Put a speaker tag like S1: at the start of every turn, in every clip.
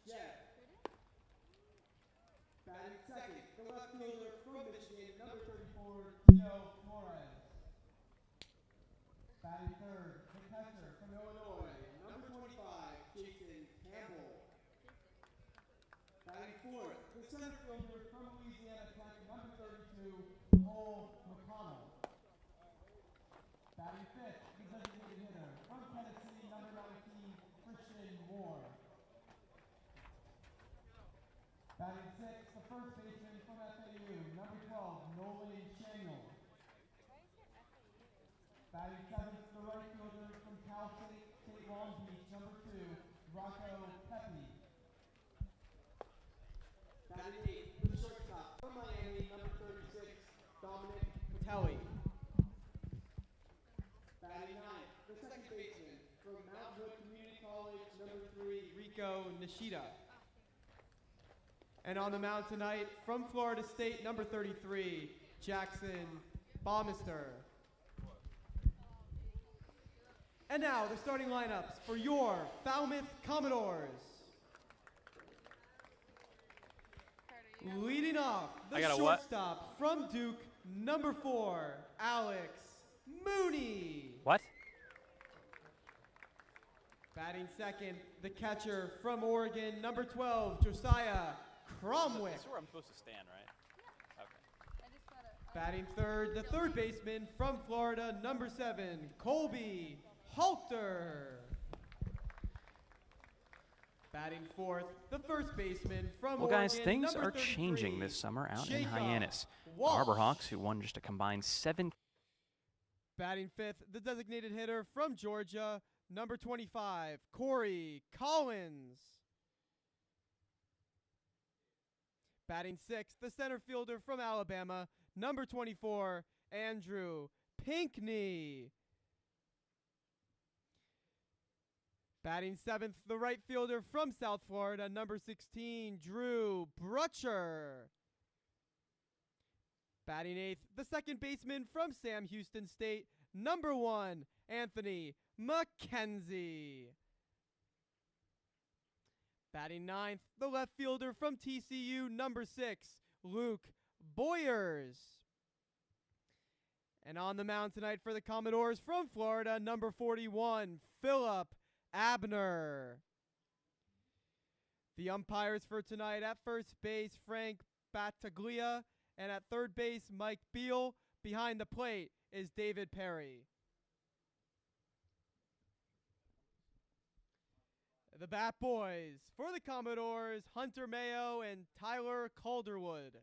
S1: Batting second, the left fielder from Michigan, number 34, Tio Flores. Batting third, the catcher from Illinois, number 25, Jason Campbell. Batting fourth, the center fielder from Louisiana Tech, number 32, Cole McConnell. Batting fifth, the designated hitter from Tennessee, number 19, Christian Moore. Batting sixth, the first baseman from FAU, number 12, Nolan Shaniel. Batting seventh, the right fielder from Cal State Long Beach, number 2, Rocco Pepe. Batting eighth, the shortstop from Miami, number 36, Dominic Patelli. Batting ninth, the second baseman from Mount Hood Community College, number 3, Rico Nishida. And on the mound tonight, from Florida State, number 33, Jackson Baumister. And now, the starting lineups for your Falmouth Commodores. Leading off, the shortstop from Duke, number 4, Alex Mooney.
S2: What?
S1: Batting second, the catcher from Oregon, number 12, Josiah Cromwick.
S2: That's where I'm supposed to stand, right? Okay.
S1: Batting third, the third baseman from Florida, number 7, Colby Halter. Batting fourth, the first baseman from
S2: Well, guys,
S1: Oregon,
S2: things
S1: number
S2: are
S1: 33,
S2: changing this summer out in
S1: Jacob
S2: Hyannis. The
S1: Walsh.
S2: Harborhawks, who won just a combined 7.
S1: Batting fifth, the designated hitter from Georgia, number 25, Corey Collins. Batting sixth, the center fielder from Alabama, number 24, Andrew Pinkney. Batting seventh, the right fielder from South Florida, number 16, Drew Brutcher. Batting eighth, the second baseman from Sam Houston State, number 1, Anthony McKenzie. Batting ninth, the left fielder from TCU, number 6, Luke Boyers. And on the mound tonight for the Commodores from Florida, number 41, Philip Abner. The umpires for tonight: at first base, Frank Battaglia, and at third base, Mike Beal. Behind the plate is David Perry. The Bat Boys for the Commodores, Hunter Mayo and Tyler Calderwood.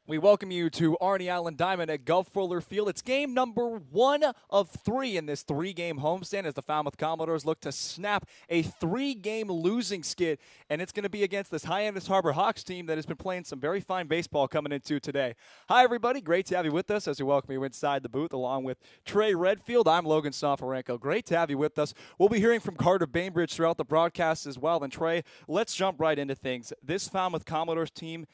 S3: We welcome you to Arnie Allen Diamond at Gulf Fuller Field. It's game number 1 of 3 in this 3-game homestand as the Falmouth Commodores look to snap a 3-game losing skid, and it's going to be against this Hyannis Harbor Hawks team that has been playing some very fine baseball coming into today. Hi, everybody. Great to have you with us as we welcome you inside the booth along with Trey Redfield. I'm Logan Sofarenko. Great to have you with us. We'll be hearing from Carter Bainbridge throughout the broadcast as well. And Trey, let's jump right into things. This Falmouth Commodores team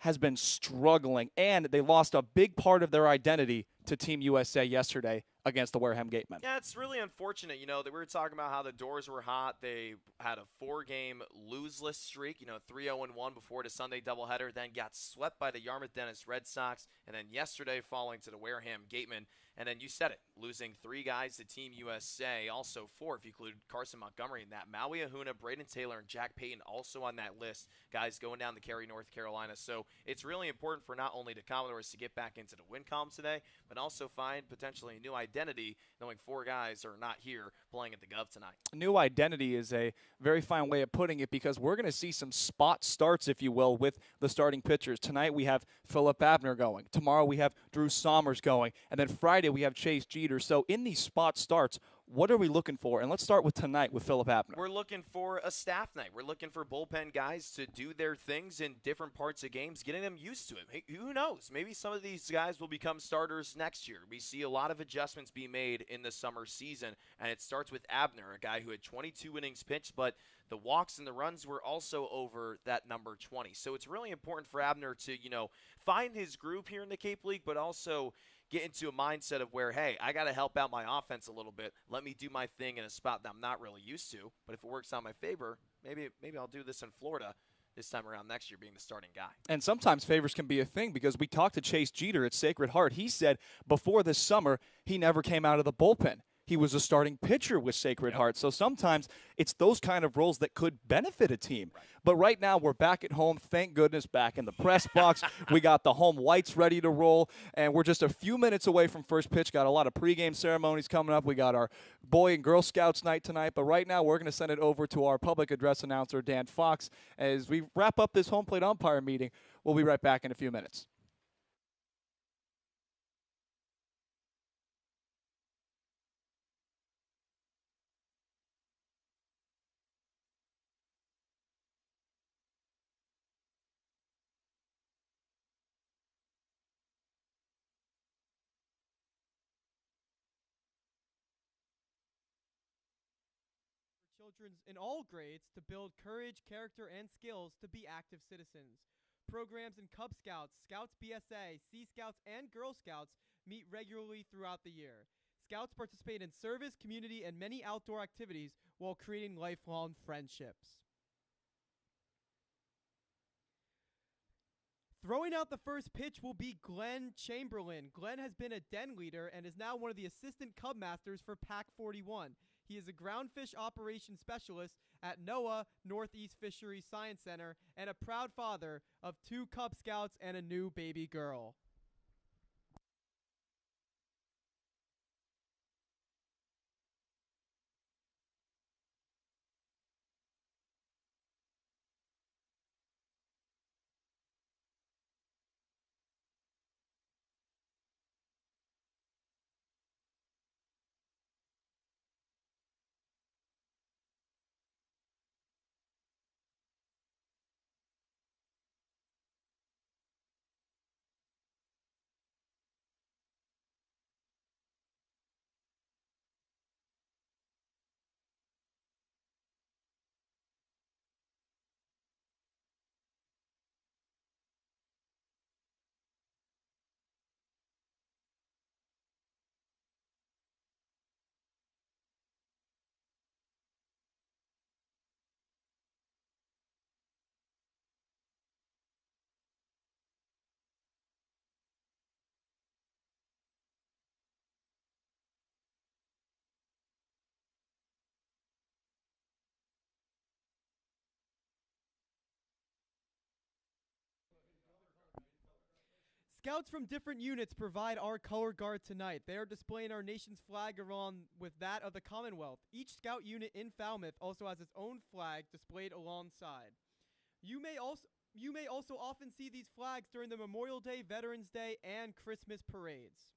S3: has been struggling, and they lost a big part of their identity to Team USA yesterday against the Wareham Gatemen.
S4: Yeah, it's really unfortunate, that we were talking about how the doors were hot. They had a 4-game loseless streak, 3-0-1 before the Sunday doubleheader, then got swept by the Yarmouth Dennis Red Sox, and then yesterday falling to the Wareham Gatemen. And then you said it, losing 3 guys to Team USA, also 4 if you include Carson Montgomery in that. Maui Ahuna, Braden Taylor, and Jack Payton also on that list, guys going down to Cary, North Carolina. So it's really important for not only the Commodores to get back into the win column today, but also find potentially a new identity, knowing 4 guys are not here playing at the Gov tonight.
S3: New identity is a very fine way of putting it because we're going to see some spot starts, if you will, with the starting pitchers. Tonight we have Philip Abner going. Tomorrow we have Drew Sommers going. And then Friday we have Chase Jeter. So in these spot starts, what are we looking for? And let's start with tonight with Philip Abner.
S4: We're looking for a staff night. We're looking for bullpen guys to do their things in different parts of games, getting them used to it. Hey, who knows? Maybe some of these guys will become starters next year. We see a lot of adjustments be made in the summer season, and it starts with Abner, a guy who had 22 innings pitched, but the walks and the runs were also over that number 20. So it's really important for Abner to, find his groove here in the Cape League, but also get into a mindset of where, hey, I got to help out my offense a little bit. Let me do my thing in a spot that I'm not really used to. But if it works out in my favor, maybe I'll do this in Florida this time around next year being the starting guy.
S3: And sometimes favors can be a thing because we talked to Chase Jeter at Sacred Heart. He said before this summer he never came out of the bullpen. He was a starting pitcher with Sacred Heart. So sometimes it's those kind of roles that could benefit a team.
S4: Right.
S3: But right now we're back at home, thank goodness, back in the press box. We got the home whites ready to roll, and we're just a few minutes away from first pitch. Got a lot of pregame ceremonies coming up. We got our Boy and Girl Scouts night tonight. But right now we're going to send it over to our public address announcer, Dan Fox, as we wrap up this home plate umpire meeting. We'll be right back in a few minutes.
S1: Children in all grades to build courage, character, and skills to be active citizens. Programs in Cub Scouts, Scouts BSA, Sea Scouts, and Girl Scouts meet regularly throughout the year. Scouts participate in service, community, and many outdoor activities while creating lifelong friendships. Throwing out the first pitch will be Glenn Chamberlain. Glenn has been a den leader and is now one of the assistant Cub Masters for Pack 41. He is a groundfish operations specialist at NOAA Northeast Fisheries Science Center and a proud father of 2 Cub Scouts and a new baby girl. Scouts from different units provide our color guard tonight. They are displaying our nation's flag along with that of the Commonwealth. Each scout unit in Falmouth also has its own flag displayed alongside. You may You may also often see these flags during the Memorial Day, Veterans Day, and Christmas parades.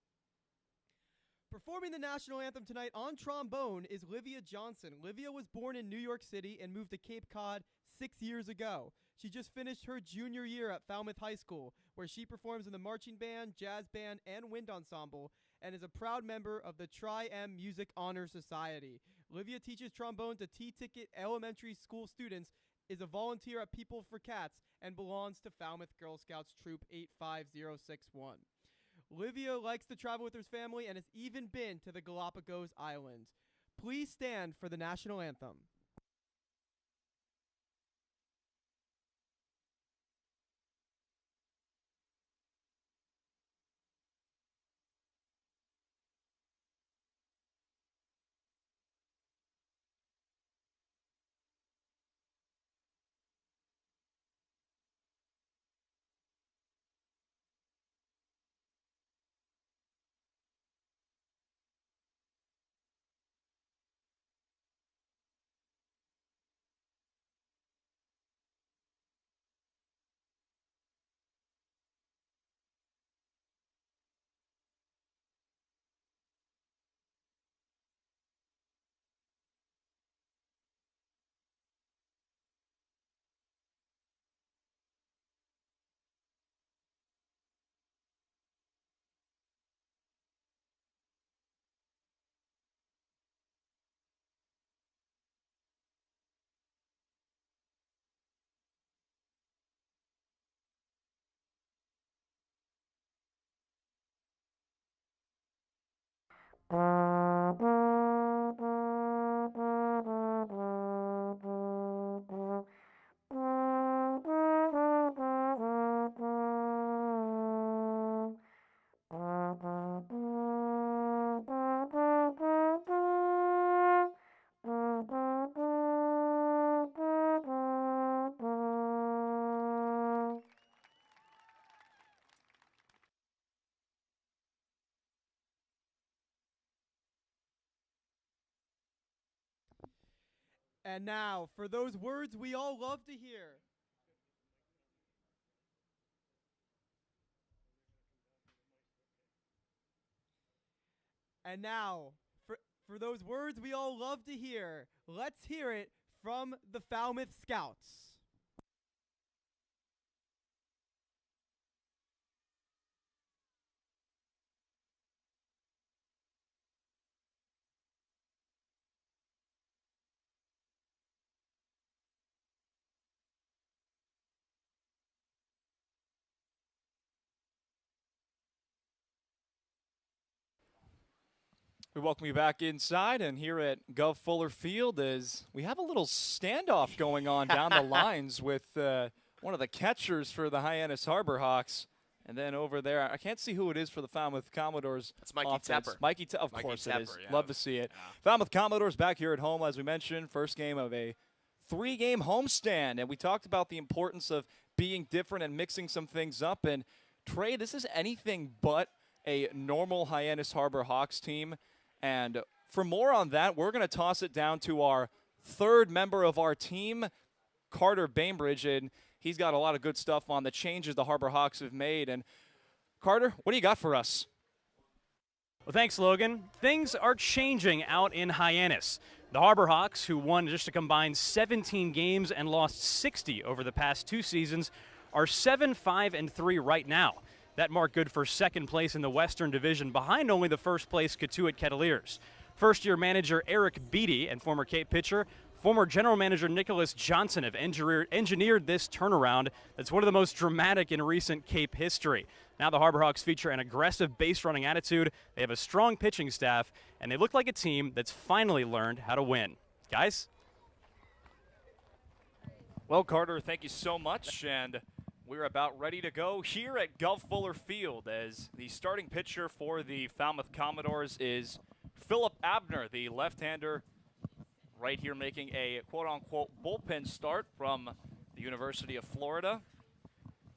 S1: Performing the national anthem tonight on trombone is Livia Johnson. Livia was born in New York City and moved to Cape Cod 6 years ago. She just finished her junior year at Falmouth High School, where she performs in the marching band, jazz band, and wind ensemble, and is a proud member of the Tri-M Music Honor Society. Livia teaches trombone to T-Ticket elementary school students, is a volunteer at People for Cats, and belongs to Falmouth Girl Scouts Troop 85061. Livia likes to travel with her family and has even been to the Galapagos Islands. Please stand for the national anthem. And now, for those words we all love to hear. And now, for those words we all love to hear, let's hear it from the Falmouth Scouts.
S3: We welcome you back inside, and here at Gov Fuller Field is we have a little standoff going on down the lines with one of the catchers for the Hyannis Harbor Hawks. And then over there, I can't see who it is for the Falmouth Commodores.
S4: It's Mikey
S3: offense.
S4: Tepper.
S3: Mikey Tepper, of
S4: Mikey
S3: course
S4: Tepper,
S3: it is.
S4: yeah.
S3: Love to see it.
S4: Yeah.
S3: Falmouth Commodores back here at home, as we mentioned, first game of a 3-game homestand. And we talked about the importance of being different and mixing some things up. And Trey, this is anything but a normal Hyannis Harbor Hawks team. And for more on that, we're going to toss it down to our third member of our team, Carter Bainbridge, and he's got a lot of good stuff on the changes the Harbor Hawks have made. And Carter, what do you got for us?
S5: Well, thanks, Logan. Things are changing out in Hyannis. The Harbor Hawks, who won just a combined 17 games and lost 60 over the past 2 seasons, are 7-5-3 right now. That marked good for second place in the Western Division, behind only the first place Katuitt Kettleers. First-year manager Eric Beatty and former Cape pitcher, former general manager Nicholas Johnson have engineered this turnaround that's one of the most dramatic in recent Cape history. Now the Harbor Hawks feature an aggressive base-running attitude, they have a strong pitching staff, and they look like a team that's finally learned how to win. Guys?
S3: Well, Carter, thank you so much, and we're about ready to go here at Gov Fuller Field as the starting pitcher for the Falmouth Commodores is Philip Abner, the left-hander, right here making a quote-unquote bullpen start from the University of Florida.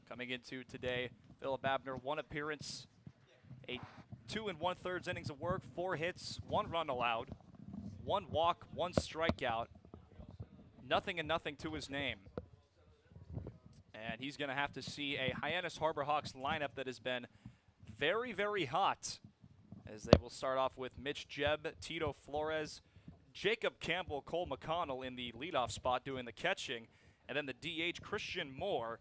S3: Coming into today, Philip Abner, 1 appearance, a 2 1/3 innings of work, 4 hits, 1 run allowed, 1 walk, 1 strikeout, nothing and nothing to his name. And he's going to have to see a Hyannis Harbor Hawks lineup that has been very, very hot, as they will start off with Mitch Jebb, Tito Flores, Jacob Campbell, Cole McConnell in the leadoff spot doing the catching, and then the DH Christian Moore,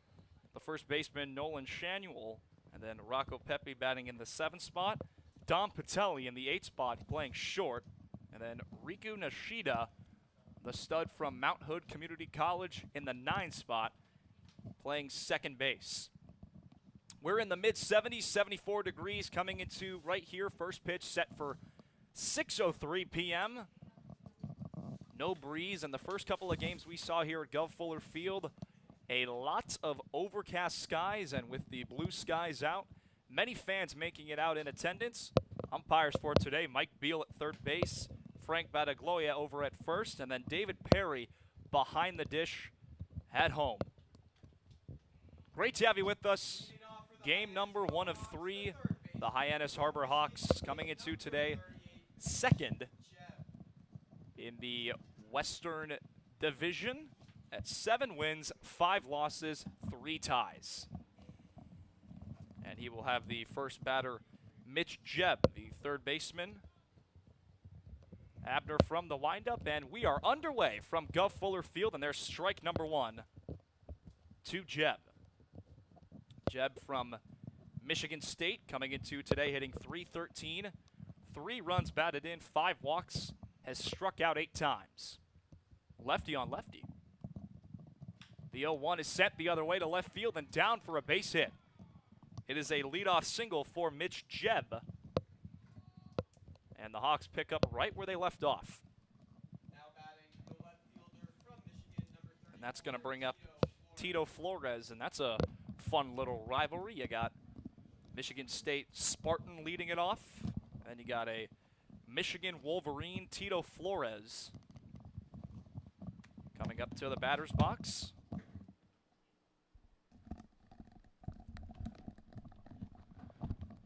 S3: the first baseman Nolan Shanuel, and then Rocco Pepe batting in the 7th spot, Dom Patelli in the 8th spot playing short, and then Riku Nishida, the stud from Mount Hood Community College, in the 9th spot playing second base. We're in the mid-70s, 74 degrees coming into right here. First pitch set for 6:03 p.m. No breeze, and the first couple of games we saw here at Gov Fuller Field, a lot of overcast skies, and with the blue skies out, many fans making it out in attendance. Umpires for today, Mike Beal at third base, Frank Battaglia over at first, and then David Perry behind the dish at home. Great to have you with us. Game number 1 of 3, the Hyannis Harbor Hawks coming into today second in the Western Division at 7 wins, 5 losses, 3 ties. And he will have the first batter, Mitch Jebb, the third baseman. Abner from the windup, and we are underway from Gov Fuller Field, and there's strike number 1 to Jebb. Jebb from Michigan State coming into today hitting .313, 3 runs batted in, 5 walks, has struck out 8 times. Lefty on lefty. The 0-1 is sent the other way to left field and down for a base hit. It is a leadoff single for Mitch Jebb. And the Hawks pick up right where they left off.
S1: Now batting the left fielder from Michigan, number 30.
S3: And that's going to bring up Tito Flores, and that's a fun little rivalry. You got Michigan State Spartan leading it off, and you got a Michigan Wolverine, Tito Flores, coming up to the batter's box.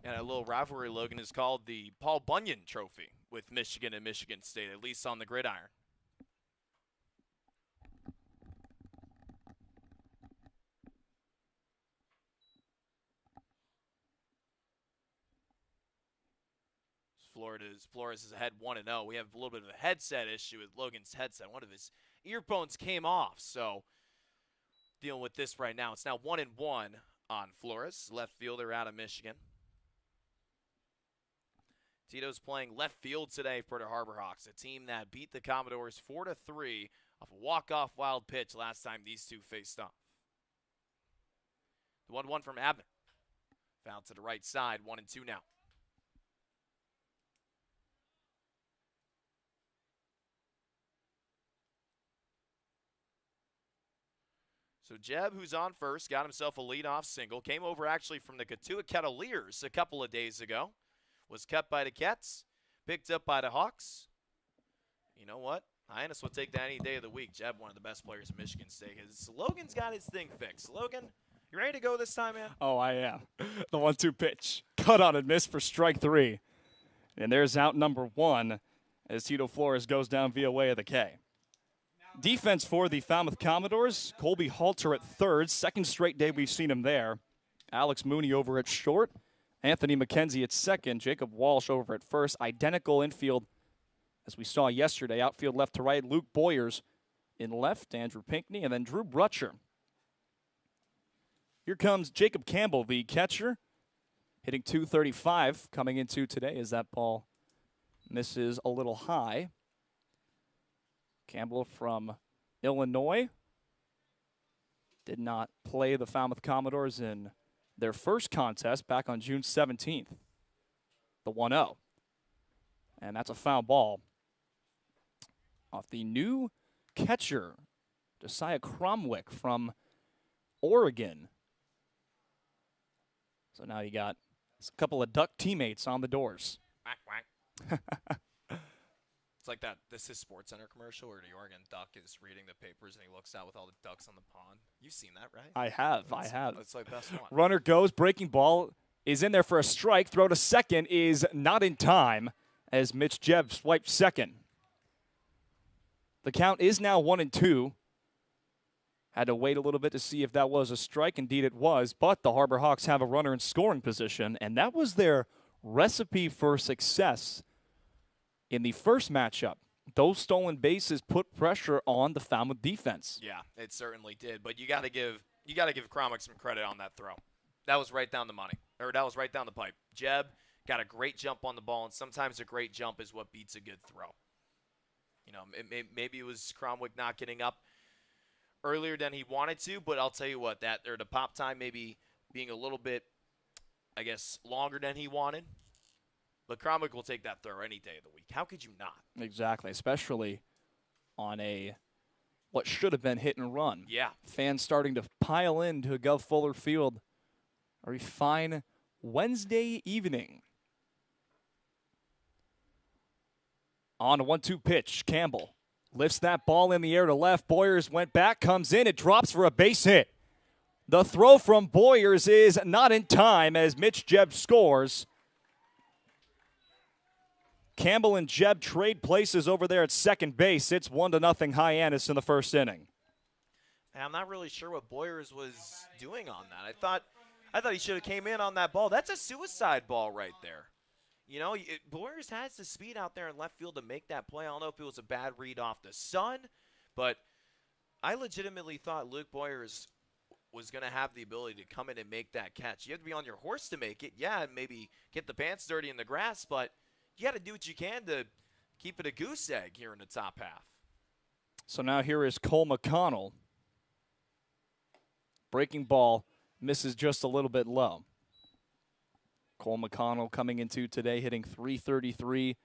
S4: And a little rivalry, Logan, is called the Paul Bunyan Trophy with Michigan and Michigan State, at least on the gridiron. Flores is ahead 1-0. We have a little bit of a headset issue with Logan's headset. One of his earphones came off, so dealing with this right now. It's now 1-1 on Flores, left fielder out of Michigan. Tito's playing left field today for the Harbor Hawks, a team that beat the Commodores 4-3 off a walk-off wild pitch last time these two faced off. The 1-1 from Abner. Foul to the right side, 1-2 now. So Jebb, who's on first, got himself a leadoff single. Came over actually from the Cotuit Cavaliers a couple of days ago. Was cut by the Cats, picked up by the Hawks. You know what? Hyannis will take that any day of the week. Jebb, one of the best players in Michigan State. Logan's got his thing fixed. Logan, you ready to go this time, man?
S3: Oh, I am. The 1-2 pitch. Cut on and miss for strike 3. And there's out number 1 as Tito Flores goes down via way of the K. Defense for the Falmouth Commodores. Colby Halter at third. Second straight day we've seen him there. Alex Mooney over at short. Anthony McKenzie at second. Jacob Walsh over at first. Identical infield as we saw yesterday. Outfield left to right. Luke Boyers in left. Andrew Pinkney. And then Drew Brutcher. Here comes Jacob Campbell, the catcher. Hitting .235 coming into today as that ball misses a little high. Campbell from Illinois did not play the Falmouth Commodores in their first contest back on June 17th. The 1-0. And that's a foul ball off the new catcher, Josiah Cromwick from Oregon. So now you got a couple of Duck teammates on the doors.
S4: Whack, whack. It's like that. This is SportsCenter commercial where the Oregon Duck is reading the papers and he looks out with all the ducks on the pond. You've seen that, right?
S3: I have.
S4: It's like best one.
S3: Runner goes, breaking ball is in there for a strike. Throw to second is not in time as Mitch Jebb swipes second. The count is now 1-2. Had to wait a little bit to see if that was a strike. Indeed it was, but the Harbor Hawks have a runner in scoring position, and that was their recipe for success in the first matchup. Those stolen bases put pressure on the Falmouth defense.
S4: Yeah, it certainly did. But you got to give Cromwell some credit on that throw. That was right down the money, or that was right down the pipe. Jeb got a great jump on the ball, and sometimes a great jump is what beats a good throw. You know, maybe it was Cromwell not getting up earlier than he wanted to, but I'll tell you what, the pop time maybe being a little bit, I guess, longer than he wanted. But Cromwell will take that throw any day of the week. How could you not?
S3: Exactly, especially on what should have been hit and run.
S4: Yeah.
S3: Fans starting to pile into Gov Fuller Field. A very fine Wednesday evening. On a 1-2 pitch, Campbell lifts that ball in the air to left. Boyers went back, comes in, it drops for a base hit. The throw from Boyers is not in time as Mitch Jeb scores. Campbell and Jeb trade places over there at second base. It's 1-0 Hyannis in the first inning.
S4: I'm not really sure what Boyers was doing on that. I thought he should have came in on that ball. That's a suicide ball right there. You know, Boyers has the speed out there in left field to make that play. I don't know if it was a bad read off the sun, but I legitimately thought Luke Boyers was going to have the ability to come in and make that catch. You have to be on your horse to make it. Yeah, and maybe get the pants dirty in the grass, but you got to do what you can to keep it a goose egg here in the top half.
S3: So now here is Cole McConnell. Breaking ball misses just a little bit low. Cole McConnell coming into today hitting .333.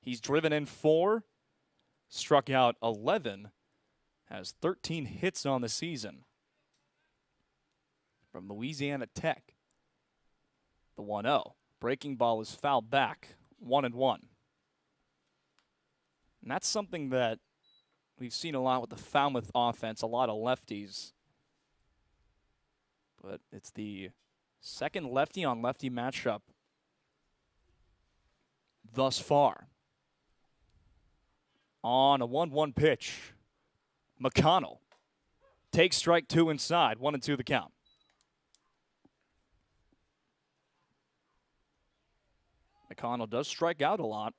S3: He's driven in 4, struck out 11, has 13 hits on the season. From Louisiana Tech. The 1-0. Breaking ball is fouled back. 1-1. And that's something that we've seen a lot with the Falmouth offense, a lot of lefties. But it's the second lefty-on-lefty matchup thus far. On a 1-1 pitch, McConnell takes strike 2 inside, 1-2 the count. McConnell does strike out a lot.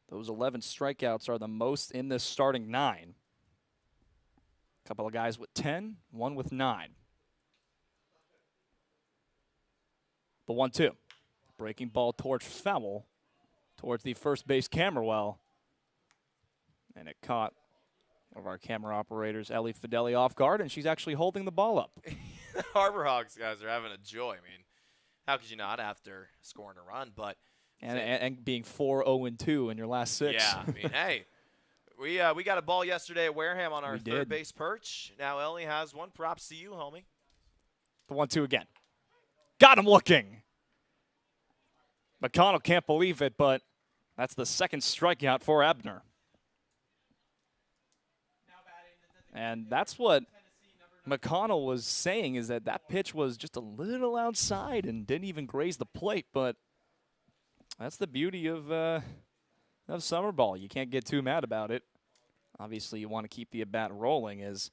S3: Those 11 strikeouts are the most in this starting 9. A couple of guys with 10, one with 9. The 1-2. Breaking ball towards foul, towards the first base camera well. And it caught one of our camera operators, Ellie Fideli, off guard, and she's actually holding the ball up.
S4: The Harbor Hawks guys are having a joy. I mean, how could you not after scoring a run? But
S3: and being 4-0-2 in your last 6.
S4: Yeah, I mean, hey, we got a ball yesterday at Wareham on our third base perch. Now Ellie has one. Props to you, homie.
S3: The 1-2 again. Got him looking. McConnell can't believe it, but that's the second strikeout for Ebner. And that's what McConnell was saying, is that pitch was just a little outside and didn't even graze the plate. But that's the beauty of summer ball. You can't get too mad about it. Obviously, you want to keep the at-bat rolling as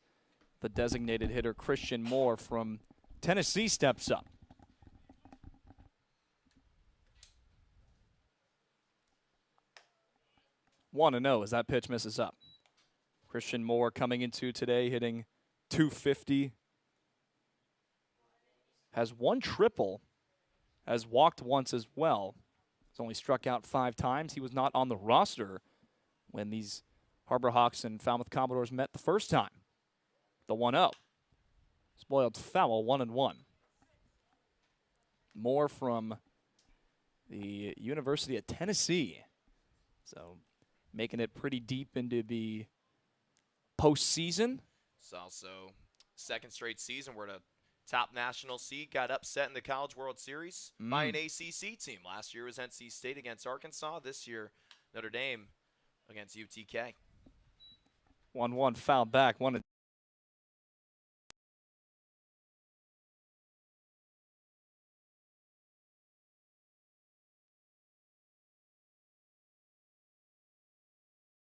S3: the designated hitter Christian Moore from Tennessee steps up. 1-0 as that pitch misses up. Christian Moore coming into today hitting .250. Has one triple. Has walked once as well. He's only struck out 5 times. He was not on the roster when these Harbor Hawks and Falmouth Commodores met the first time. The 1-0. Spoiled foul, 1-1. Moore from the University of Tennessee. So making it pretty deep into the postseason.
S4: It's also second straight season where the top national seed got upset in the College World Series by an ACC team. Last year was NC State against Arkansas. This year, Notre Dame against UTK.
S3: 1-1 foul back.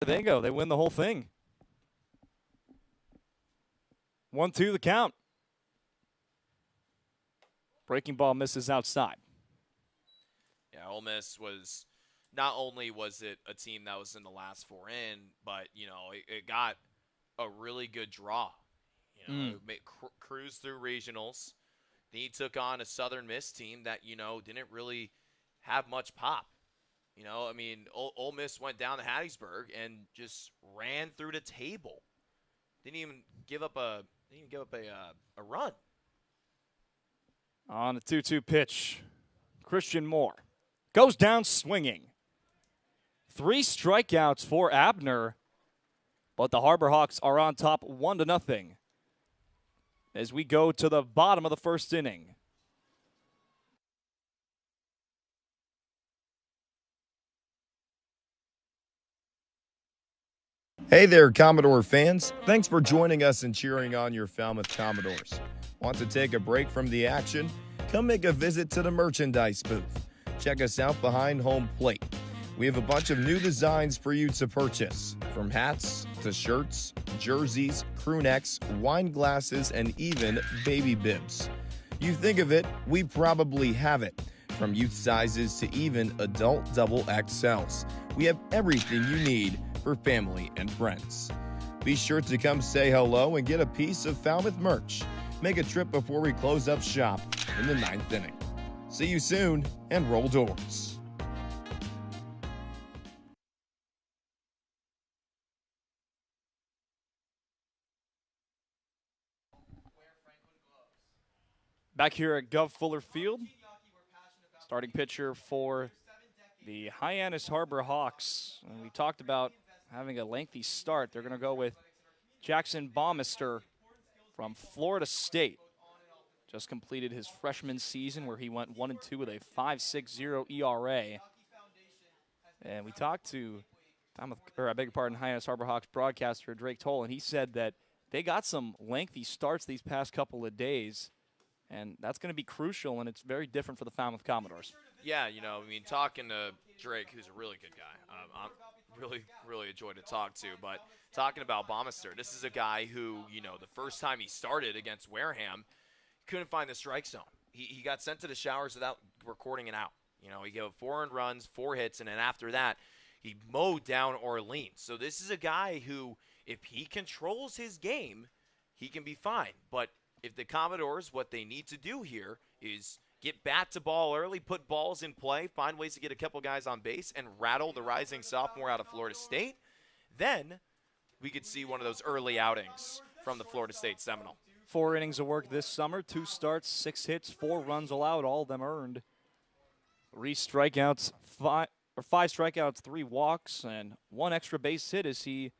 S3: They go. They win the whole thing. 1-2 the count. Breaking ball misses outside.
S4: Yeah, Ole Miss was not only was it a team that was in the last 4 in, but it got a really good draw. It cruised through regionals. Then he took on a Southern Miss team that didn't really have much pop. Ole Miss went down to Hattiesburg and just ran through the table. Didn't even give up a run.
S3: On a 2-2 pitch, Christian Moore goes down swinging. 3 strikeouts for Abner, but the Harbor Hawks are on top 1-0 as we go to the bottom of the first inning.
S6: Hey there, Commodore fans. Thanks for joining us and cheering on your Falmouth Commodores. Want to take a break from the action? Come make a visit to the merchandise booth. Check us out behind home plate. We have a bunch of new designs for you to purchase, from hats to shirts, jerseys, crew necks, wine glasses, and even baby bibs. You think of it, we probably have it. From youth sizes to even adult double XLs. We have everything you need for family and friends. Be sure to come say hello and get a piece of Falmouth merch. Make a trip before we close up shop in the 9th inning. See you soon, and roll doors.
S3: Back here at Gov Fuller Field, starting pitcher for the Hyannis Harbor Hawks. And we talked about having a lengthy start. They're going to go with Jackson Baumister from Florida State. Just completed his freshman season where he went 1-2 with a 5.60 ERA. And we talked to Hyannis Harbor Hawks broadcaster Drake Toll, and he said that they got some lengthy starts these past couple of days, and that's going to be crucial, and it's very different for the Falmouth Commodores.
S4: Yeah, talking to Drake, who's a really good guy. I'm really a joy to talk to. But talking about Baumister, this is a guy who, the first time he started against Wareham, couldn't find the strike zone. He got sent to the showers without recording it out. He gave 4 earned runs, 4 hits, and then after that, he mowed down Orleans. So this is a guy who, if he controls his game, he can be fine. But if the Commodores, what they need to do here is get bat to ball early, put balls in play, find ways to get a couple guys on base, and rattle the rising sophomore out of Florida State, then we could see one of those early outings from the Florida State Seminole.
S3: 4 innings of work this summer, 2 starts, 6 hits, 4 runs allowed, all of them earned. 5 strikeouts, 3 walks, and 1 extra base hit as he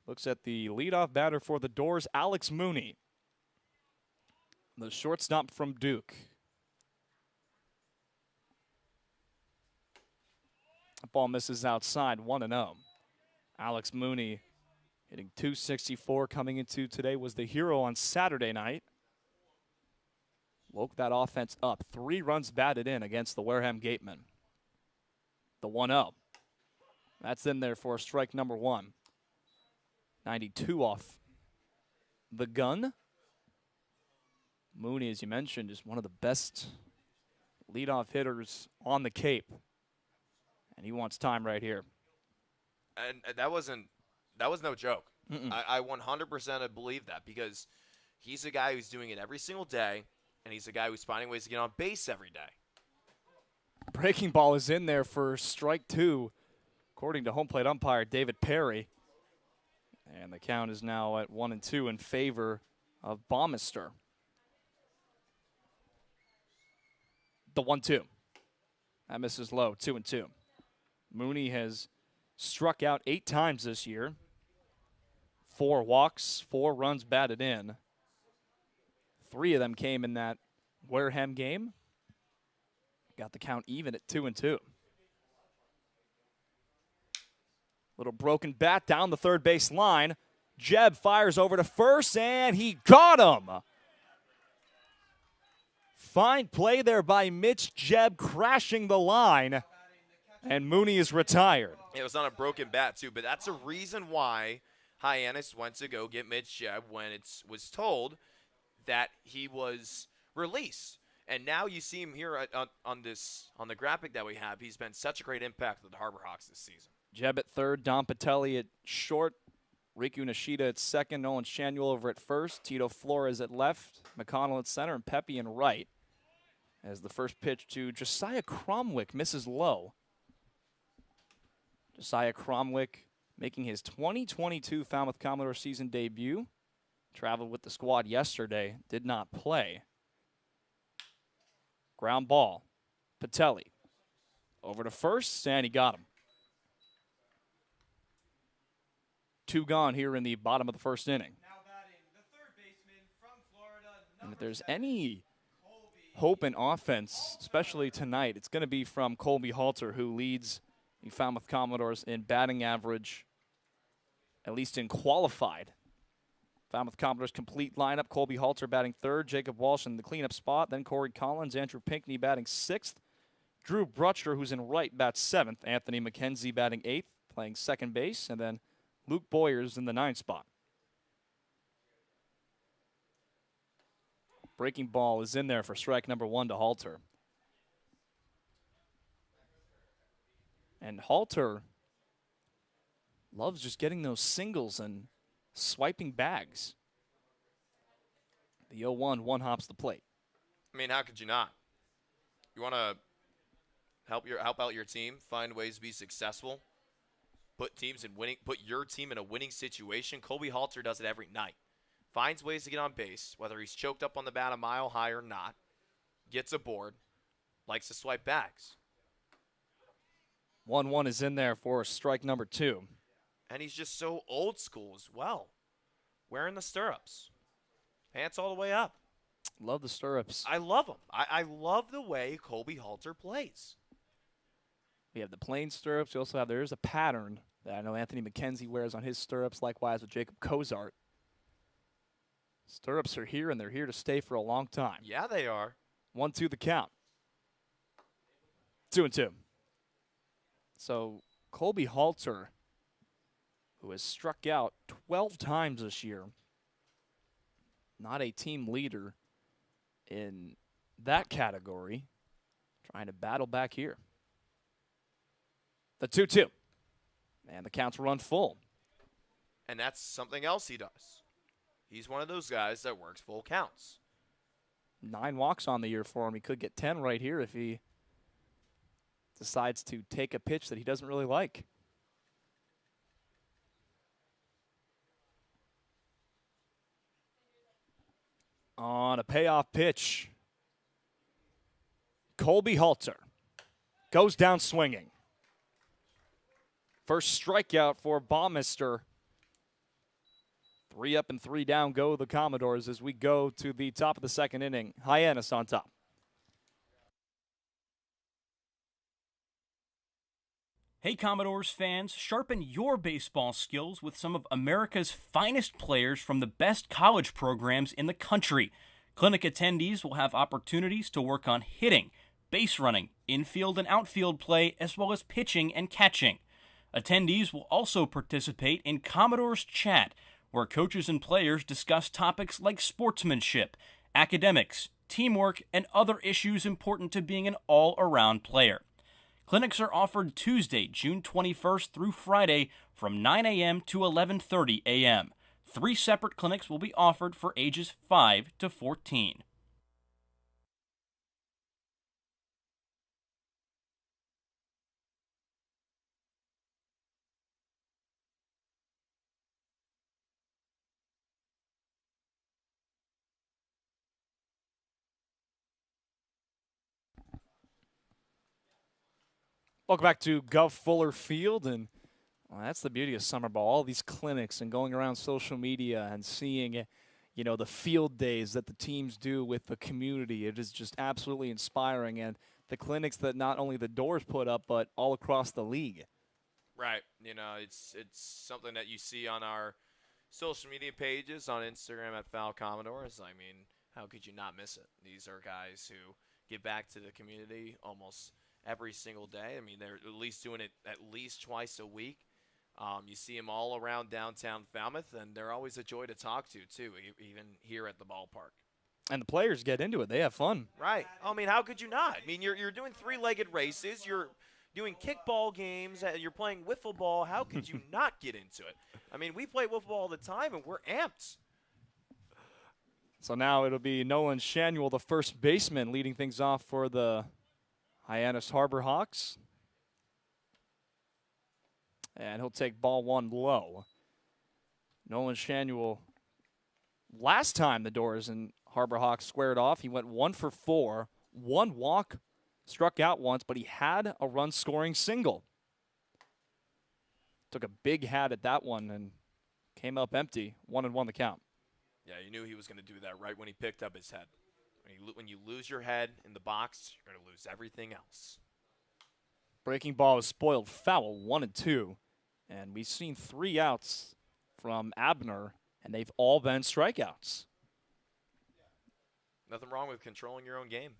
S3: looks at the leadoff batter for the Doors, Alex Mooney, the shortstop from Duke. The ball misses outside, 1-0. Alex Mooney hitting .264 coming into today, was the hero on Saturday night. Woke that offense up. 3 runs batted in against the Wareham Gatemen. The 1-0. That's in there for strike number 1. 92 off the gun. Mooney, as you mentioned, is one of the best leadoff hitters on the Cape. And he wants time right here.
S4: And that was no joke. I 100% believe that, because he's a guy who's doing it every single day, and he's a guy who's finding ways to get on base every day.
S3: Breaking ball is in there for strike 2, according to home plate umpire David Perry. And the count is now at 1-2 in favor of Baumister. The 1-2. That misses low, 2-2. Mooney has struck out 8 times this year. 4 walks, 4 runs batted in. 3 of them came in that Wareham game. Got the count even at 2-2. Little broken bat down the third base line. Jeb fires over to first, and he got him. Fine play there by Mitch Jeb, crashing the line, and Mooney is retired.
S4: It was on a broken bat, too, but that's a reason why Hyannis went to go get Mitch Jebb when it was told that he was released. And now you see him here on the graphic that we have. He's been such a great impact with the Harbor Hawks this season.
S3: Jebb at third, Don Patelli at short, Riku Nishida at second, Nolan Shanuel over at first, Tito Flores at left, McConnell at center, and Pepe in right. As the first pitch to Josiah Cromwick misses low. Josiah Cromwick making his 2022 Falmouth Commodore season debut. Traveled with the squad yesterday, did not play. Ground ball, Patelli. Over to first, and he got him. 2 gone here in the bottom of the first inning.
S1: Now batting, the third baseman from Florida,
S3: And if there's any hope in offense, especially tonight, it's going to be from Colby Halter, who leads the Falmouth Commodores in batting average, at least in qualified. Falmouth Commodores complete lineup. Colby Halter batting third, Jacob Walsh in the cleanup spot, then Corey Collins, Andrew Pinckney batting sixth, Drew Brutcher, who's in right, bats seventh, Anthony McKenzie batting eighth, playing second base, and then Luke Boyers in the ninth spot. Breaking ball is in there for strike number 1 to Halter. And Halter loves just getting those singles and swiping bags. The 0-1 one hops the plate.
S4: I mean, how could you not? You want to help out your team, find ways to be successful, put your team in a winning situation. Colby Halter does it every night. Finds ways to get on base, whether he's choked up on the bat a mile high or not, gets aboard, likes to swipe bags.
S3: 1-1 is in there for strike number 2.
S4: And he's just so old school as well. Wearing the stirrups. Pants all the way up.
S3: Love the stirrups.
S4: I love him. I love the way Colby Halter plays.
S3: We have the plain stirrups. We also have, there's a pattern that I know Anthony McKenzie wears on his stirrups, likewise with Jacob Cozart. Stirrups are here, and they're here to stay for a long time.
S4: Yeah, they are.
S3: 1-2 the count. 2-2. So Colby Halter, who has struck out 12 times this year, not a team leader in that category, trying to battle back here. The 2-2. And the counts run full.
S4: And that's something else he does. He's one of those guys that works full counts.
S3: 9 walks on the year for him. He could get 10 right here if he decides to take a pitch that he doesn't really like. On a payoff pitch, Colby Halter goes down swinging. First strikeout for Baumister. 3 up and 3 down go the Commodores as we go to the top of the second inning. Hyannis on top.
S5: Hey Commodores fans, sharpen your baseball skills with some of America's finest players from the best college programs in the country. Clinic attendees will have opportunities to work on hitting, base running, infield and outfield play, as well as pitching and catching. Attendees will also participate in Commodores Chat, where coaches and players discuss topics like sportsmanship, academics, teamwork, and other issues important to being an all-around player. Clinics are offered Tuesday, June 21st through Friday from 9 a.m. to 11:30 a.m. 3 separate clinics will be offered for ages 5 to 14.
S3: Welcome back to Gov Fuller Field, and well, that's the beauty of summer ball. All these clinics and going around social media and seeing, you know, the field days that the teams do with the community. It is just absolutely inspiring, and the clinics that not only the Doors put up, but all across the league.
S4: Right. You know, it's something that you see on our social media pages on Instagram at Fal Commodores. I mean, how could you not miss it? These are guys who give back to the community almost every single day. I mean, they're at least doing it at least twice a week. You see them all around downtown Falmouth, and they're always a joy to talk to, too, even here at the ballpark.
S3: And the players get into it. They have fun.
S4: Right. I mean, how could you not? I mean, you're doing three-legged races. You're doing kickball games. You're playing wiffle ball. How could you not get into it? I mean, we play wiffle ball all the time, and we're amped.
S3: So now it'll be Nolan Shanuel, the first baseman, leading things off for the Hyannis Harbor Hawks. And he'll take ball one low. Nolan Shanuel, last time the Doors and Harbor Hawks squared off, he went 1 for 4, 1 walk, struck out once, but he had a run-scoring single. Took a big hat at that one and came up empty, 1-1 the count.
S4: Yeah, you knew he was going to do that right when he picked up his head. When you lose your head in the box, you're going to lose everything else.
S3: Breaking ball was spoiled foul, 1-2. And we've seen 3 outs from Abner, and they've all been strikeouts.
S4: Nothing wrong with controlling your own game.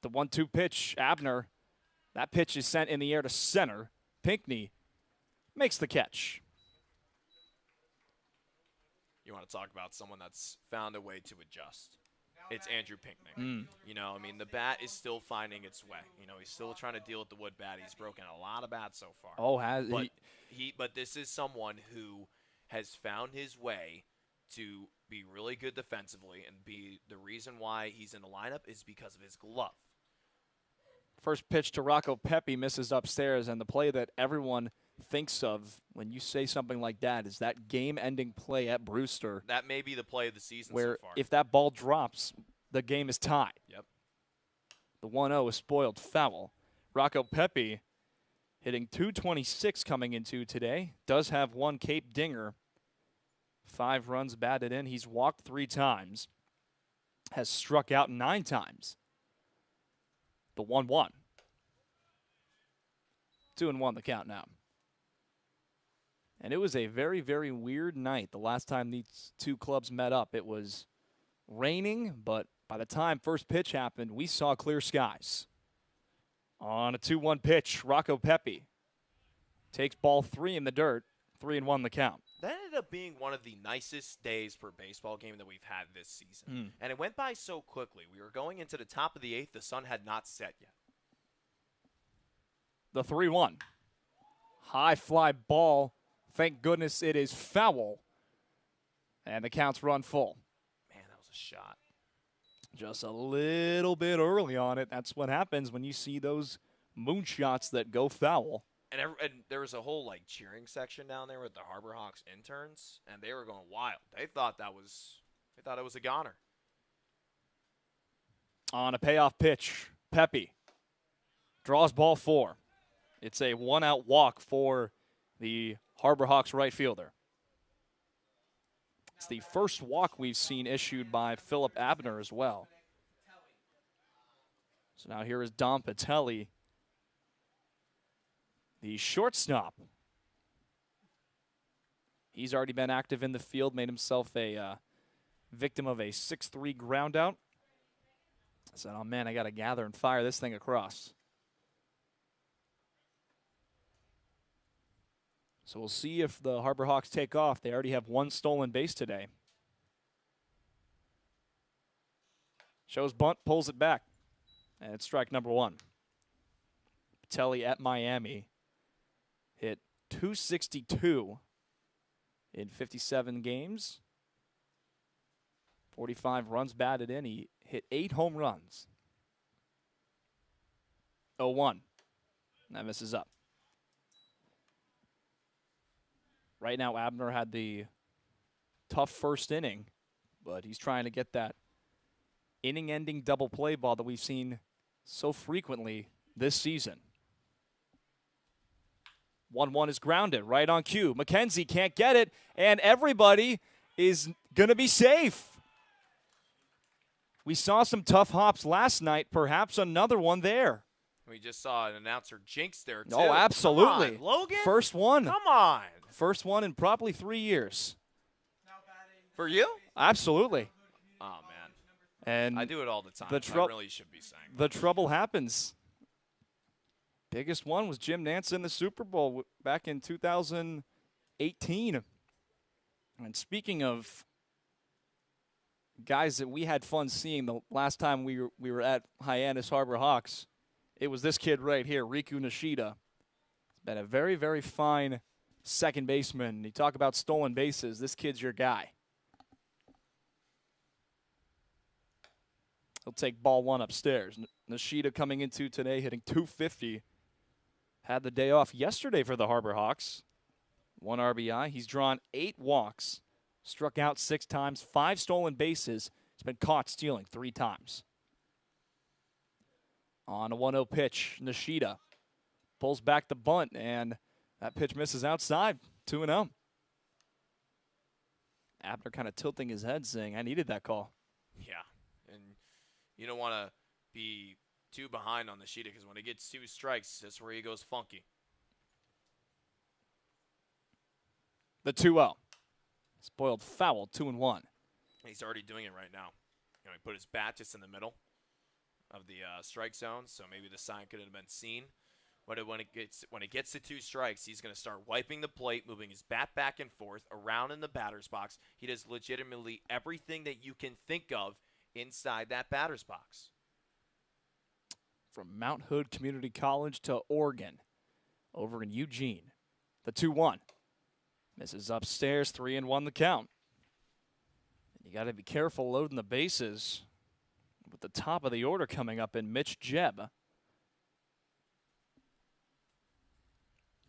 S3: The 1-2 pitch, Abner, that pitch is sent in the air to center. Pinckney makes the catch.
S4: You want to talk about someone that's found a way to adjust. It's Andrew Pinckney. You know, I mean, the bat is still finding its way. You know, he's still trying to deal with the wood bat. He's broken a lot of bats so far.
S3: Oh, has
S4: but
S3: he?
S4: But this is someone who has found his way to be really good defensively, and be the reason why he's in the lineup is because of his glove.
S3: First pitch to Rocco Pepe misses upstairs, and the play that everyone thinks of when you say something like that is that game-ending play at Brewster.
S4: That may be the play of the season
S3: where
S4: so far.
S3: If that ball drops, the game is tied.
S4: Yep.
S3: The 1-0 is spoiled foul. Rocco Pepe hitting .226 coming into today. Does have 1 Cape dinger. 5 runs batted in. He's walked 3 times. Has struck out 9 times. The 1-1. 2-1 the count now. And it was a very, very weird night the last time these two clubs met up. It was raining, but by the time first pitch happened, we saw clear skies. On a 2-1 pitch, Rocco Pepe takes ball 3 in the dirt, 3-1 the count.
S4: That ended up being one of the nicest days for a baseball game that we've had this season. And it went by so quickly. We were going into the top of the 8th. The sun had not set yet.
S3: The 3-1. High fly ball. Thank goodness it is foul. And the count's run full.
S4: Man, that was a shot.
S3: Just a little bit early on it. That's what happens when you see those moonshots that go foul.
S4: And there was a whole cheering section down there with the Harbor Hawks interns, and they were going wild. They thought it was a goner.
S3: On a payoff pitch, Pepe draws ball 4. It's a 1-out walk for the Harbor Hawks right fielder. It's the first walk we've seen issued by Philip Abner as well. So now here is Dom Patelli, the shortstop. He's already been active in the field, made himself a victim of a 6-3 ground out. Said, oh man, I got to gather and fire this thing across. So we'll see if the Harbor Hawks take off. They already have 1 stolen base today. Shows bunt, pulls it back. And it's strike number 1. Patelli at Miami hit .262 in 57 games. 45 runs batted in. He hit 8 home runs. 0-1. That misses up. Right now, Abner had the tough first inning, but he's trying to get that inning-ending double play ball that we've seen so frequently this season. 1-1 is grounded right on cue. McKenzie can't get it, and everybody is going to be safe. We saw some tough hops last night, perhaps another one there.
S4: We just saw an announcer jinx there, too.
S3: Oh, absolutely.
S4: Come on, Logan?
S3: First one.
S4: Come on.
S3: First one in probably 3 years.
S4: For you?
S3: Absolutely.
S4: Oh, man.
S3: And
S4: I do it all the time.
S3: The
S4: I really should be saying.
S3: The trouble happens. Biggest one was Jim Nance in the Super Bowl back in 2018. And speaking of guys that we had fun seeing the last time we were at Hyannis Harbor Hawks, it was this kid right here, Riku Nishida. He's been a very, very fine second baseman. You talk about stolen bases, this kid's your guy. He'll take ball one upstairs. Nishida coming into today hitting .250. Had the day off yesterday for the Harbor Hawks. 1 RBI. He's drawn 8 walks, struck out 6 times, 5 stolen bases. He's been caught stealing 3 times. On a 1-0 pitch, Nishida pulls back the bunt, and that pitch misses outside. 2-0. Abner kind of tilting his head, saying, I needed that call.
S4: Yeah, and you don't want to be too behind on Nishida because when he gets 2 strikes, that's where he goes funky.
S3: The 2-0. Spoiled foul, 2-1.
S4: He's already doing it right now. You know, he put his bat just in the middle of the strike zone, so maybe the sign could have been seen. But when it gets to 2 strikes, he's going to start wiping the plate, moving his bat back and forth, around in the batter's box. He does legitimately everything that you can think of inside that batter's box.
S3: From Mount Hood Community College to Oregon, over in Eugene. The 2-1. Misses upstairs, 3-1 the count. And you got to be careful loading the bases with the top of the order coming up in Mitch Jebb,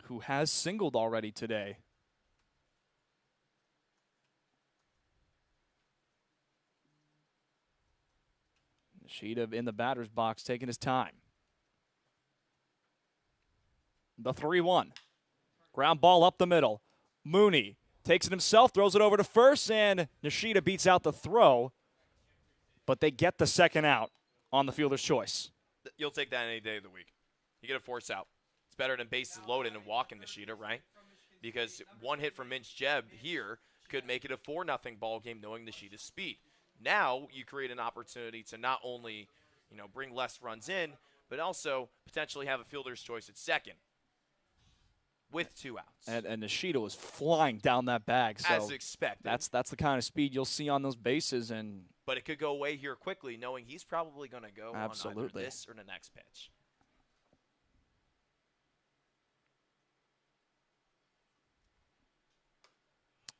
S3: who has singled already today. Nishida in the batter's box taking his time. The 3-1. Ground ball up the middle. Mooney takes it himself, throws it over to first, and Nishida beats out the throw, but they get the second out on the fielder's choice.
S4: You'll take that any day of the week. You get a force out. It's better than bases loaded and walking Nishida, right? Because one hit from Mitch Jebb here could make it a 4-0 ball game knowing Nishida's speed. Now you create an opportunity to not only, bring less runs in, but also potentially have a fielder's choice at second with 2 outs.
S3: And Nishida was flying down that bag. So
S4: as expected.
S3: That's the kind of speed you'll see on those bases.
S4: But it could go away here quickly, knowing he's probably going to go on either this or the next pitch.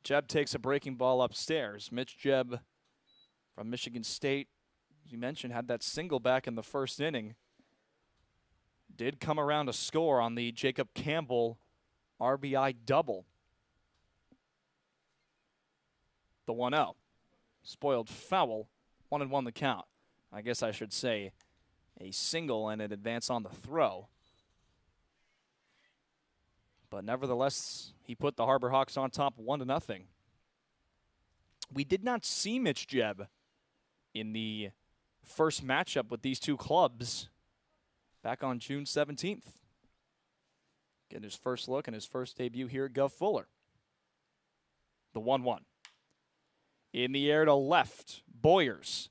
S3: Jebb takes a breaking ball upstairs. Mitch Jebb from Michigan State, as you mentioned, had that single back in the first inning. Did come around to score on the Jacob Campbell RBI double. The 1-0. Spoiled foul, 1-1 the count. I guess I should say a single and an advance on the throw. But nevertheless, he put the Harbor Hawks on top 1-0. We did not see Mitch Jebb in the first matchup with these two clubs back on June 17th. Getting his first look and his first debut here at Gov Fuller. The 1-1. In the air to left, Boyers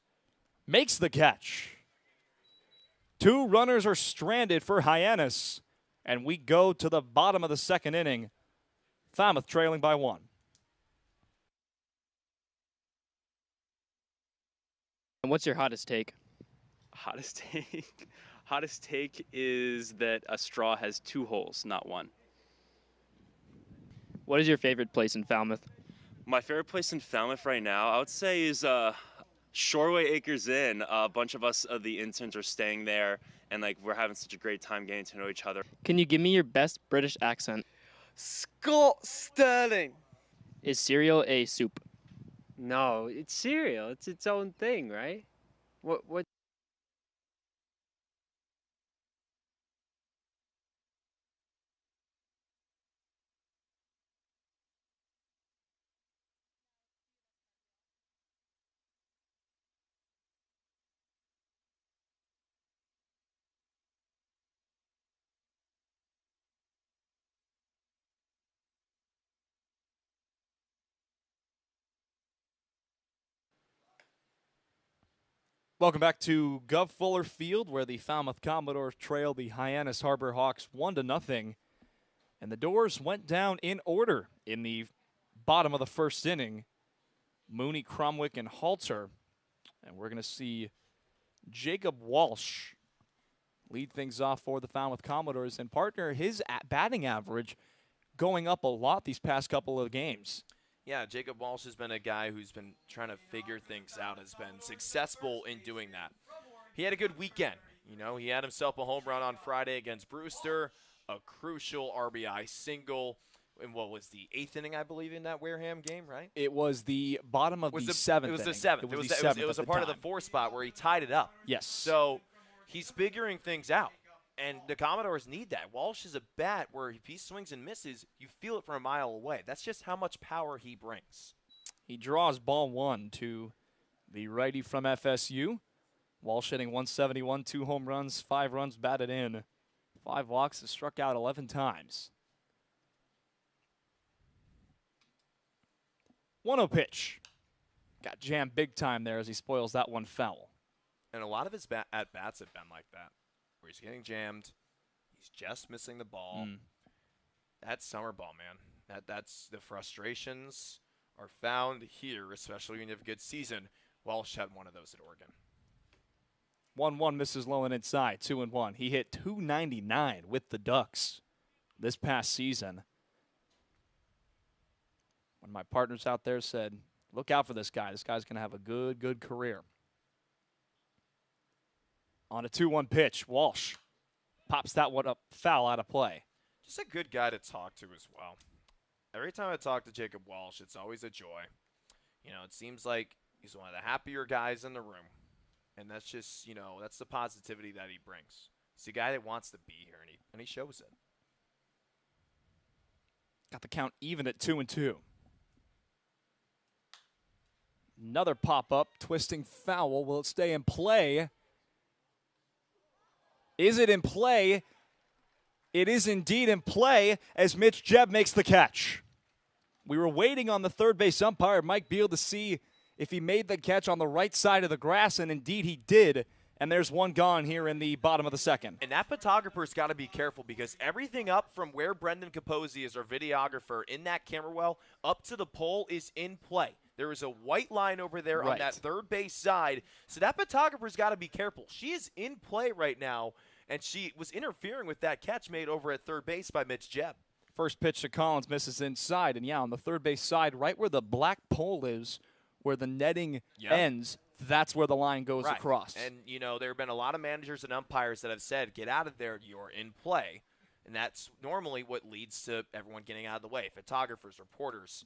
S3: makes the catch. 2 runners are stranded for Hyannis, and we go to the bottom of the second inning. Falmouth trailing by 1.
S7: And what's your hottest take?
S2: Hottest take? Hottest take is that a straw has 2 holes, not 1.
S7: What is your favorite place in Falmouth?
S8: My favorite place in Falmouth right now, I would say, is Shoreway Acres Inn. A bunch of us, the interns, are staying there, and we're having such a great time getting to know each other.
S7: Can you give me your best British accent?
S9: Scott Sterling.
S7: Is cereal a soup?
S9: No, it's cereal. It's its own thing, right? What?
S3: Welcome back to Gov Fuller Field, where the Falmouth Commodores trail the Hyannis Harbor Hawks 1-0. And the doors went down in order in the bottom of the first inning. Mooney, Cromwick, and Halter. And we're going to see Jacob Walsh lead things off for the Falmouth Commodores and partner his batting average going up a lot these past couple of games.
S4: Yeah, Jacob Walsh has been a guy who's been trying to figure things out, has been successful in doing that. He had a good weekend. You know, he had himself a home run on Friday against Brewster, a crucial RBI single in what was the 8th inning, I believe, in that Wareham game, right?
S3: It was the bottom of the 7th.
S4: It was the
S3: inning.
S4: 7th. It was a part of the 4th spot where he tied it up.
S3: Yes.
S4: So he's figuring things out. And the Commodores need that. Walsh is a bat where if he swings and misses, you feel it from a mile away. That's just how much power he brings.
S3: He draws ball 1 to the righty from FSU. Walsh hitting 171, 2 home runs, 5 runs batted in, 5 walks, has struck out 11 times. 1-0 pitch. Got jammed big time there as he spoils that one foul.
S4: And a lot of his at-bats have been like that, where he's getting jammed, he's just missing the ball. That's summer ball, man. That's the frustrations are found here, especially when you have a good season. Walsh had one of those at Oregon.
S3: 1-1 misses low and inside, 2-1. He hit .299 with the Ducks this past season. One of my partners out there said, look out for this guy. This guy's going to have a good career. On a 2-1 pitch, Walsh pops that one up, foul out of play.
S4: Just a good guy to talk to as well. Every time I talk to Jacob Walsh, it's always a joy. You know, it seems like he's one of the happier guys in the room. And that's just, you know, that's the positivity that he brings. He's a guy that wants to be here, and he shows it.
S3: Got the count even at 2-2. Another pop-up, twisting foul. Will it stay in play? Is it in play? It is indeed in play as Mitch Jebb makes the catch. We were waiting on the third base umpire, Mike Beal, to see if he made the catch on the right side of the grass, and indeed he did. And there's one gone here in the bottom of the second.
S4: And that photographer's got to be careful because everything up from where Brendan Capozzi is our videographer in that camera well up to the pole is in play. There is a white line over there on that third base side. So that photographer's got to be careful. She is in play right now, and she was interfering with that catch made over at third base by Mitch Jebb.
S3: First pitch to Collins misses inside. And, yeah, on the third base side, right where the black pole is, where the netting ends, that's where the line goes across.
S4: And, you know, there have been a lot of managers and umpires that have said, get out of there, you're in play. And that's normally what leads to everyone getting out of the way. Photographers, reporters.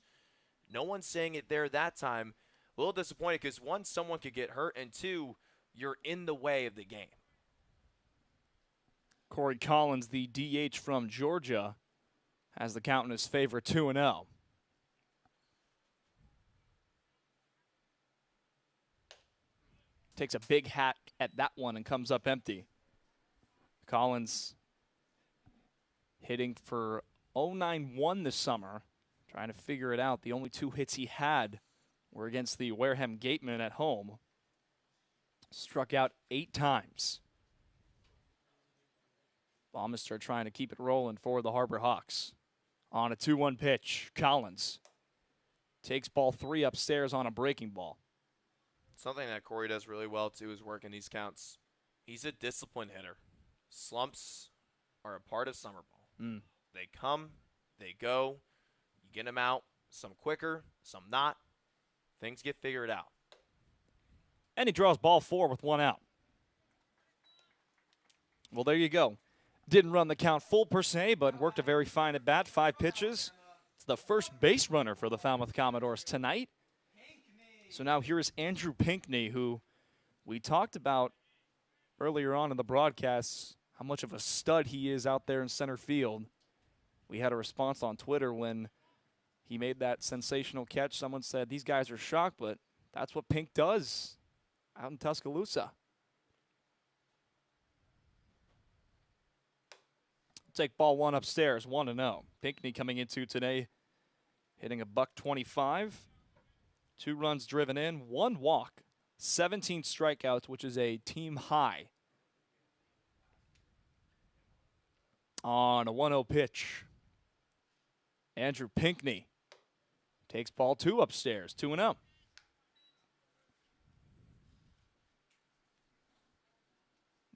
S4: No one's saying it there that time. A little disappointed because, one, someone could get hurt, and two, you're in the way of the game.
S3: Corey Collins, the DH from Georgia, has the count in his favor, 2-0. Takes a big hack at that one and comes up empty. Collins hitting for .091 this summer, trying to figure it out. The only 2 hits he had were against the Wareham Gatemen at home. Struck out 8 times. Balmister trying to keep it rolling for the Harbor Hawks. On a 2-1 pitch, Collins takes ball 3 upstairs on a breaking ball.
S4: Something that Corey does really well, too, is working these counts. He's a disciplined hitter. Slumps are a part of summer ball. They come, they go. You get them out, some quicker, some not. Things get figured out.
S3: And he draws ball 4 with 1 out. Well, there you go. Didn't run the count full per se, but worked a very fine at bat. 5 pitches. It's the first base runner for the Falmouth Commodores tonight. So now here is Andrew Pinckney, who we talked about earlier on in the broadcast, how much of a stud he is out there in center field. We had a response on Twitter when he made that sensational catch. Someone said, these guys are shocked, but that's what Pink does out in Tuscaloosa. Take ball 1 upstairs, 1-0. Pinckney coming into today, hitting a $125. 2 runs driven in, 1 walk, 17 strikeouts, which is a team high. On a 1-0 pitch, Andrew Pinckney takes ball 2 upstairs, 2-0.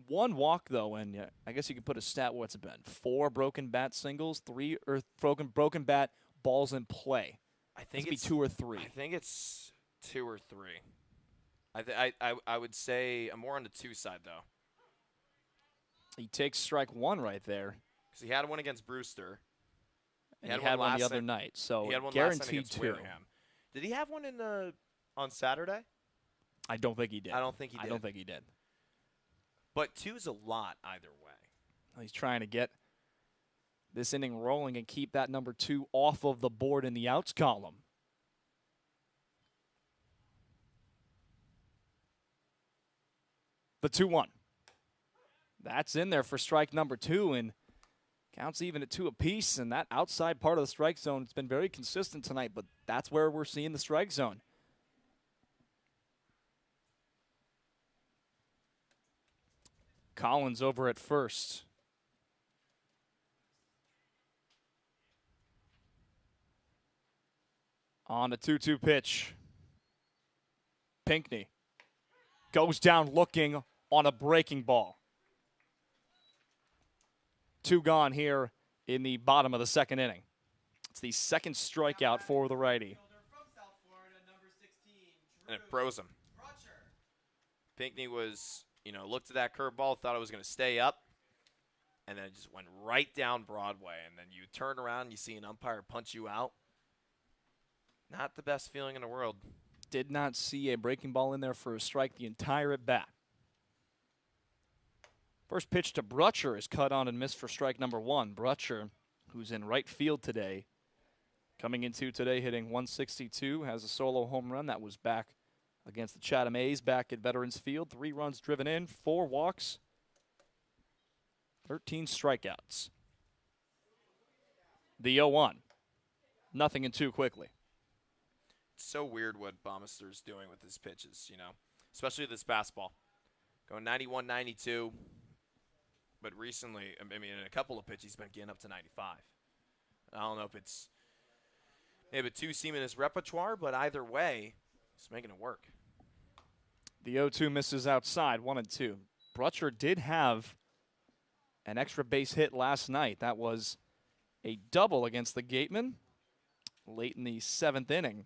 S3: One walk, though, and I guess you could put a stat, what's it been? 4 broken bat singles, 3 or broken bat balls in play.
S4: I think
S3: it's 2 or 3.
S4: I think it's 2 or 3. I would say I'm more on the 2 side, though.
S3: He takes strike 1 right there.
S4: Because he had one against Brewster.
S3: And he had one the other night, so
S4: he had one
S3: guaranteed 2.
S4: Wareham. Did he have one on Saturday?
S3: I don't think he did.
S4: I don't think he did. But 2's a lot either way.
S3: He's trying to get this inning rolling and keep that number 2 off of the board in the outs column. The 2-1. That's in there for strike number 2, and counts even at 2 apiece. And that outside part of the strike zone, it's been very consistent tonight, but that's where we're seeing the strike zone. Collins over at first. On a 2-2 pitch. Pinckney goes down looking on a breaking ball. 2 gone here in the bottom of the second inning. It's the second strikeout for the righty.
S4: And it froze him. Pinckney was, looked at that curveball, thought it was going to stay up, and then it just went right down Broadway. And then you turn around and you see an umpire punch you out. Not the best feeling in the world.
S3: Did not see a breaking ball in there for a strike the entire at bat. First pitch to Brutcher is cut on and missed for strike number 1. Brutcher, who's in right field today, coming into today hitting 162, has a solo home run. That was back against the Chatham A's back at Veterans Field. 3 runs driven in, 4 walks, 13 strikeouts. The 0-1. Nothing in 2 quickly.
S4: It's so weird what Baumester's doing with his pitches, especially this fastball. Going 91, 92. But recently, in a couple of pitches, he's been getting up to 95. I don't know if it's maybe 2-seam in his repertoire, but either way, he's making it work.
S3: The 0-2 misses outside, 1-2. Brutcher did have an extra base hit last night. That was a double against the Gatemen late in the 7th inning.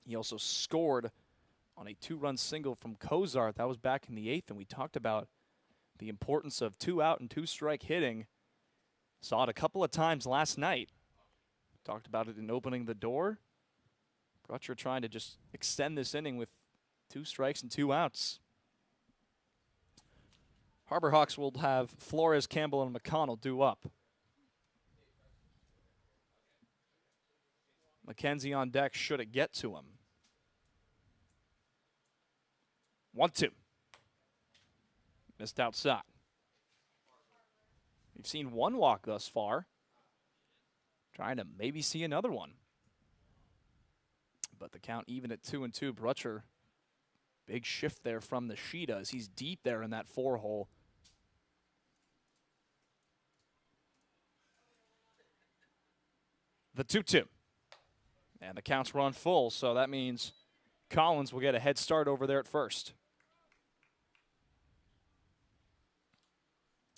S3: He also scored on a 2-run single from Cozart. That was back in the 8th, and we talked about the importance of 2-out and 2-strike hitting. Saw it a couple of times last night. Talked about it in opening the door. Brutcher trying to just extend this inning with 2 strikes and 2 outs. Harbor Hawks will have Flores, Campbell, and McConnell due up. McKenzie on deck should it get to him. 1-2. Missed outside. We've seen 1 walk thus far. Trying to maybe see another one. But the count even at 2-2. Brutcher, big shift there from the Sheeta as he's deep there in that 4-hole. The 2-2. And the count's run full, so that means Collins will get a head start over there at first.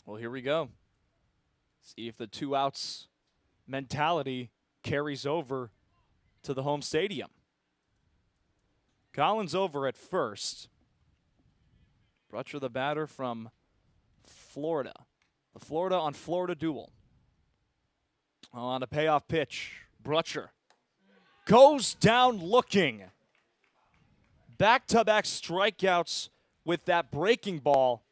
S3: Well, here we go. See if the 2 outs mentality carries over to the home stadium. Collins over at first. Brutcher the batter from Florida. The Florida on Florida duel. On a payoff pitch, Brutcher goes down looking. Back-to-back strikeouts with that breaking ball.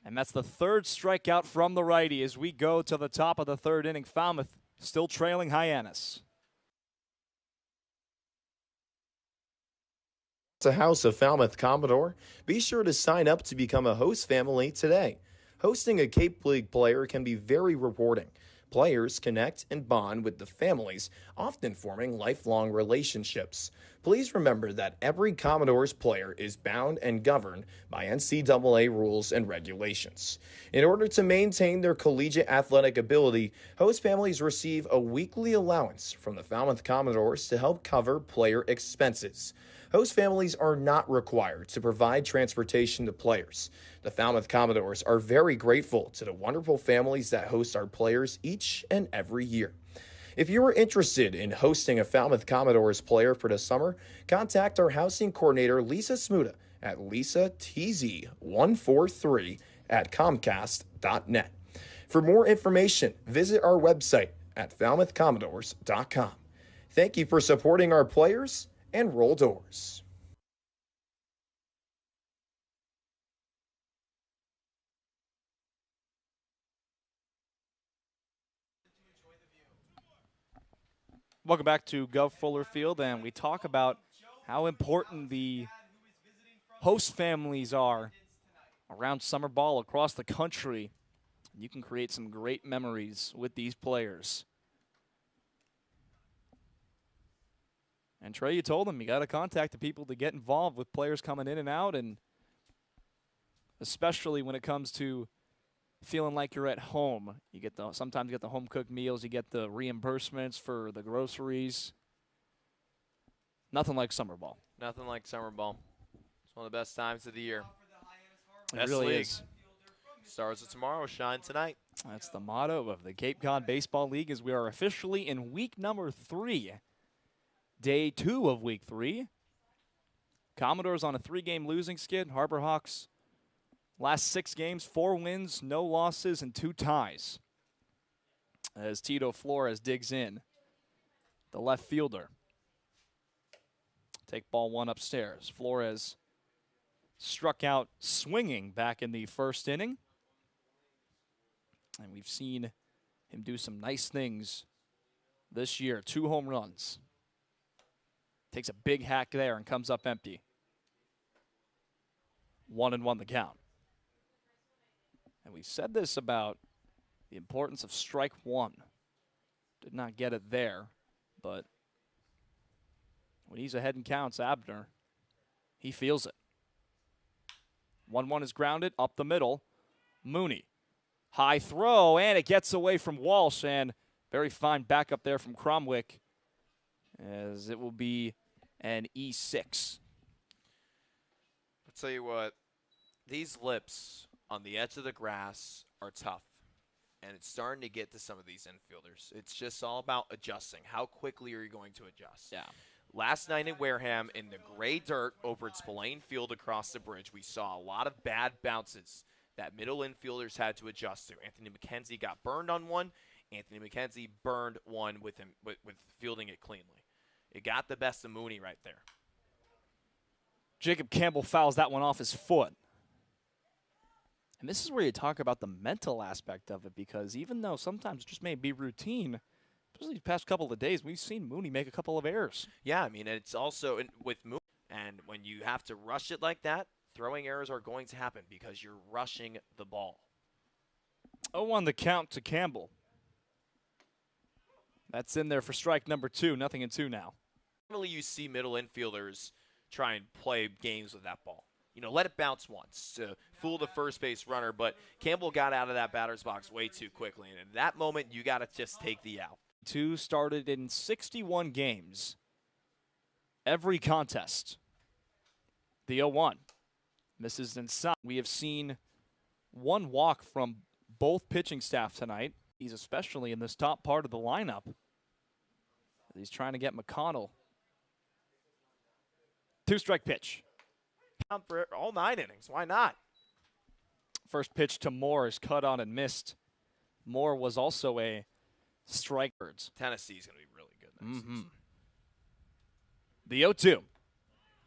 S3: And that's the 3rd strikeout from the righty as we go to the top of the 3rd inning. Falmouth still trailing Hyannis.
S6: It's a House of Falmouth Commodore. Be sure to sign up to become a host family today. Hosting a Cape League player can be very rewarding. Players connect and bond with the families, often forming lifelong relationships. Please remember that every Commodores player is bound and governed by NCAA rules and regulations. In order to maintain their collegiate athletic ability, host families receive a weekly allowance from the Falmouth Commodores to help cover player expenses. Host families are not required to provide transportation to players. The Falmouth Commodores are very grateful to the wonderful families that host our players each and every year. If you are interested in hosting a Falmouth Commodores player for the summer, contact our housing coordinator, Lisa Smuda, at lisatz143@comcast.net. For more information, visit our website at falmouthcommodores.com. Thank you for supporting our players, and roll doors.
S3: Welcome back to Gov Fuller Field, and we talk about how important the host families are around summer ball across the country. You can create some great memories with these players. And Trey, you told them you got to contact the people to get involved with players coming in and out, and especially when it comes to feeling like you're at home. You get sometimes you get the home cooked meals, you get the reimbursements for the groceries. Nothing like summer ball.
S4: Nothing like summer ball. It's one of the best times of the year.
S3: It really is.
S4: Stars of tomorrow shine tonight.
S3: That's the motto of the Cape Cod Baseball League as we are officially in week number 3. Day 2 of week 3. Commodores on a 3-game losing skid. Harbor Hawks last 6 games, 4 wins, no losses, and 2 ties. As Tito Flores digs in, the left fielder. Take ball 1 upstairs. Flores struck out swinging back in the first inning. And we've seen him do some nice things this year. 2 home runs. Takes a big hack there and comes up empty. 1-1 the count. And we said this about the importance of strike 1. Did not get it there, but when he's ahead and counts, Abner, he feels it. 1-1 is grounded up the middle. Mooney. High throw, and it gets away from Walsh, and very fine backup there from Cromwick, as it will be an E6.
S4: I'll tell you what, these lips on the edge of the grass are tough, and it's starting to get to some of these infielders. It's just all about adjusting. How quickly are you going to adjust?
S3: Yeah.
S4: Last night in Wareham, in the gray dirt over at Spillane Field across the bridge, we saw a lot of bad bounces that middle infielders had to adjust to. Anthony McKenzie got burned on one. Anthony McKenzie burned one with him with fielding it cleanly. It got the best of Mooney right there.
S3: Jacob Campbell fouls that one off his foot. And this is where you talk about the mental aspect of it, because even though sometimes it just may be routine, especially the past couple of days, we've seen Mooney make a couple of errors.
S4: Yeah, I mean, it's also with Mooney, and when you have to rush it like that, throwing errors are going to happen because you're rushing the ball.
S3: 0-1 the count to Campbell. That's in there for strike number 2. 0-2 now.
S4: Normally you see middle infielders try and play games with that ball. You know, let it bounce once to fool the first base runner, but Campbell got out of that batter's box way too quickly, and in that moment you got to just take the out.
S3: 2 started in 61 games. Every contest. The 0-1. Misses inside. We have seen 1 walk from both pitching staff tonight. He's especially in this top part of the lineup. He's trying to get McConnell. 2-strike pitch.
S4: For all 9 innings. Why not?
S3: First pitch to Moore is cut on and missed. Moore was also a strike.
S4: Tennessee's going to be really good next season.
S3: The 0-2.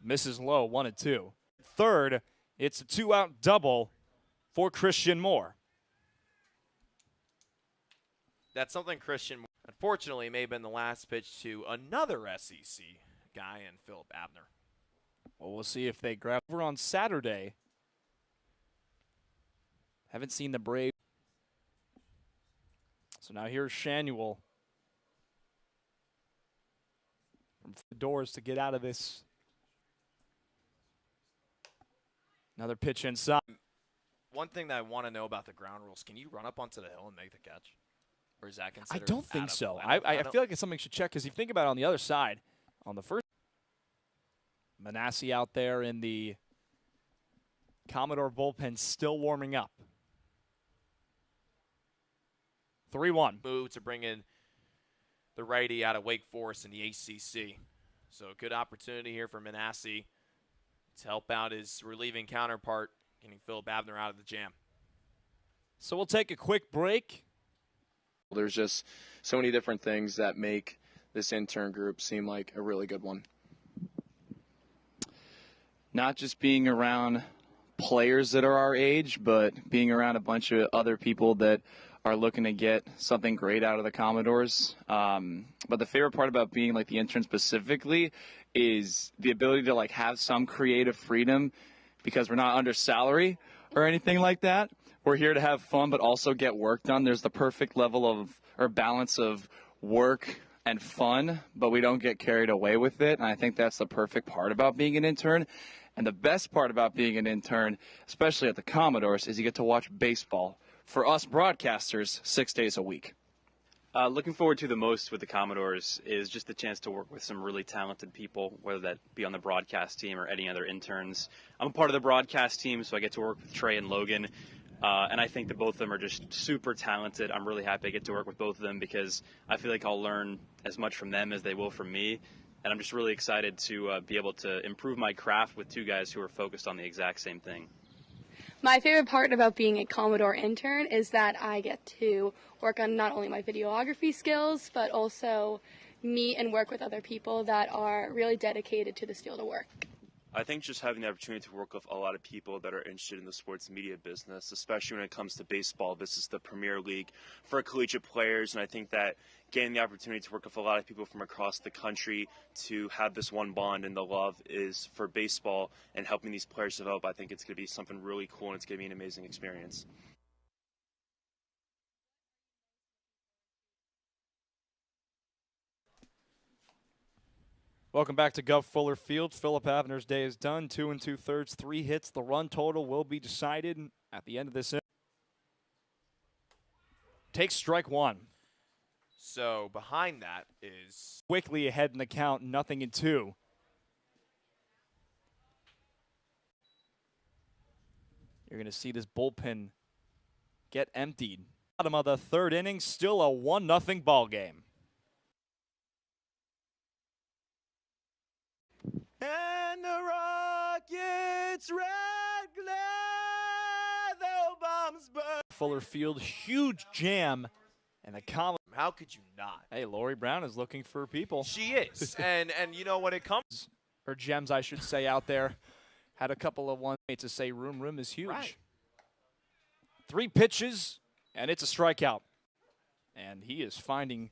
S3: Misses low, 1-2. Third, it's a 2-out double for Christian Moore.
S4: That's something Christian, unfortunately, may have been the last pitch to another SEC guy in Philip Abner.
S3: Well, we'll see if they grab over on Saturday. Haven't seen the Braves. So now here's Shanuel from the doors to get out of this. Another pitch inside.
S4: One thing that I want to know about the ground rules, can you run up onto the hill and make the catch? Or is that
S3: I
S4: considered
S3: don't think
S4: out of-
S3: so.
S4: I
S3: I
S4: don't-
S3: feel like it's something you should check because if you think about it on the other side, on the first, Manasseh out there in the Commodore bullpen still warming up. 3-1.
S4: move to bring in the righty out of Wake Forest in the ACC. So a good opportunity here for Manasseh to help out his relieving counterpart, getting Philip Abner out of the jam.
S3: So we'll take a quick break.
S10: There's just so many different things that make this intern group seem like a really good one. Not just being around players that are our age, but being around a bunch of other people that are looking to get something great out of the Commodores. But the favorite part about being like the intern specifically is the ability to like have some creative freedom because we're not under salary or anything like that. We're here to have fun, but also get work done. There's the perfect level of or balance of work and fun, but we don't get carried away with it. And I think that's the perfect part about being an intern. And the best part about being an intern, especially at the Commodores, is you get to watch baseball for us broadcasters 6 days a week.
S2: Looking forward to the most with the Commodores is just the chance to work with some really talented people, whether that be on the broadcast team or any other interns. I'm a part of the broadcast team, so I get to work with Trey and Logan. And I think that both of them are just super talented. I'm really happy I get to work with both of them because I feel like I'll learn as much from them as they will from me. And I'm just really excited to be able to improve my craft with two guys who are focused on the exact same thing.
S11: My favorite part about being a Commodore intern is that I get to work on not only my videography skills, but also meet and work with other people that are really dedicated to this field of work.
S8: I think just having the opportunity to work with a lot of people that are interested in the sports media business, especially when it comes to baseball, this is the premier league for collegiate players, and I think that getting the opportunity to work with a lot of people from across the country to have this one bond and the love is for baseball and helping these players develop, I think it's going to be something really cool and it's going to be an amazing experience.
S3: Welcome back to Gov Fuller Field. Philip Abner's day is done. 2 2/3, 3 hits. The run total will be decided at the end of this. Takes strike one.
S4: So behind that is
S3: Quickly ahead in the count, 0-2. You're going to see this bullpen get emptied. Bottom of the third inning, still a 1-0 ball game.
S4: and the Rockets red glare, the bombs burn.
S3: Fuller Field, huge jam, and the Commodores.
S4: How could you not?
S3: Hey, Lori Brown is looking for people.
S4: She is, and you know when it comes,
S3: or gems, I should say, out there. Had a couple of ones to say room is huge.
S4: Right.
S3: 3 pitches, and it's a strikeout. And he is finding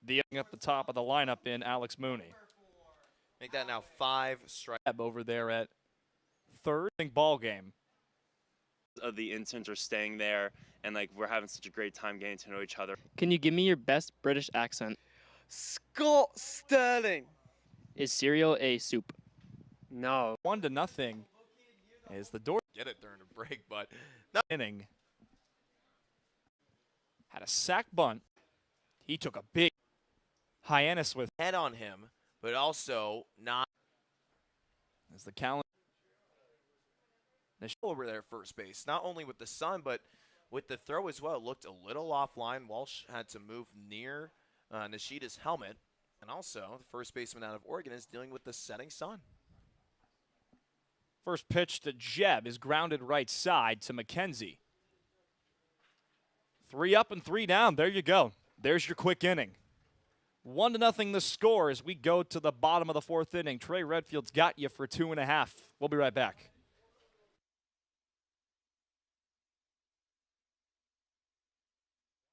S3: the at the top of the lineup in Alex Mooney.
S4: make that now 5 strike.
S3: Over there at third ball game.
S8: Of the interns are staying there, and like we're having such a great time getting to know each other.
S7: Can you give me your best British accent?
S1: Scott Sterling.
S7: Is cereal a soup?
S9: No.
S3: 1-0 is the door.
S4: Get it during a break, but
S3: Inning. Had a sack bunt. He took a big Hyannis with
S4: head on him, but also not
S3: as the calendar.
S4: over there first base. Not only with the sun, but with the throw as well. It looked a little offline. Walsh had to move near Nishida's helmet. And also, the first baseman out of Oregon is dealing with the setting sun.
S3: First pitch to Jeb is grounded right side to McKenzie. 3 up and 3 down. There you go. There's your quick inning. 1-0 the score as we go to the bottom of the 4th inning. Trey Redfield's got you for 2.5. We'll be right back.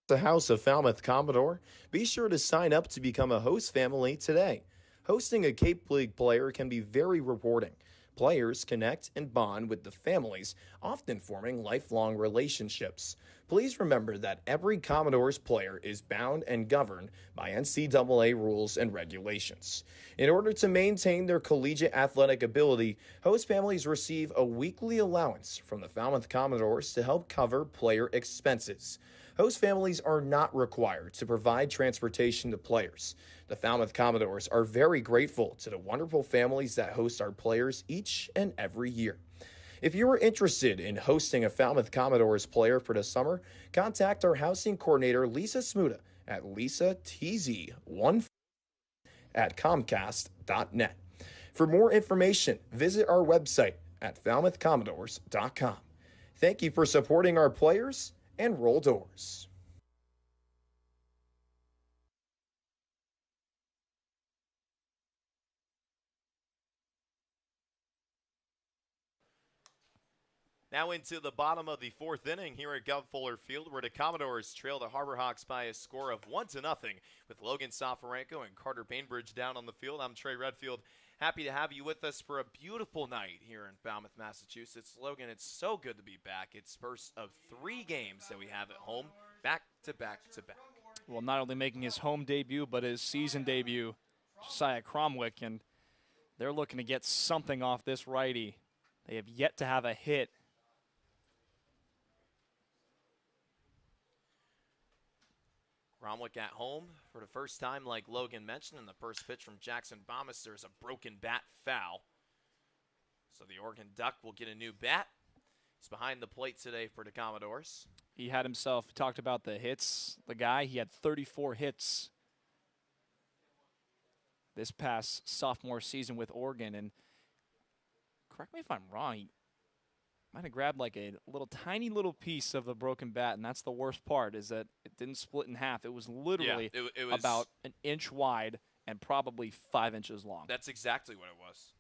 S6: The House of Falmouth Commodore, be sure to sign up to become a host family today. Hosting a Cape League player can be very rewarding, Players connect and bond with the families, often forming lifelong relationships. Please remember that every Commodores player is bound and governed by NCAA rules and regulations. In order to maintain their collegiate athletic ability, host families receive a weekly allowance from the Falmouth Commodores to help cover player expenses. Host families are not required to provide transportation to players. The Falmouth Commodores are very grateful to the wonderful families that host our players each and every year. If you are interested in hosting a Falmouth Commodores player for the summer, contact our housing coordinator, Lisa Smuda, at lisatz1@comcast.net. For more information, visit our website at falmouthcommodores.com. Thank you for supporting our players, and roll doors.
S4: Now into the bottom of the fourth inning here at Gov Fuller Field, where the Commodores trail the Harbor Hawks by a score of 1-0 with Logan Safarenko and Carter Bainbridge down on the field. I'm Trey Redfield. Happy to have you with us for a beautiful night here in Falmouth, Massachusetts. Logan, it's so good to be back. It's first of 3 games that we have at home, back to back to back.
S3: Well, not only making his home debut, but his season debut, Josiah Cromwick, and they're looking to get something off this righty. They have yet to have a hit.
S4: Cromwick at home for the first time, like Logan mentioned, and the first pitch from Jackson Bomister is a broken bat foul. So the Oregon Duck will get a new bat. He's behind the plate today for the Commodores.
S3: He had himself, talked about the hits, the guy, he had 34 hits this past sophomore season with Oregon, and correct me if I'm wrong, he might have grabbed like a tiny little piece of the broken bat, and that's the worst part, is that it didn't split in half. It was literally
S4: it was
S3: about an inch wide and probably 5 inches long.
S4: That's exactly what it was.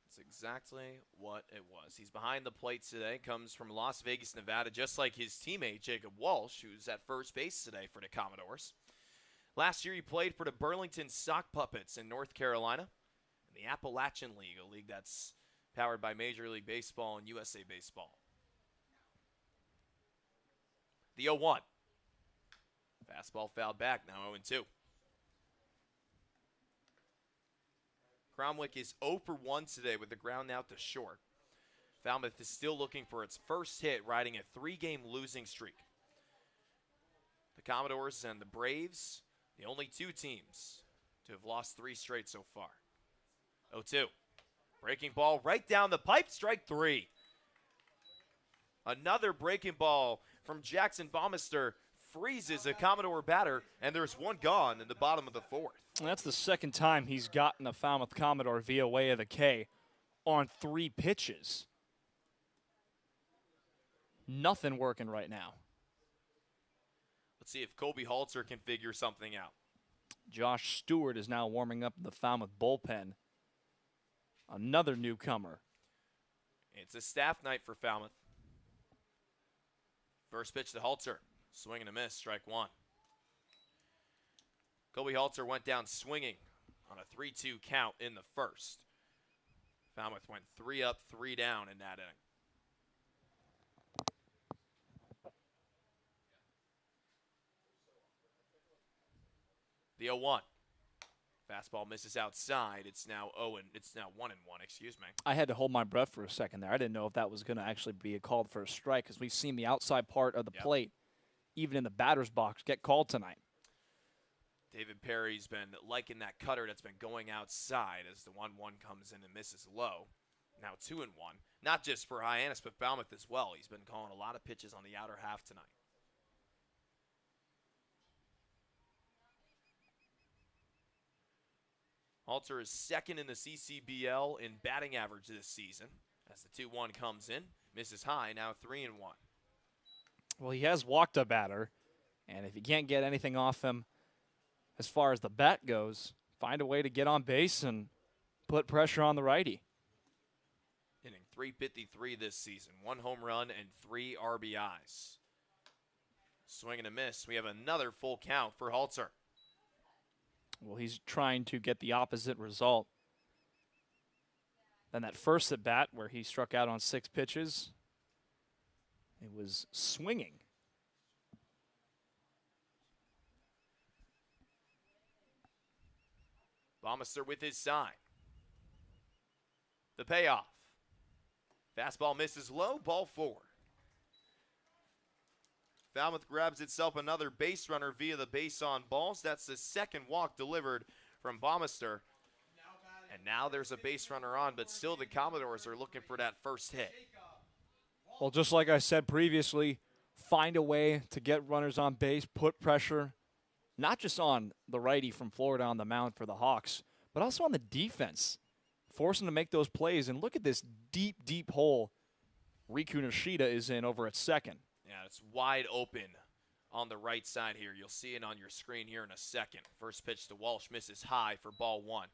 S4: That's exactly what it was. He's behind the plate today, comes from Las Vegas, Nevada, just like his teammate Jacob Walsh, who's at first base today for the Commodores. Last year he played for the Burlington Sock Puppets in North Carolina, in the Appalachian League, a league that's powered by Major League Baseball and USA Baseball. The 0-1. Fastball fouled back, now 0-2. Cromwick is 0 for 1 today with the ground out to short. Falmouth is still looking for its first hit, riding a 3-game losing streak. The Commodores and the Braves, the only 2 teams to have lost 3 straight so far. 0-2. Breaking ball right down the pipe, strike 3. Another breaking ball from Jackson Bomister freezes a Commodore batter, and there's one gone in the bottom of the 4th.
S3: And that's the second time he's gotten a Falmouth Commodore via way of the K on 3 pitches. Nothing working right now.
S4: Let's see if Kobe Halter can figure something out.
S3: Josh Stewart is now warming up in the Falmouth bullpen. Another newcomer.
S4: It's a staff night for Falmouth. First pitch to Halter. Swing and a miss, strike 1. Kobe Halter went down swinging on a 3-2 count in the first. Falmouth went 3 up, 3 down in that inning. The 0-1. Fastball misses outside. It's now 1-1, excuse me.
S3: I had to hold my breath for a second there. I didn't know if that was going to actually be called for a strike, because we've seen the outside part of the plate, even in the batter's box, get called tonight.
S4: David Perry's been liking that cutter that's been going outside as the 1-1 comes in and misses low. Now 2-1. Not just for Hyannis, but Falmouth as well. He's been calling a lot of pitches on the outer half tonight. Halter is second in the CCBL in batting average this season. As the 2-1 comes in, misses high, now 3-1.
S3: Well, he has walked a batter, and if you can't get anything off him as far as the bat goes, find a way to get on base and put pressure on the righty.
S4: Hitting .353 this season, 1 home run and 3 RBIs. Swing and a miss. We have another full count for Halter.
S3: Well, he's trying to get the opposite result than that first at bat where he struck out on 6 pitches. It was swinging.
S4: Bamister with his sign. The payoff. Fastball misses low, ball 4. Falmouth grabs itself another base runner via the base on balls. That's the second walk delivered from Bamister. And now there's a base runner on, but still the Commodores are looking for that first hit.
S3: Well, just like I said previously, find a way to get runners on base, put pressure, not just on the righty from Florida on the mound for the Hawks, but also on the defense. Force them to make those plays. And look at this deep, deep hole Riku Nishida is in over at second.
S4: Yeah, it's wide open on the right side here. You'll see it on your screen here in a second. First pitch to Walsh misses high for ball 1.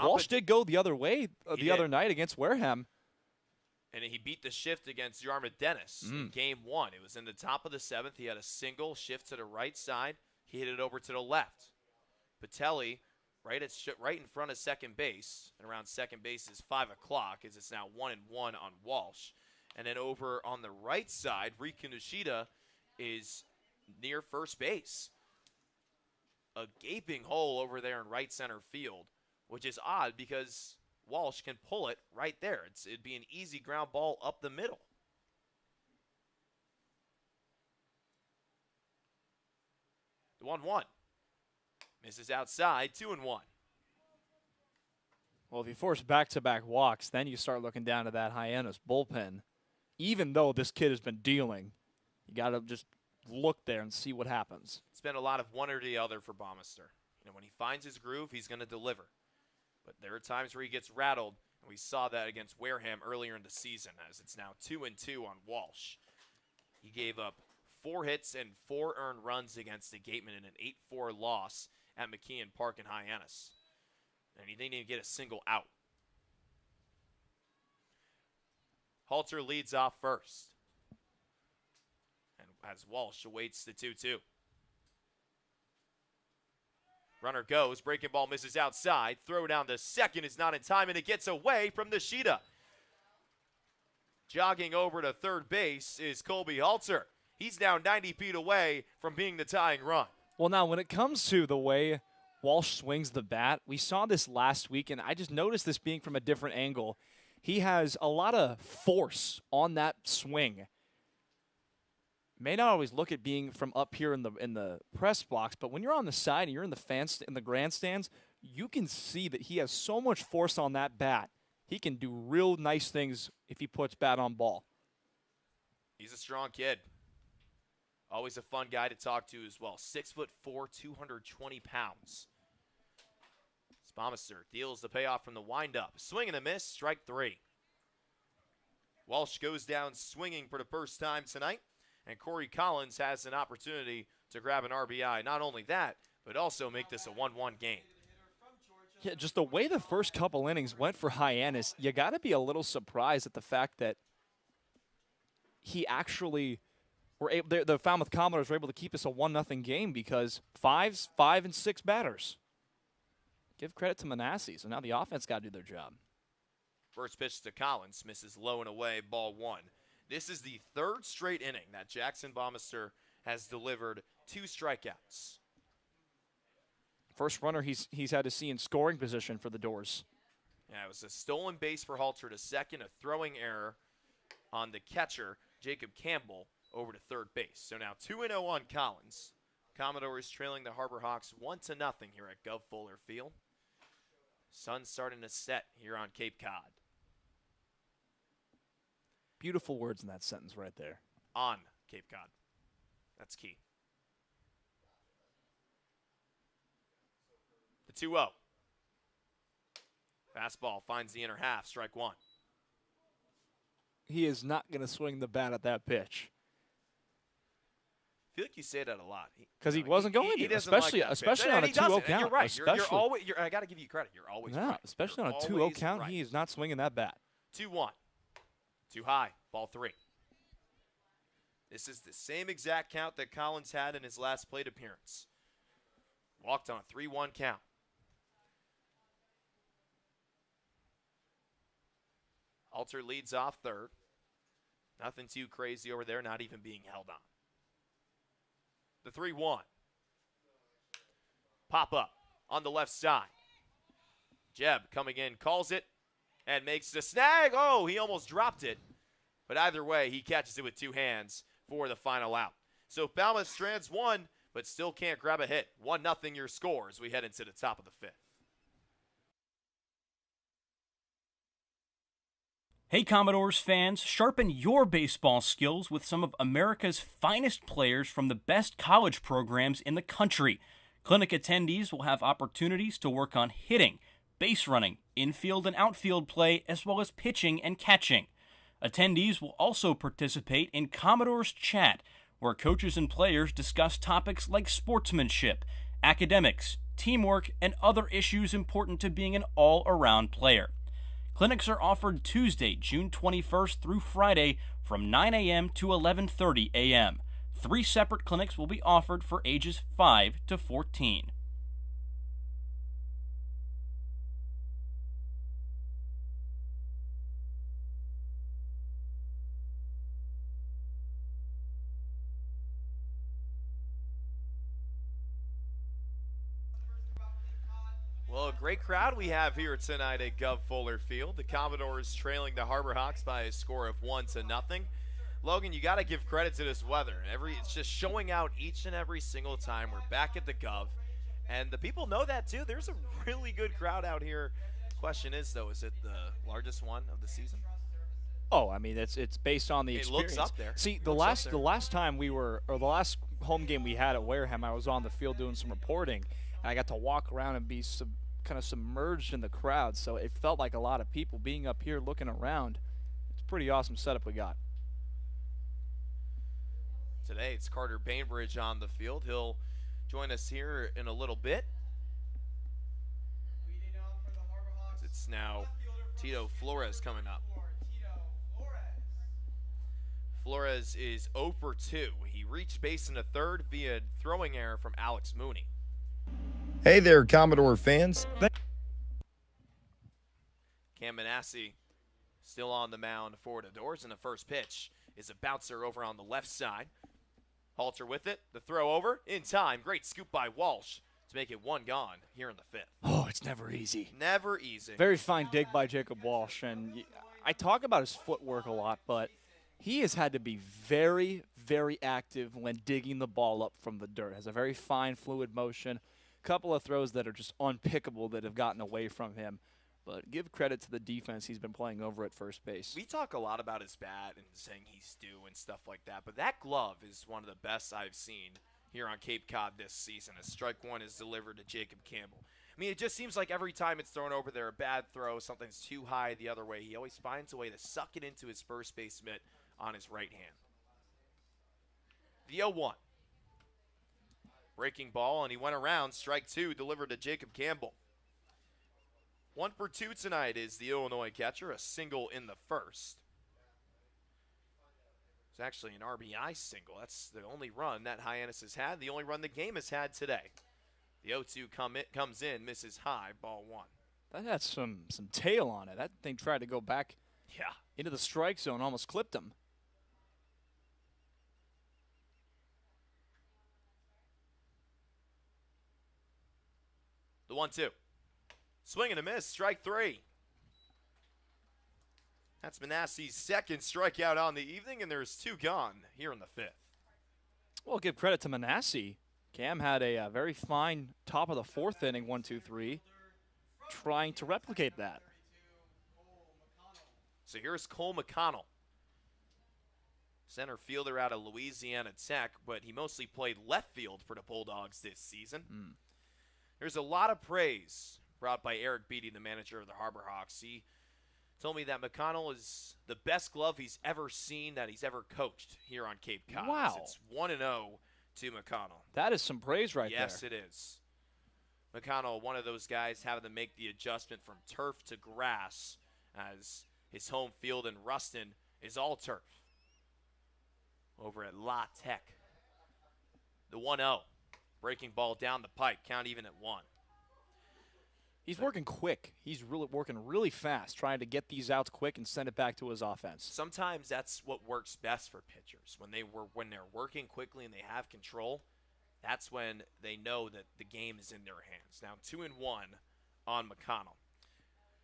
S3: Walsh did go the other way the other night against Wareham.
S4: And he beat the shift against Yarmouth Dennis in game 1. It was in the top of the 7th. He had a single shift to the right side. He hit it over to the left. Patelli right in front of second base. And around second base is 5 o'clock as it's now 1-1 on Walsh. And then over on the right side, Riku Nishida is near first base. A gaping hole over there in right center field, which is odd because Walsh can pull it right there. It'd be an easy ground ball up the middle. The 1-1. Misses outside, 2-1.
S3: Well, if you force back-to-back walks, then you start looking down to that Hyannis bullpen. Even though this kid has been dealing, you got to just look there and see what happens.
S4: It's been a lot of one or the other for Bamister. When he finds his groove, he's going to deliver. But there are times where he gets rattled, and we saw that against Wareham earlier in the season, as it's now 2-2 on Walsh. He gave up 4 hits and 4 earned runs against the Gatemen in an 8-4 loss at McKeon Park in Hyannis. And he didn't even get a single out. Halter leads off first. And as Walsh awaits the 2-2. Runner goes, breaking ball misses outside. Throw down to second is not in time, and it gets away from Nishida. Jogging over to third base is Colby Halter. He's now 90 feet away from being the tying run.
S3: Well, now, when it comes to the way Walsh swings the bat, we saw this last week, and I just noticed this being from a different angle. He has a lot of force on that swing. May not always look at being from up here in the press box, but when you're on the side and you're in the grandstands, you can see that he has so much force on that bat. He can do real nice things if he puts bat on ball.
S4: He's a strong kid. Always a fun guy to talk to as well. 6'4", 220 pounds. Bamister deals the payoff from the windup. Swing and a miss, strike 3. Walsh goes down swinging for the first time tonight, and Corey Collins has an opportunity to grab an RBI. Not only that, but also make this a 1-1 game.
S3: Yeah, just the way the first couple innings went for Hyannis, you got to be a little surprised at the fact that he actually the Falmouth Commodores were able to keep this a 1-0 game because 5 and 6 batters. Give credit to Manasseh, so now the offense got to do their job.
S4: First pitch to Collins, misses low and away, ball 1. This is the 3rd straight inning that Jackson Bamister has delivered 2 strikeouts.
S3: First runner he's had to see in scoring position for the Doors.
S4: Yeah, it was a stolen base for Halter to second, a throwing error on the catcher, Jacob Campbell, over to third base. So now 2-0 on Collins. Commodores trailing the Harbor Hawks 1-0 here at Gov Fuller Field. Sun's starting to set here on Cape Cod.
S3: Beautiful words in that sentence right there.
S4: On Cape Cod. That's key. The 2-0. Fastball finds the inner half, strike 1.
S3: He is not going to swing the bat at that pitch.
S4: I feel like you say that a lot.
S3: Because he wasn't going to, especially on a 2-0 count.
S4: You're right. I got to give you credit. You're always right.
S3: Especially on a 2-0 count, he is not swinging that bat.
S4: 2-1. Too high. Ball 3. This is the same exact count that Collins had in his last plate appearance. Walked on a 3-1 count. Alter leads off third. Nothing too crazy over there, not even being held on. The 3-1. Pop up on the left side. Jeb coming in, calls it, and makes the snag. Oh, he almost dropped it. But either way, he catches it with two hands for the final out. So Falmouth strands one, but still can't grab a hit. 1-0 your score as we head into the top of the fifth.
S5: Hey Commodores fans, sharpen your baseball skills with some of America's finest players from the best college programs in the country. Clinic attendees will have opportunities to work on hitting, base running, infield and outfield play, as well as pitching and catching. Attendees will also participate in Commodores Chat, where coaches and players discuss topics like sportsmanship, academics, teamwork, and other issues important to being an all-around player. Clinics are offered Tuesday, June 21st through Friday from 9 a.m. to 11:30 a.m. 3 separate clinics will be offered for ages 5 to 14.
S4: Well, a great crowd we have here tonight at Gov Fuller Field. The Commodores trailing the Harbor Hawks by a score of 1-0. Logan, you got to give credit to this weather. It's just showing out each and every single time. We're back at the Gov, and the people know that too. There's a really good crowd out here. Question is, though, is it the largest one of the season?
S3: Oh, I mean, it's based on the experience.
S4: It looks up there.
S3: See, the last time we were, or the last home game we had at Wareham, I was on the field doing some reporting, and I got to walk around and be kind of submerged in the crowd, so it felt like a lot of people being up here looking around. It's a pretty awesome setup we got.
S4: Today it's Carter Bainbridge on the field. He'll join us here in a little bit. It's now Tito Flores coming up. Flores is 0 for 2. He reached base in the third via throwing error from Alex Mooney.
S6: Hey there, Commodore fans.
S4: Cam Manassi still on the mound for the Doors, and the first pitch is a bouncer over on the left side. Halter with it, the throw over, in time. Great scoop by Walsh to make it one gone here in the fifth.
S3: Oh, it's never easy.
S4: Never easy.
S3: Very fine dig by Jacob Walsh, and I talk about his footwork a lot, but he has had to be very, very active when digging the ball up from the dirt. Has a very fine, fluid motion. Couple of throws that are just unpickable that have gotten away from him. But give credit to the defense he's been playing over at first base.
S4: We talk a lot about his bat and saying he's due and stuff like that, but that glove is one of the best I've seen here on Cape Cod this season. A strike one is delivered to Jacob Campbell. I mean, it just seems like every time it's thrown over there, a bad throw, something's too high the other way, he always finds a way to suck it into his first base mitt on his right hand. The 0-1. Breaking ball, and he went around. Strike two, delivered to Jacob Campbell. 1 for 2 tonight is the Illinois catcher, a single in the first. It's actually an RBI single. That's the only run that Hyannis has had, the only run the game has had today. The 0-2 comes in, misses high, ball one.
S3: That had some tail on it. That thing tried to go back into the strike zone, almost clipped him.
S4: The 1-2. Swing and a miss, strike three. That's Manassi's second strikeout on the evening, and there's two gone here in the fifth.
S3: Well, give credit to Manassi. Cam had a very fine top of the fourth inning, 1-2-3, trying to replicate that.
S4: So here's Cole McConnell, center fielder out of Louisiana Tech, but he mostly played left field for the Bulldogs this season. There's a lot of praise brought by Eric Beatty, the manager of the Harbor Hawks. He told me that McConnell is the best glove he's ever seen, that he's ever coached here on Cape Cod.
S3: Wow.
S4: It's 1-0 to McConnell.
S3: That is some praise right there.
S4: Yes, it is. McConnell, one of those guys having to make the adjustment from turf to grass, as his home field in Ruston is all turf over at La Tech. The 1-0. Breaking ball down the pipe. Count even at 1.
S3: He's working quick. He's really working really fast, trying to get these outs quick and send it back to his offense.
S4: Sometimes that's what works best for pitchers. When they're working quickly and they have control, that's when they know that the game is in their hands. Now 2-1 on McConnell,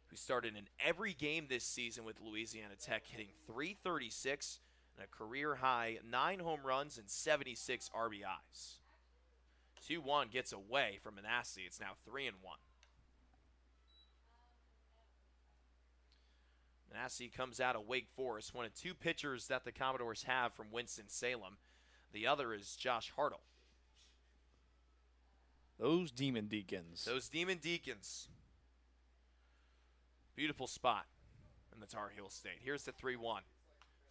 S4: who started in every game this season with Louisiana Tech, hitting .336 and a career high 9 home runs and 76 RBIs. 2-1 gets away from Manasseh. It's now 3-1. Manasseh comes out of Wake Forest, one of 2 pitchers that the Commodores have from Winston-Salem. The other is Josh Hartle.
S3: Those Demon Deacons.
S4: Those Demon Deacons. Beautiful spot in the Tar Heel State. Here's the 3-1.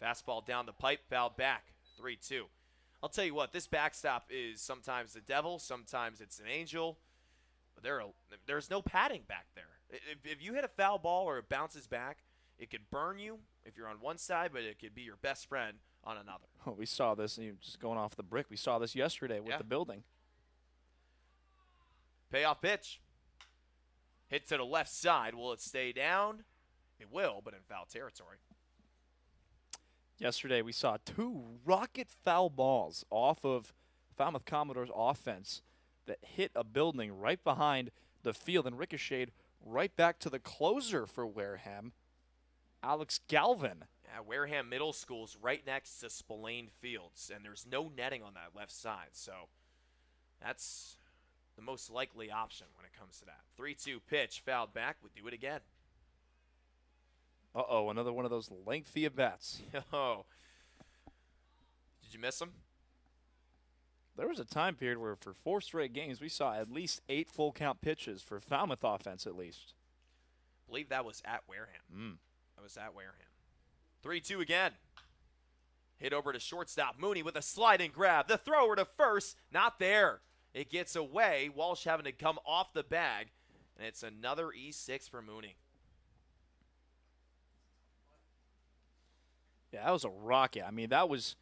S4: Fastball down the pipe, fouled back, 3-2. I'll tell you what, this backstop is sometimes the devil, sometimes it's an angel, but there's no padding back there. If you hit a foul ball or it bounces back, it could burn you if you're on one side, but it could be your best friend on another.
S3: Oh, we saw this, and just going off the brick. We saw this yesterday with the building.
S4: Payoff pitch. Hit to the left side. Will it stay down? It will, but in foul territory.
S3: Yesterday, we saw 2 rocket foul balls off of Falmouth Commodores offense that hit a building right behind the field and ricocheted right back to the closer for Wareham, Alex Galvin.
S4: Yeah, Wareham Middle School is right next to Spillane Fields, and there's no netting on that left side, so that's the most likely option when it comes to that. 3-2 pitch, fouled back. We do it again.
S3: Uh-oh, another one of those lengthy at-bats.
S4: Oh. Did you miss them?
S3: There was a time period where for 4 straight games we saw at least 8 full-count pitches for Falmouth offense at least.
S4: I believe that was at Wareham. That was at Wareham. 3-2 again. Hit over to shortstop. Mooney with a sliding grab. The thrower to first. Not there. It gets away. Walsh having to come off the bag. And it's another E6 for Mooney.
S3: Yeah, that was a rocket. I mean, that was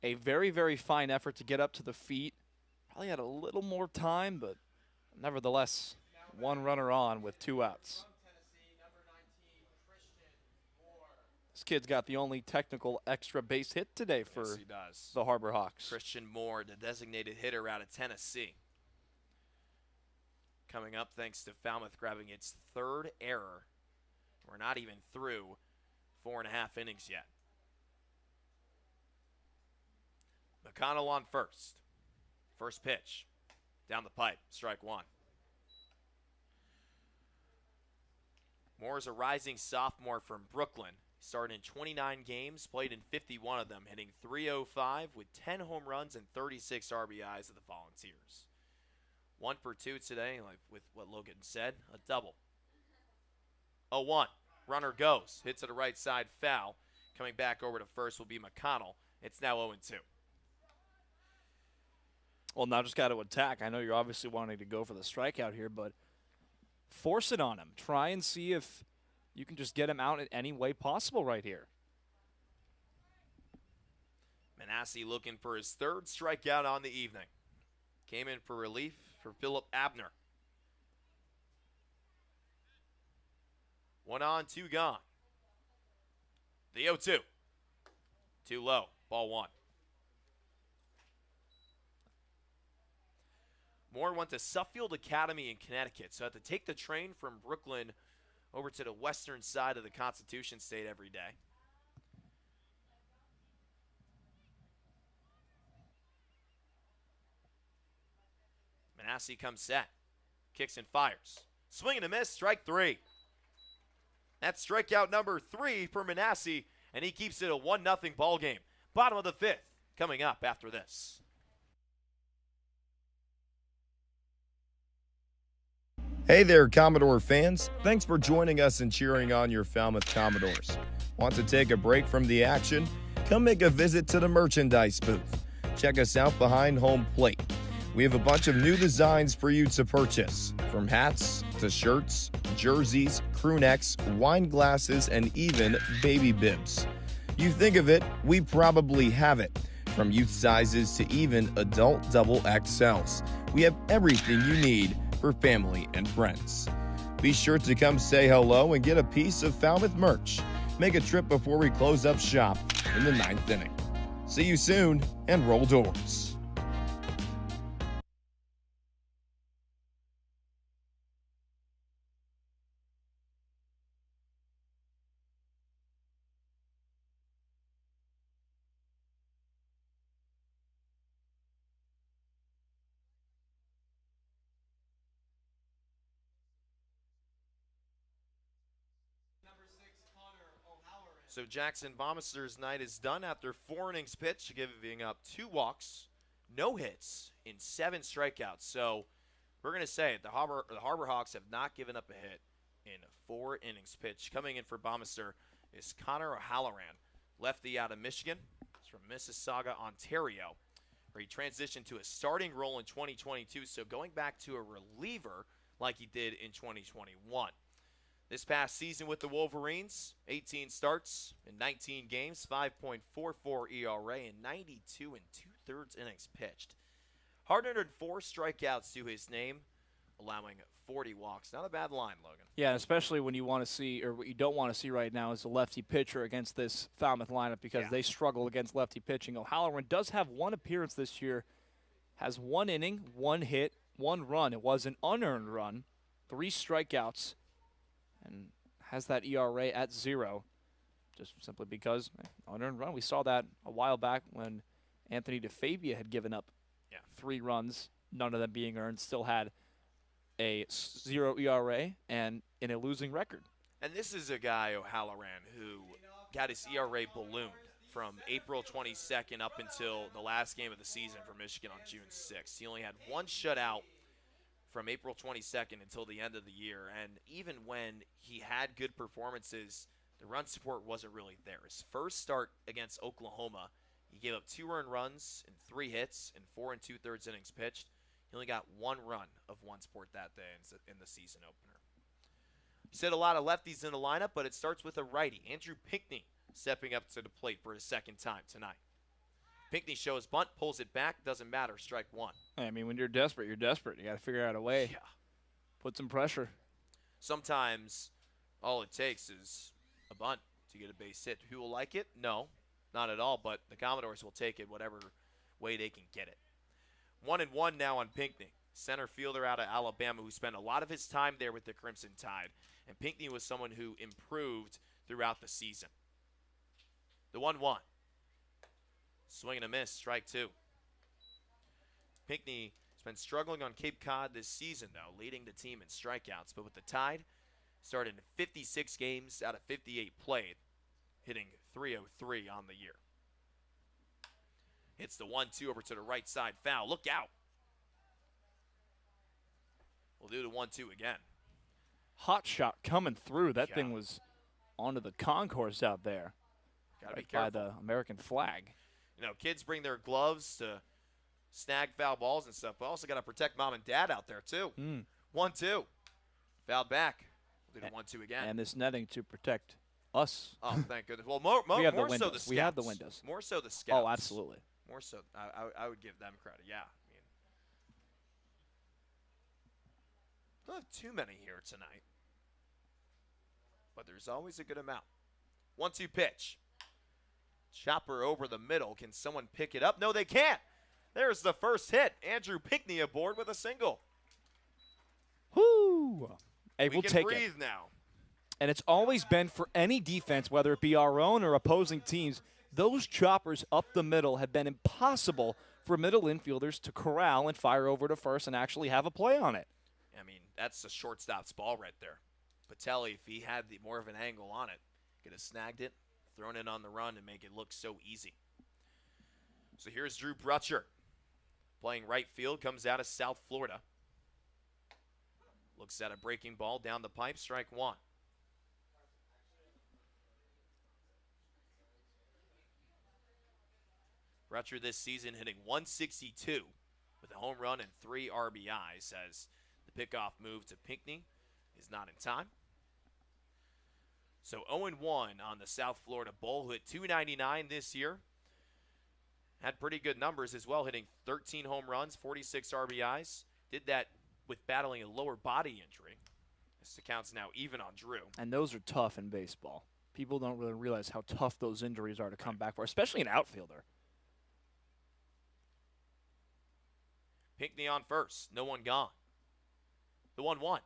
S3: a very, very fine effort to get up to the feet. Probably had a little more time, but nevertheless, 1 runner on with 2 outs. This kid's got the only technical extra base hit today for the Harbor Hawks.
S4: Christian Moore, the designated hitter out of Tennessee. Coming up thanks to Falmouth grabbing its 3rd error. We're not even through 4.5 innings yet. McConnell on first. First pitch. Down the pipe. Strike 1. Moore is a rising sophomore from Brooklyn. Started in 29 games, played in 51 of them, hitting .305 with 10 home runs and 36 RBIs of the Volunteers. 1 for 2 today, like with what Logan said, a double. 0-1. Runner goes. Hit to the right side, foul. Coming back over to first will be McConnell. It's now 0-2.
S3: Well, now just got to attack. I know you're obviously wanting to go for the strikeout here, but force it on him. Try and see if you can just get him out in any way possible right here.
S4: Manasseh looking for his 3rd strikeout on the evening. Came in for relief for Philip Abner. 1 on, 2 gone. The 0-2. Too low. Ball 1. Moore went to Suffield Academy in Connecticut, so had to take the train from Brooklyn over to the western side of the Constitution State every day. Manasseh comes set. Kicks and fires. Swing and a miss, strike 3. That's strikeout number 3 for Manasseh, and he keeps it a 1-0 ball game. Bottom of the 5th coming up after this.
S6: Hey there, Commodore fans. Thanks for joining us and cheering on your Falmouth Commodores. Want to take a break from the action? Come make a visit to the merchandise booth. Check us out behind home plate. We have a bunch of new designs for you to purchase, from hats to shirts, jerseys, crew necks, wine glasses, and even baby bibs. You think of it, we probably have it. From youth sizes to even adult double XLs, we have everything you need for family and friends. Be sure to come say hello and get a piece of Falmouth merch. Make a trip before we close up shop in the 9th inning. See you soon, and roll doors.
S4: So Jackson Bommaster's night is done after 4 innings pitched, giving up 2 walks, no hits, in 7 strikeouts. So we're going to say it, the Harbor Hawks have not given up a hit in 4 innings pitched. Coming in for Bommaster is Connor O'Halloran, lefty out of Michigan. He's from Mississauga, Ontario, where he transitioned to a starting role in 2022, so going back to a reliever like he did in 2021. This past season with the Wolverines, 18 starts in 19 games, 5.44 ERA, and 92 2/3 innings pitched. 104 strikeouts to his name, allowing 40 walks. Not a bad line, Logan.
S3: Yeah, especially when you want to see, or what you don't want to see right now, is a lefty pitcher against this Falmouth lineup because they struggle against lefty pitching. O'Halloran does have 1 appearance this year, has 1 inning, 1 hit, 1 run. It was an unearned run, 3 strikeouts, and has that ERA at 0, just simply because unearned run. We saw that a while back when Anthony DeFabia had given up 3 runs, none of them being earned, still had a 0 ERA and in a losing record.
S4: And this is a guy, O'Halloran, who got his ERA ballooned from April 22nd up until the last game of the season for Michigan on June 6th. He only had 1 shutout from April 22nd until the end of the year, and even when he had good performances, the run support wasn't really there. His first start against Oklahoma, he gave up 2 earned runs and 3 hits in 4 2/3 innings pitched. He only got 1 run of 1 sport that day in the season opener. You said a lot of lefties in the lineup, but it starts with a righty, Andrew Pinckney, stepping up to the plate for his 2nd time tonight. Pinckney shows bunt, pulls it back, doesn't matter, strike 1.
S3: I mean, when you're desperate, you're desperate. You got to figure out a way.
S4: Yeah.
S3: Put some pressure.
S4: Sometimes all it takes is a bunt to get a base hit. Who will like it? No, not at all, but the Commodores will take it whatever way they can get it. 1-1 now on Pinckney, center fielder out of Alabama who spent a lot of his time there with the Crimson Tide, and Pinckney was someone who improved throughout the season. The 1-1. Swing and a miss, strike 2. Pinckney has been struggling on Cape Cod this season, though, leading the team in strikeouts. But with the Tide, started in 56 games out of 58 played, hitting .303 on the year. Hits the 1-2 over to the right side, foul. Look out. We'll do the 1-2 again.
S3: Hot shot coming through. That thing was onto the concourse out there.
S4: Gotta be
S3: by
S4: careful.
S3: the American flag.
S4: You know, kids bring their gloves to snag foul balls and stuff, but also got to protect mom and dad out there, too. 1-2. Fouled back. We'll do the 1-2 again.
S3: And this netting to protect us.
S4: Oh, thank goodness. Well, more
S3: we have
S4: more
S3: the
S4: so
S3: windows.
S4: the scouts.
S3: We have the windows.
S4: More so the scouts.
S3: Oh, absolutely.
S4: More so, I would give them credit, yeah. I mean, don't have too many here tonight, but there's always a good amount. 1-2 pitch. Chopper over the middle. Can someone pick it up? No, they can't. There's the first hit. Andrew Pinckney aboard with a single.
S3: Whoo! Hey,
S4: We
S3: we'll
S4: can
S3: take
S4: breathe
S3: it.
S4: now.
S3: And it's always been for any defense, whether it be our own or opposing teams, those choppers up the middle have been impossible for middle infielders to corral and fire over to first and actually have a play on it.
S4: I mean, that's a shortstop's ball right there. Patelli, if he had more of an angle on it, could have snagged it, thrown it on the run, and make it look so easy. So here's Drew Brutcher playing right field, comes out of South Florida. Looks at a breaking ball down the pipe, strike 1. Brutcher this season hitting .162 with a home run and 3 RBIs as the pickoff move to Pinckney is not in time. So 0-1 on the South Florida Bull, who hit .299 this year. had pretty good numbers as well, hitting 13 home runs, 46 RBIs. Did that with battling a lower body injury. This account's now even on Drew.
S3: And those are tough in baseball. People don't really realize how tough those injuries are to come back for, especially an outfielder.
S4: Pinckney on first. No one gone. The 1-1.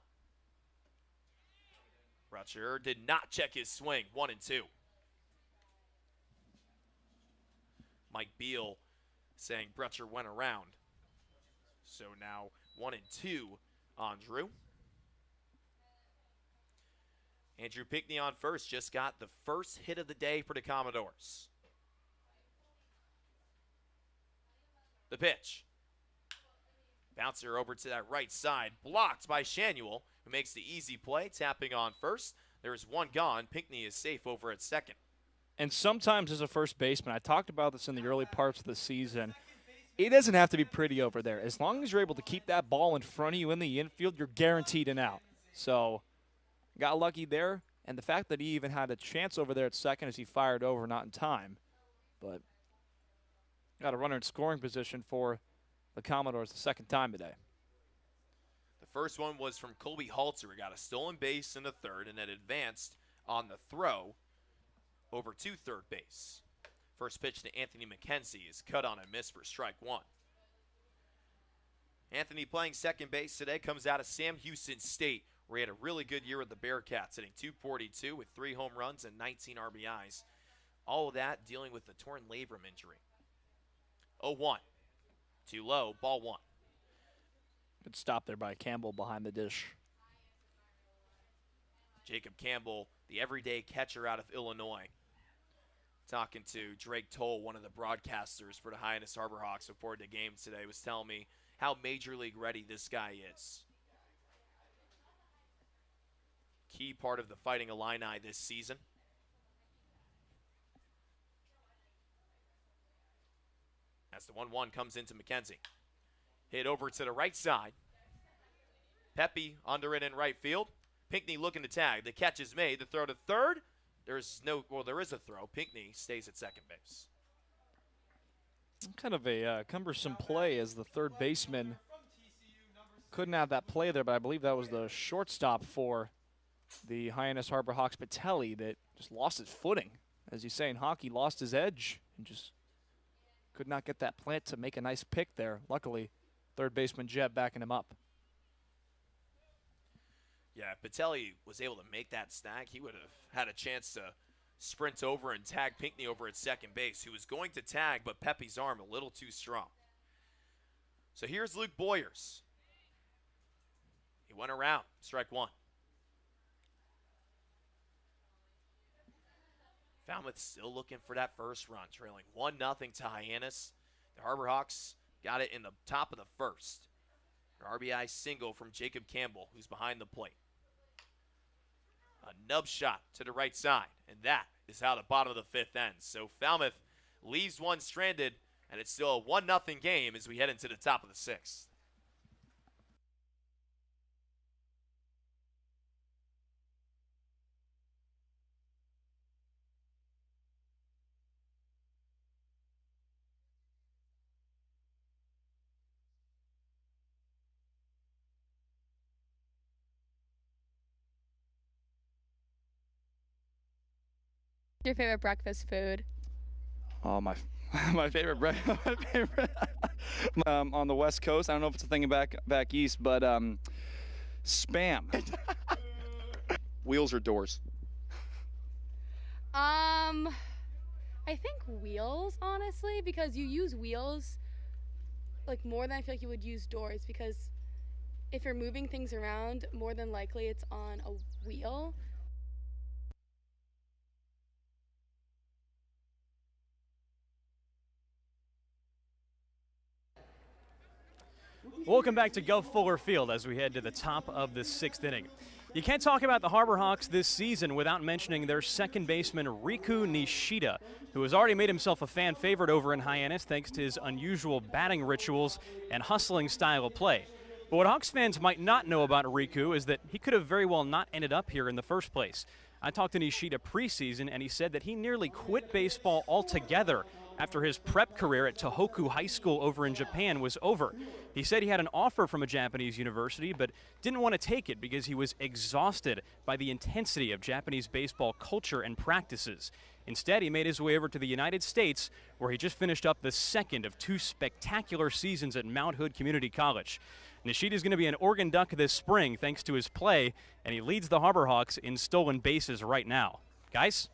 S4: Brutcher did not check his swing. 1-2. Mike Beal saying Brutcher went around. So now 1-2 on Drew. Andrew Pinckney on first, just got the first hit of the day for the Commodores. The pitch. Bouncer over to that right side, blocked by Shanuel, who makes the easy play, tapping on first. There's one gone. Pinckney is safe over at second.
S3: And sometimes as a first baseman, I talked about this in the early parts of the season, it doesn't have to be pretty over there. As long as you're able to keep that ball in front of you in the infield, you're guaranteed an out. So got lucky there, and the fact that he even had a chance over there at second as he fired over, not in time. But got a runner in scoring position for the Commodores the second time today.
S4: The first one was from Colby Halter. He got a stolen base in the third and then advanced on the throw over to third base. First pitch to Anthony McKenzie is cut on and missed for strike one. Anthony playing second base today comes out of Sam Houston State, where he had a really good year with the Bearcats, hitting .242 with 3 home runs and 19 RBIs. All of that dealing with the torn labrum injury. 0-1. Too low, ball one.
S3: Good stop there by Campbell behind the dish.
S4: Jacob Campbell, the everyday catcher out of Illinois. Talking to Drake Toll, one of the broadcasters for the Hyannis Harbor Hawks before the game today, was telling me how major league ready this guy is. Key part of the Fighting Illini this season. As the 1-1 comes into McKenzie. Hit over to the right side. Pepe under it in right field. Pinckney looking to tag. The catch is made. The throw to third. There is a throw. Pinckney stays at second base.
S3: Kind of a cumbersome play as the third baseman couldn't have that play there, but I believe that was the shortstop for the Hyannis Harbor Hawks, Patelli, that just lost his footing. As you say in hockey, lost his edge and just could not get that plant to make a nice pick there. Luckily, third baseman Jeb backing him up.
S4: Yeah, if Patelli was able to make that snag, he would have had a chance to sprint over and tag Pinckney over at second base, who was going to tag, but Pepe's arm a little too strong. So here's Luke Boyers. He went around, strike one. Falmouth still looking for that first run, trailing 1-0 to Hyannis. The Harbor Hawks got it in the top of the first. An RBI single from Jacob Campbell, who's behind the plate. A nub shot to the right side, and that is how the bottom of the fifth ends. So Falmouth leaves one stranded, and it's still a 1-0 game as we head into the top of the sixth.
S11: Your favorite breakfast food?
S10: Oh, my favorite breakfast on the West Coast. I don't know if it's a thing back east, but Spam.
S2: Wheels or doors?
S11: I think wheels, honestly, because you use wheels like more than I feel like you would use doors, because if you're moving things around, more than likely it's on a wheel.
S5: Welcome back to Gulf Fuller Field as we head to the top of the sixth inning. You can't talk about the Harbor Hawks this season without mentioning their second baseman, Riku Nishida, who has already made himself a fan favorite over in Hyannis thanks to his unusual batting rituals and hustling style of play. But what Hawks fans might not know about Riku is that he could have very well not ended up here in the first place. I talked to Nishida preseason, and he said that he nearly quit baseball altogether after his prep career at Tohoku High School over in Japan was over. He said he had an offer from a Japanese university, but didn't want to take it because he was exhausted by the intensity of Japanese baseball culture and practices. Instead, he made his way over to the United States, where he just finished up the second of 2 spectacular seasons at Mount Hood Community College. Nishida is going to be an Oregon Duck this spring thanks to his play, and he leads the Harbor Hawks in stolen bases right now. Guys?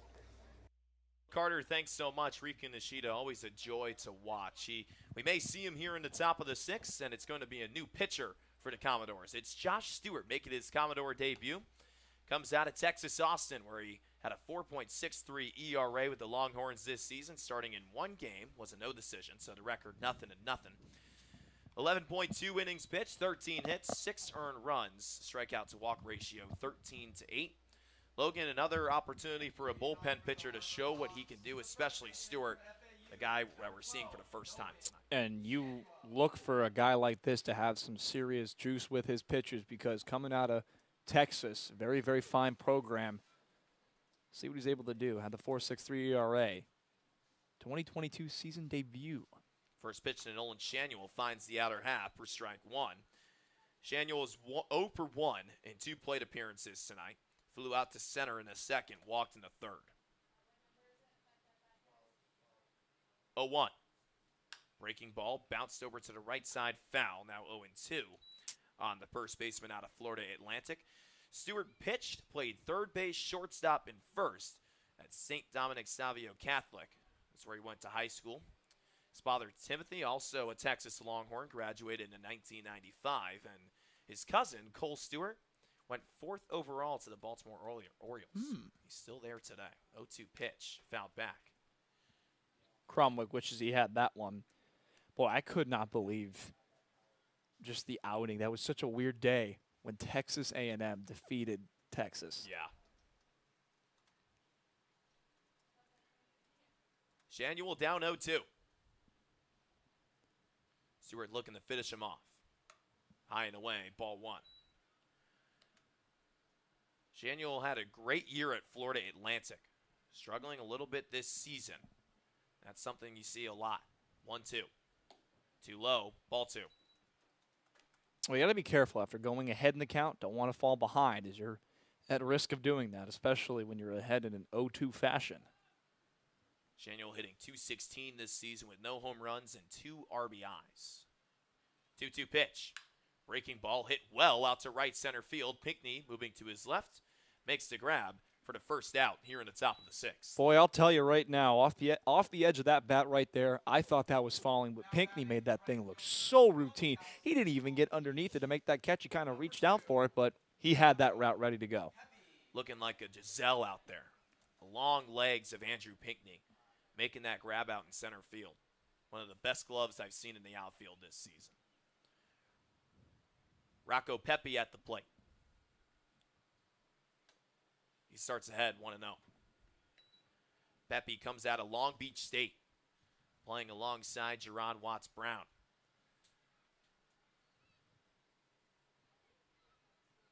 S4: Carter, thanks so much. Riku Nishida, always a joy to watch. We may see him here in the top of the 6th, and it's going to be a new pitcher for the Commodores. It's Josh Stewart making his Commodore debut. Comes out of Texas Austin, where he had a 4.63 ERA with the Longhorns this season, starting in 1 game. Was a no decision, so the record 0-0. 11.2 innings pitched, 13 hits, 6 earned runs. Strikeout to walk ratio 13-8. Logan, another opportunity for a bullpen pitcher to show what he can do, especially Stewart, a guy that we're seeing for the first time tonight.
S3: And you look for a guy like this to have some serious juice with his pitches, because coming out of Texas, very, very fine program. See what he's able to do. Had the 4.63 ERA. 2022 season debut.
S4: First pitch to Nolan Shanuel finds the outer half for strike 1. Shanuel is 0 for 1 in 2 plate appearances tonight. Flew out to center in the second, walked in the third. 0-1. Breaking ball, bounced over to the right side, foul. Now 0-2 on the first baseman out of Florida Atlantic. Stewart pitched, played third base, shortstop, and first at St. Dominic Savio Catholic. That's where he went to high school. His father, Timothy, also a Texas Longhorn, graduated in 1995. And his cousin, Cole Stewart, went 4th overall to the Baltimore Orioles. He's still there today. 0-2 pitch, fouled back.
S3: Cromwell wishes he had that one. Boy, I could not believe just the outing. That was such a weird day when Texas A&M defeated Texas.
S4: Yeah. Shanuel down 0-2. Stewart looking to finish him off. High and away, ball 1. Shanuel had a great year at Florida Atlantic. Struggling a little bit this season. That's something you see a lot. 1-2. Too low, ball 2.
S3: Well, you got to be careful after going ahead in the count. Don't want to fall behind, as you're at risk of doing that, especially when you're ahead in an 0-2 fashion.
S4: Shanuel hitting .216 this season with no home runs and 2 RBIs. 2-2 pitch. Breaking ball hit well out to right center field. Pinckney moving to his left. Makes the grab for the first out here in the top of the 6th.
S3: Boy, I'll tell you right now, off the edge of that bat right there, I thought that was falling, but Pinckney made that thing look so routine. He didn't even get underneath it to make that catch. He kind of reached out for it, but he had that route ready to go.
S4: Looking like a Giselle out there. The long legs of Andrew Pinckney making that grab out in center field. One of the best gloves I've seen in the outfield this season. Rocco Pepe at the plate. He starts ahead 1-0. Pepe comes out of Long Beach State, playing alongside Jerron Watts-Brown.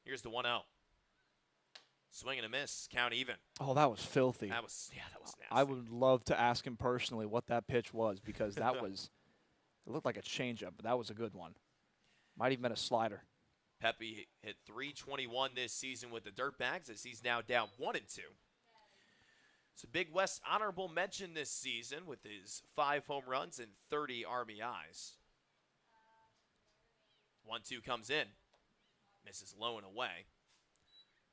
S4: Here's the 1-0. Swing and a miss, count even.
S3: Oh, that was filthy.
S4: That was nasty.
S3: I would love to ask him personally what that pitch was, because that was, it looked like a changeup, but that was a good one. Might even been a slider.
S4: Pepe hit .321 this season with the Dirtbags, as he's now down 1-2. It's a Big West honorable mention this season with his 5 home runs and 30 RBIs. 1-2 comes in. Misses low and away.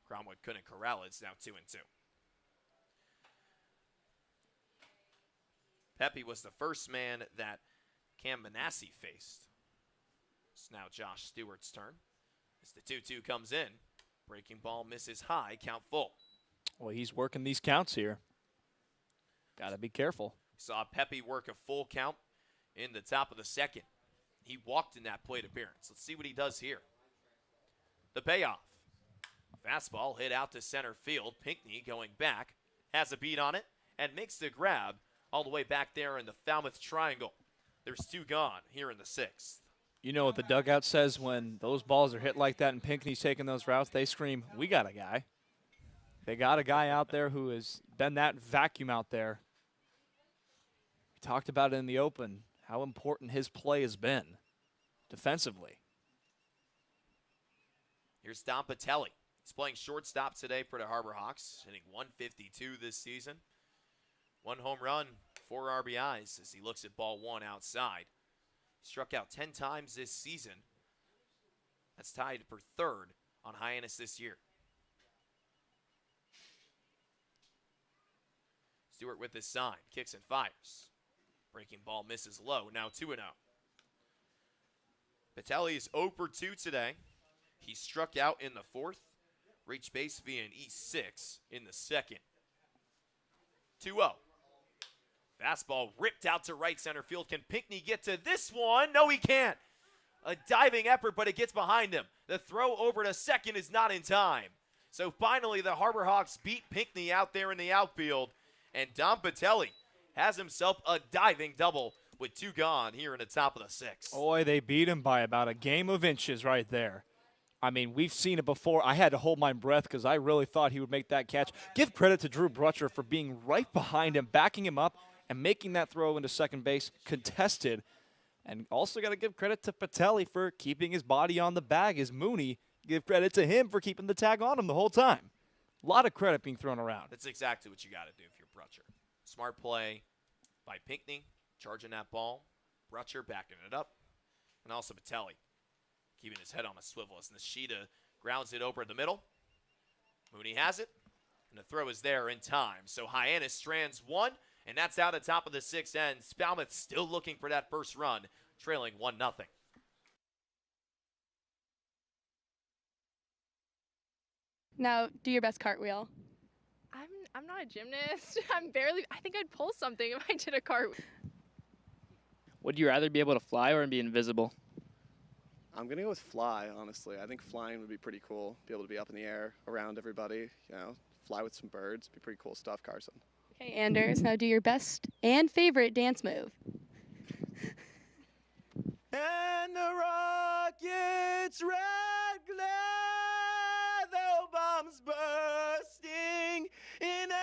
S4: Cromwell couldn't corral it. It's now 2-2. Pepe was the first man that Cam Manassi faced. It's now Josh Stewart's turn. As the 2-2 comes in, breaking ball misses high, count full.
S3: Well, he's working these counts here. Got to be careful.
S4: Saw Pepe work a full count in the top of the 2nd. He walked in that plate appearance. Let's see what he does here. The payoff. Fastball hit out to center field. Pinckney going back, has a beat on it, and makes the grab all the way back there in the Falmouth triangle. There's 2 gone here in the 6th.
S3: You know what the dugout says when those balls are hit like that and Pinckney's taking those routes? They scream, "We got a guy." They got a guy out there who has been that vacuum out there. Talked about it in the open, how important his play has been defensively.
S4: Here's Dom Patelli. He's playing shortstop today for the Harbor Hawks, hitting 152 this season. 1 home run, 4 RBIs as he looks at ball 1 outside. Struck out 10 times this season. That's tied for 3rd on Hyannis this year. Stewart with his sign, kicks and fires. Breaking ball misses low, now 2-0. Patelli is 0 for 2 today. He struck out in the 4th, reached base via an E6 in the 2nd. 2-0. Fastball ripped out to right center field. Can Pinckney get to this one? No, he can't. A diving effort, but it gets behind him. The throw over to second is not in time. So finally, the Harbor Hawks beat Pinckney out there in the outfield. And Dom Patelli has himself a diving double with 2 gone here in the top of the 6th.
S3: Boy, they beat him by about a game of inches right there. I mean, we've seen it before. I had to hold my breath because I really thought he would make that catch. Give credit to Drew Brutcher for being right behind him, backing him up, and making that throw into second base contested. And also got to give credit to Patelli for keeping his body on the bag. As Mooney, give credit to him for keeping the tag on him the whole time. A lot of credit being thrown around.
S4: That's exactly what you got to do if you're Brutcher. Smart play by Pinckney, charging that ball. Brutcher backing it up. And also Patelli keeping his head on a swivel as Nishida grounds it over the middle. Mooney has it, and the throw is there in time. So Hyannis strands 1, and that's how the top of the 6th ends. Falmouth still looking for that first run, trailing 1-0.
S11: Now, do your best cartwheel.
S12: I'm not a gymnast. I think I'd pull something if I did a cartwheel.
S7: Would you rather be able to fly or be invisible?
S13: I'm going to go with fly, honestly. I think flying would be pretty cool. Be able to be up in the air around everybody, fly with some birds. Be pretty cool stuff, Carson.
S11: Okay, Anders, now do your best and favorite dance move.
S14: And the rocket's red glare, the bombs bursting in air.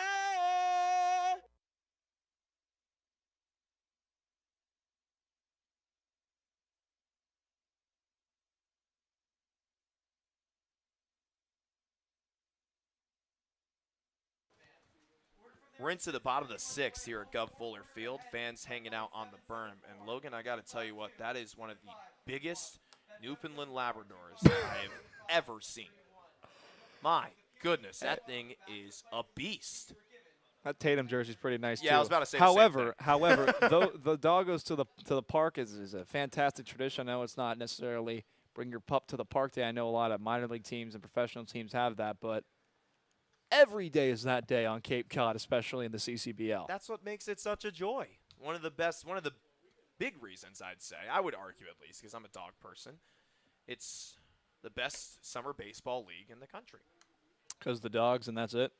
S4: We're into the bottom of the 6th here at Gov Fuller Field. Fans hanging out on the berm. And Logan, I got to tell you what, that is one of the biggest Newfoundland Labradors I have ever seen. My goodness, that thing is a beast.
S3: That Tatum jersey's pretty nice, too.
S4: Yeah, I was about to say
S3: However, though the dog goes to the park is a fantastic tradition. I know it's not necessarily bring your pup to the park day. I know a lot of minor league teams and professional teams have that, but every day is that day on Cape Cod, especially in the CCBL.
S4: That's what makes it such a joy. One of the big reasons, I'd say, I would argue at least, because I'm a dog person, it's the best summer baseball league in the country.
S3: Because the dogs, and that's it?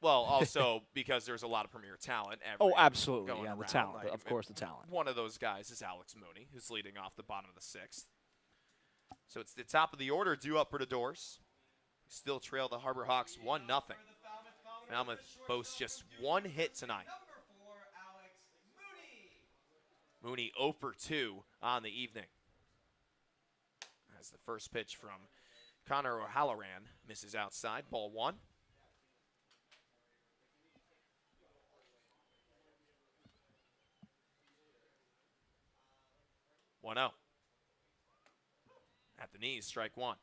S4: Well, also because there's a lot of premier talent.
S3: Absolutely.
S4: Yeah,
S3: the talent. Of course, the talent.
S4: One of those guys is Alex Mooney, who's leading off the bottom of the 6th. So it's the top of the order due up for the Doors. Still trail the Harbor Hawks 1-0. Falmouth boasts just 1 hit tonight. Mooney 0 for 2 on the evening. As the first pitch from Connor O'Halloran misses outside, ball 1. At the knees, strike 1.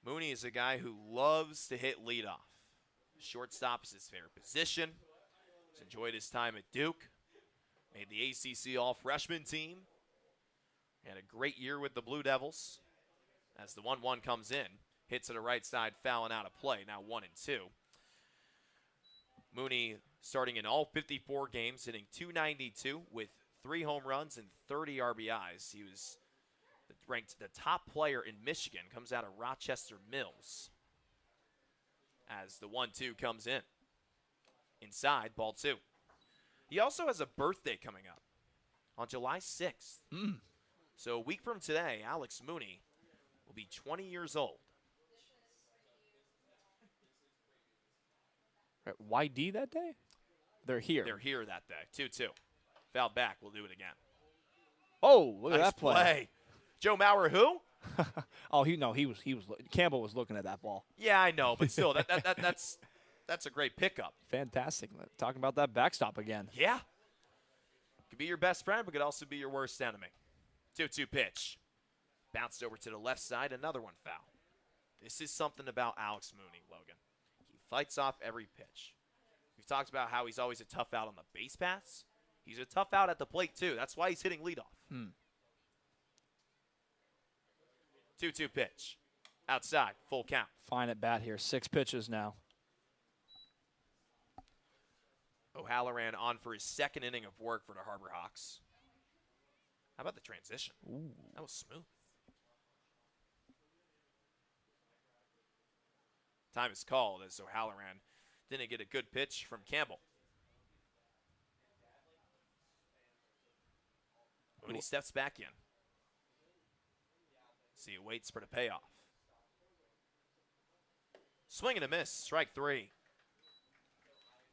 S4: Mooney is a guy who loves to hit leadoff. Shortstop is his favorite position. He's enjoyed his time at Duke. Made the ACC All-Freshman team. Had a great year with the Blue Devils. As the 1-1 comes in, hit to the right side, fouling out of play. Now 1-2. Mooney starting in all 54 games, hitting .292 with 3 home runs and 30 RBIs. He was ranked the top player in Michigan, comes out of Rochester Mills. As the 1-2 comes in. Inside, ball 2. He also has a birthday coming up on July 6th. So a week from today, Alex Mooney will be 20 years old.
S3: Right, YD that day? They're here.
S4: They're here that day, 2-2. Fouled back. We'll do it again.
S3: Oh, look
S4: Nice
S3: at that play.
S4: Joe Mauer, who?
S3: Oh, he was Campbell was looking at that ball.
S4: Yeah, I know, but still, that's a great pickup.
S3: Fantastic. Talking about that backstop again.
S4: Yeah. Could be your best friend, but could also be your worst enemy. 2-2 pitch. Bounced over to the left side, another one foul. This is something about Alex Mooney, Logan. He fights off every pitch. We've talked about how he's always a tough out on the base paths. He's a tough out at the plate, too. That's why he's hitting leadoff. 2-2 pitch. Outside, full count.
S3: Fine at bat here. 6 pitches now.
S4: O'Halloran on for his second inning of work for the Harbor Hawks. How about the transition?
S3: Ooh.
S4: That was smooth. Time is called as O'Halloran didn't get a good pitch from Campbell. When he steps back in. See, he waits for the payoff. Swing and a miss, strike 3.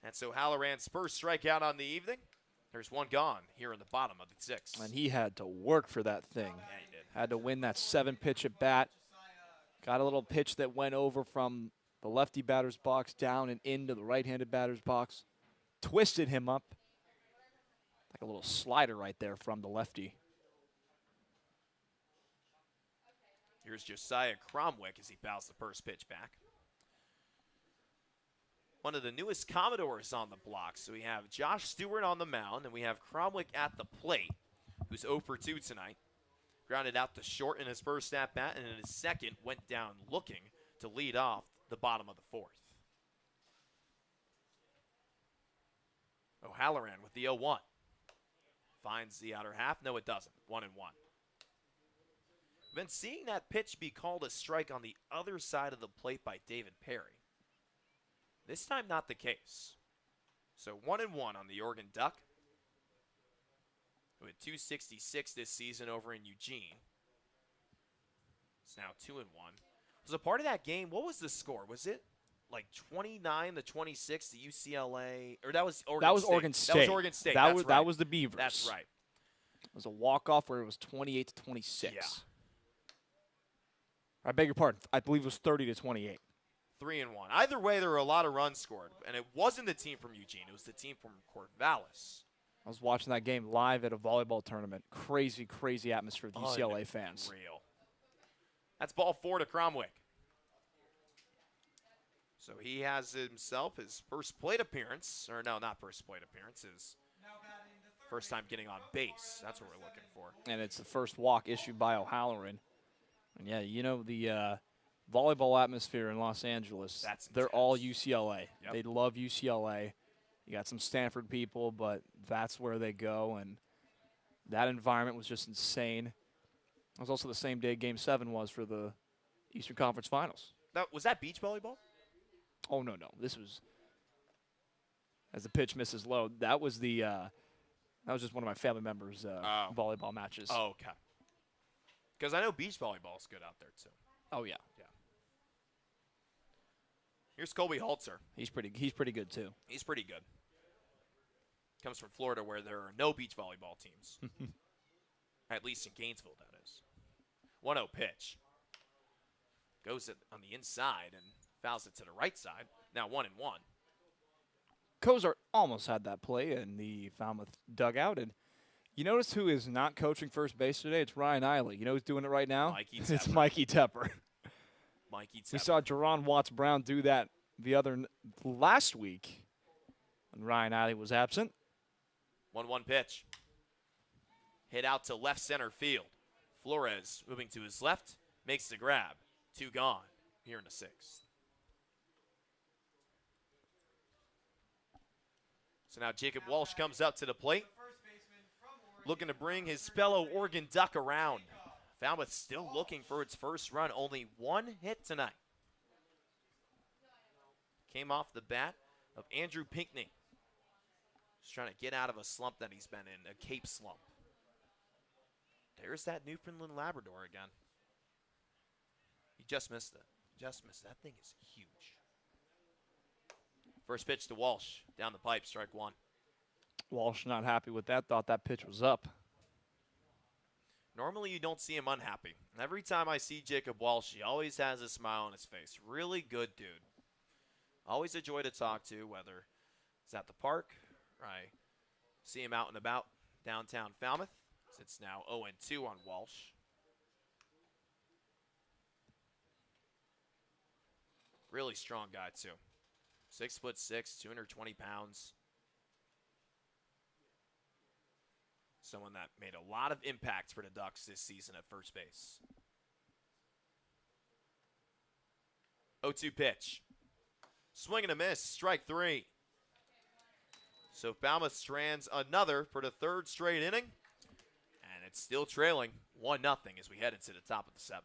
S4: That's O'Halloran's first strikeout on the evening. There's one gone here in the bottom of the 6th.
S3: And he had to work for that thing.
S4: Yeah, he did.
S3: Had to win that 7-pitch at bat. Got a little pitch that went over from the lefty batter's box down and into the right-handed batter's box. Twisted him up. Like a little slider right there from the lefty.
S4: Here's Josiah Cromwick as he bows the first pitch back. One of the newest Commodores on the block. So we have Josh Stewart on the mound, and we have Cromwick at the plate, who's 0 for 2 tonight. Grounded out to short in his first at-bat, and in his second went down looking to lead off the bottom of the 4th. O'Halloran with the 0-1. Finds the outer half. No, it doesn't. 1-1. We've been seeing that pitch be called a strike on the other side of the plate by David Perry. This time, not the case. So 1-1 on the Oregon Duck, who had 266 this season over in Eugene. It's now 2-1. Was a part of that game. What was the score? Was it like 29-26 to UCLA? Or that was Oregon State.
S3: That was Oregon State.
S4: That was Oregon State.
S3: That was the Beavers.
S4: That's right.
S3: It was a walk-off where it was 28-26.
S4: Yeah.
S3: I beg your pardon. I believe it was 30-28.
S4: 3-1. Either way, there were a lot of runs scored, and it wasn't the team from Eugene. It was the team from Corvallis.
S3: I was watching that game live at a volleyball tournament. Crazy, crazy atmosphere with UCLA fans.
S4: Unreal. That's ball 4 to Cromwick. So he has himself his first plate appearance. Or no, not first plate appearance. His first time getting on base. That's what we're looking for.
S3: And it's the first walk issued by O'Halloran. And yeah, you know, the volleyball atmosphere in Los Angeles, they're all UCLA.
S4: Yep.
S3: They love UCLA. You got some Stanford people, but that's where they go. And that environment was just insane. It was also the same day Game 7 was for the Eastern Conference Finals.
S4: Was that beach volleyball?
S3: Oh, no. This was, as the pitch misses low, that was the that was just one of my family members' volleyball matches.
S4: Oh, okay. Because I know beach volleyball is good out there, too.
S3: Oh, yeah.
S4: Here's Colby Holzer.
S3: He's pretty good, too.
S4: He's pretty good. Comes from Florida where there are no beach volleyball teams. At least in Gainesville, that is. 1-0 pitch. Goes on the inside and fouls it to the right side. Now 1-1.
S3: Cozart almost had that play in the Falmouth dugout. And you notice who is not coaching first base today? It's Ryan Eiley. You know who's doing it right now?
S4: Mikey Tepper.
S3: It's Mikey Tepper.
S4: Mikey Tepper.
S3: We saw Jerron Watts-Brown do that last week when Ryan Eiley was absent.
S4: 1-1 pitch. Hit out to left center field. Flores moving to his left, makes the grab. 2 gone here in the 6th. So now Jacob Walsh comes up to the plate, looking to bring his fellow Oregon Duck around. Falmouth still looking for its first run. Only 1 hit tonight. Came off the bat of Andrew Pinckney. Just trying to get out of a slump that he's been in, a Cape slump. There's that Newfoundland Labrador again. He just missed it. Just missed it. That thing is huge. First pitch to Walsh. Down the pipe, strike 1.
S3: Walsh not happy with that, thought that pitch was up.
S4: Normally, you don't see him unhappy. Every time I see Jacob Walsh, he always has a smile on his face. Really good dude. Always a joy to talk to, whether it's at the park or I see him out and about downtown Falmouth. It's now 0-2 on Walsh. Really strong guy, too. 6'6", 220 pounds. Someone that made a lot of impact for the Ducks this season at first base. 0-2 pitch. Swing and a miss, strike 3. So Falmouth strands another for the third straight inning. And it's still trailing 1-0 as we head into the top of the 7th.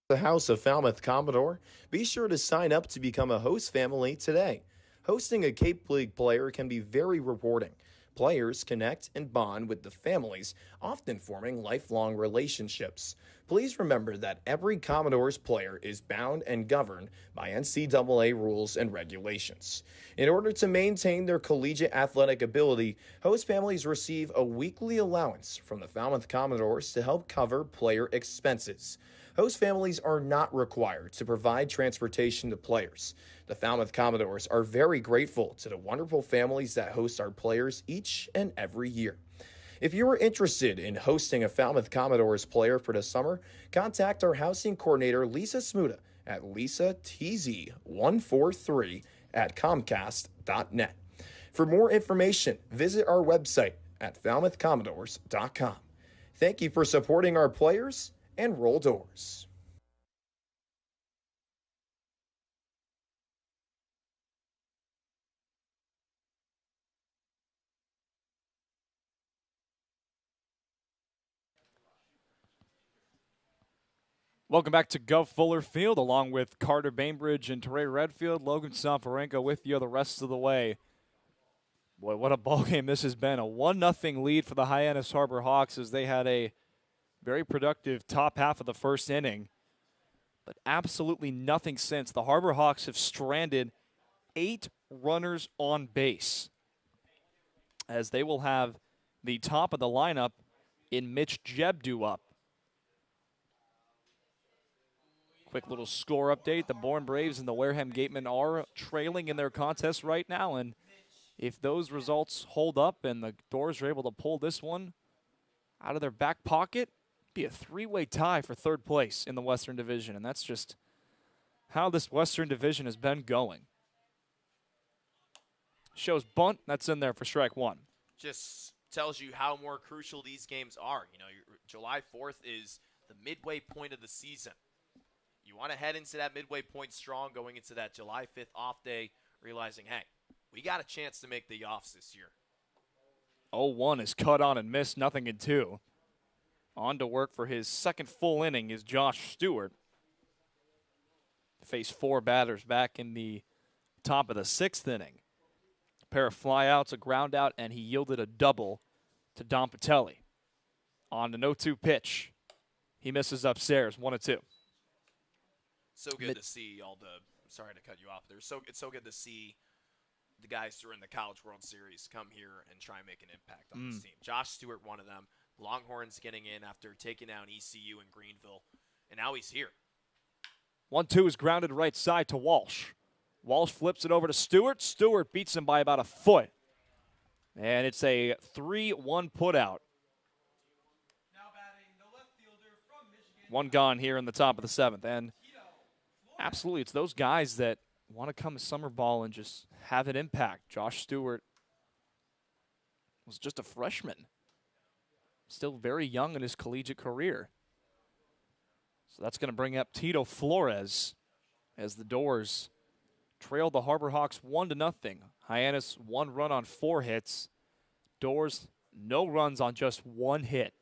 S6: The House of Falmouth Commodore, be sure to sign up to become a host family today. Hosting a Cape League player can be very rewarding. Players connect and bond with the families, often forming lifelong relationships. Please remember that every Commodores player is bound and governed by NCAA rules and regulations. In order to maintain their collegiate athletic ability, host families receive a weekly allowance from the Falmouth Commodores to help cover player expenses. Host families are not required to provide transportation to players. The Falmouth Commodores are very grateful to the wonderful families that host our players each and every year. If you are interested in hosting a Falmouth Commodores player for the summer, contact our housing coordinator, Lisa Smuda, at lisatz143@comcast.net. For more information, visit our website at falmouthcommodores.com. Thank you for supporting our players, and roll doors.
S3: Welcome back to Gov Fuller Field, along with Carter Bainbridge and Teray Redfield. Logan Sanfarenko with you the rest of the way. Boy, what a ball game this has been. A 1-0 lead for the Hyannis Harbor Hawks as they had a very productive top half of the first inning, but absolutely nothing since. The Harbor Hawks have stranded 8 runners on base as they will have the top of the lineup in Mitch Jebdu up. Quick little score update. The Bourne Braves and the Wareham Gatemen are trailing in their contest right now, and if those results hold up and the Doors are able to pull this one out of their back pocket, be a 3-way tie for third place in the Western Division, and that's just how this Western Division has been going. Shows bunt, that's in there for strike 1.
S4: Just tells you how more crucial these games are. You know, July 4th is the midway point of the season. You want to head into that midway point strong, going into that July 5th off day, realizing, hey, we got a chance to make the offs this year.
S3: 0-1 is cut on and missed, 0-2. On to work for his second full inning is Josh Stewart. Faced 4 batters back in the top of the 6th inning. A pair of flyouts, a ground out, and he yielded a double to Dom Patelli. On to 0-2 pitch. He misses upstairs, 1-2.
S4: So good to see all the – sorry to cut you off there. It's so good to see the guys who are in the College World Series come here and try and make an impact on this team. Josh Stewart, one of them. Longhorns getting in after taking down ECU in Greenville, and now he's here.
S3: 1-2 is grounded right side to Walsh. Walsh flips it over to Stewart. Stewart beats him by about a foot. And it's a 3-1 putout. One gone here in the top of the 7th. And absolutely, it's those guys that want to come to summer ball and just have an impact. Josh Stewart was just a freshman. Still very young in his collegiate career. So that's going to bring up Tito Flores as the Doors trail the Harbor Hawks 1-0. Hyannis 1 run on 4 hits. Doors no runs on just 1 hit.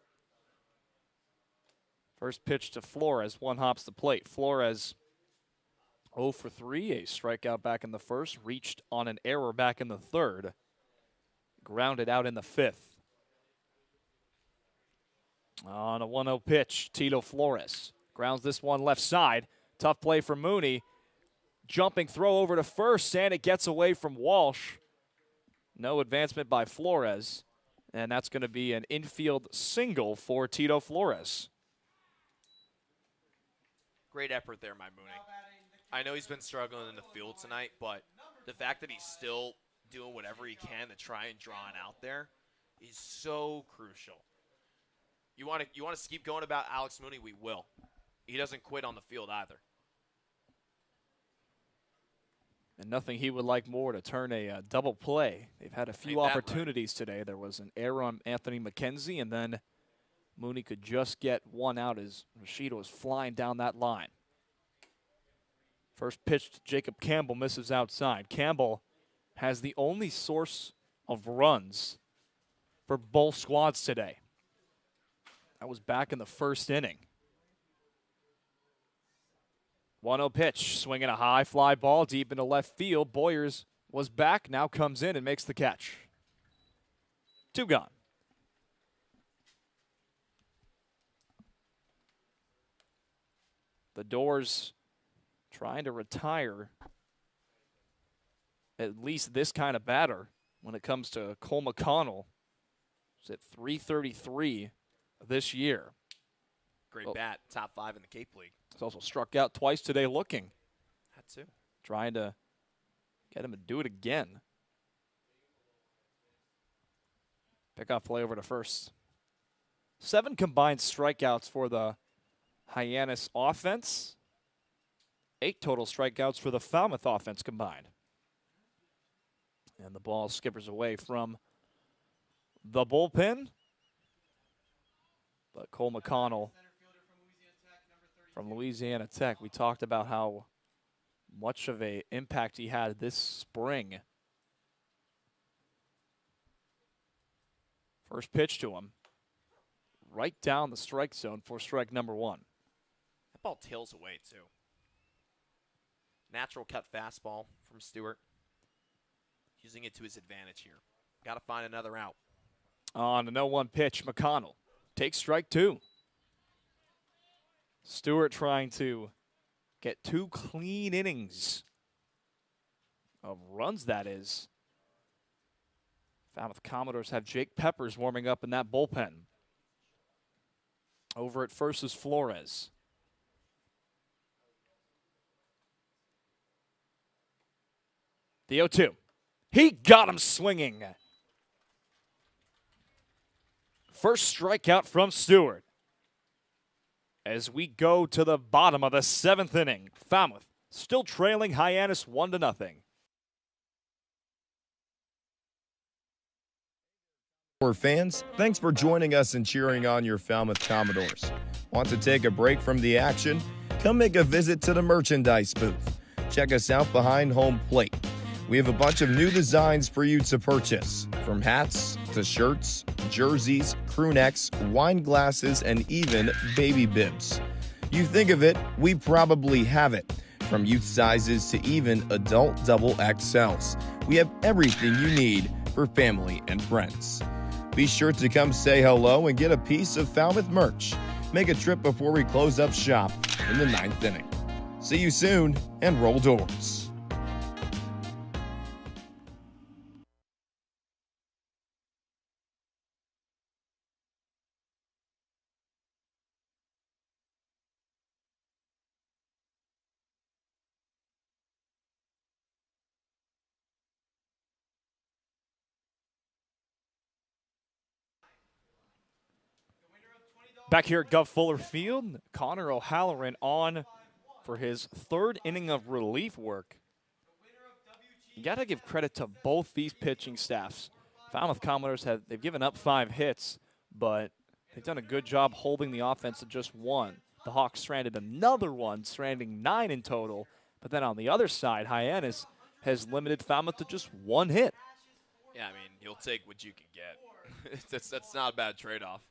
S3: First pitch to Flores, 1 hops the plate. Flores 0 for 3, a strikeout back in the first, reached on an error back in the third, grounded out in the 5th. On a 1-0 pitch, Tito Flores Grounds this one left side. Tough play for Mooney. Jumping throw over to first, and it gets away from Walsh. No advancement by Flores. And that's going to be an infield single for Tito Flores.
S4: Great effort there, my Mooney. I know he's been struggling in the field tonight, but the fact that he's still doing whatever he can to try and draw it out there is so crucial. You want us to keep going about Alex Mooney? We will. He doesn't quit on the field either.
S3: And nothing he would like more to turn a double play. They've had a few opportunities today. There was an error on Anthony McKenzie, and then Mooney could just get one out as Rashida was flying down that line. First pitch to Jacob Campbell, misses outside. Campbell has the only source of runs for both squads today. That was back in the first inning. 1-0 pitch, swinging a high fly ball deep into left field. Boyers was back, now comes in and makes the catch. 2 gone. The Doors trying to retire at least this kind of batter when it comes to Cole McConnell. He's at .333 this year.
S4: Great bat, top 5 in the Cape League.
S3: He's also struck out twice today looking.
S4: Had to.
S3: Trying to get him to do it again. Pickoff play over to first. 7 combined strikeouts for the Hyannis offense. 8 total strikeouts for the Falmouth offense combined. And the ball skippers away from the bullpen. But Cole McConnell from Louisiana Tech, we talked about how much of an impact he had this spring. First pitch to him. Right down the strike zone for strike number 1.
S4: That ball tails away, too. Natural cut fastball from Stewart. Using it to his advantage here. Got to find another out.
S3: On a 0-1 pitch, McConnell takes strike 2. Stewart trying to get 2 clean innings of runs, that is. Falmouth Commodores have Jake Peppers warming up in that bullpen. Over at first is Flores. The 0-2. He got him swinging. First strikeout from Stewart. As we go to the bottom of the 7th inning, Falmouth still trailing Hyannis 1-0.
S6: Fans, thanks for joining us and cheering on your Falmouth Commodores. Want to take a break from the action? Come make a visit to the merchandise booth. Check us out behind home plate. We have a bunch of new designs for you to purchase, from hats to shirts, jerseys, crew necks, wine glasses, and even baby bibs. You think of it, we probably have it. From youth sizes to even adult double XLs. We have everything you need for family and friends. Be sure to come say hello and get a piece of Falmouth merch. Make a trip before we close up shop in the 9th inning. See you soon, and roll Doors.
S3: Back here at Gov Fuller Field, Connor O'Halloran on for his 3rd inning of relief work. You got to give credit to both these pitching staffs. Falmouth Commodores they've given up 5 hits, but they've done a good job holding the offense to just 1. The Hawks stranded another one, stranding 9 in total. But then on the other side, Hyannis has limited Falmouth to just 1 hit.
S4: Yeah, I mean, you'll take what you can get. that's not a bad trade-off.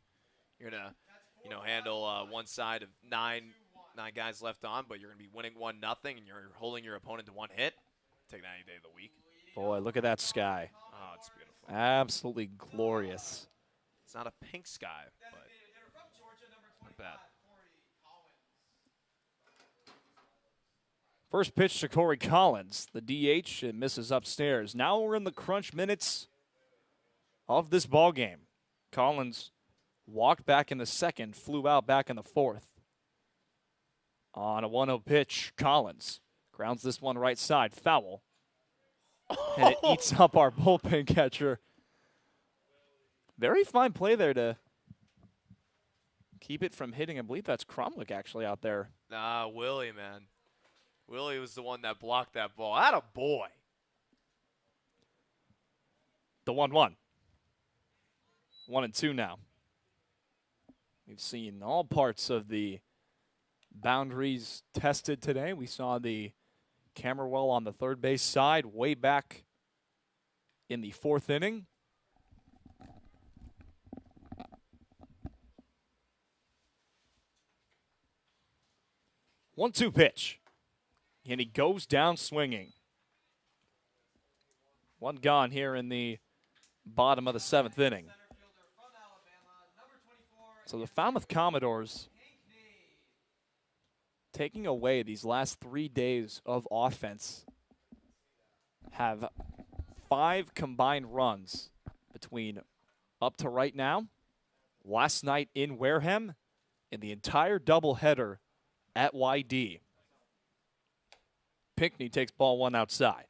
S4: You're gonna handle one side of nine guys left on, but you're going to be winning 1-0, and you're holding your opponent to 1 hit. Take that any day of the week.
S3: Boy, look at that sky.
S4: Oh, it's beautiful.
S3: Absolutely glorious.
S4: It's not a pink sky, but not bad.
S3: First pitch to Corey Collins, the DH, it misses upstairs. Now we're in the crunch minutes of this ball game. Collins walked back in the second, flew out back in the fourth. On a 1-0 pitch, Collins grounds this one right side, foul. And it eats up our bullpen catcher. Very fine play there to keep it from hitting. I believe that's Cromlick actually out there.
S4: Nah, Willie, man. Willie was the one that blocked that ball. Atta boy.
S3: The 1-1. 1-2 now. We've seen all parts of the boundaries tested today. We saw the camera well on the third base side way back in the fourth inning. One-two pitch. And he goes down swinging. One gone here in the bottom of the seventh inning. So the Falmouth Commodores taking away these last 3 days of offense have 5 combined runs between up to right now, last night in Wareham, and the entire doubleheader at YD. Pinckney takes ball 1 outside.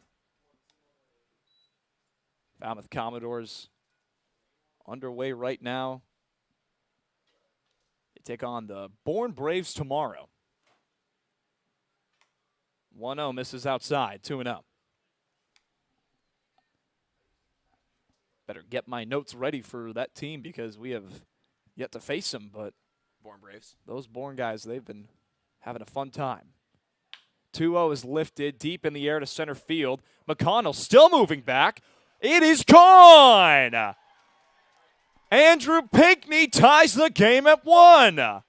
S3: Falmouth Commodores underway right now. They take on the Bourne Braves tomorrow. 1-0 misses outside, 2-0. Better get my notes ready for that team because we have yet to face them, but
S4: Bourne Braves.
S3: Those Bourne guys, they've been having a fun time. 2-0 is lifted deep in the air to center field. McConnell still moving back. It is gone! Andrew Pinckney ties the game at 1.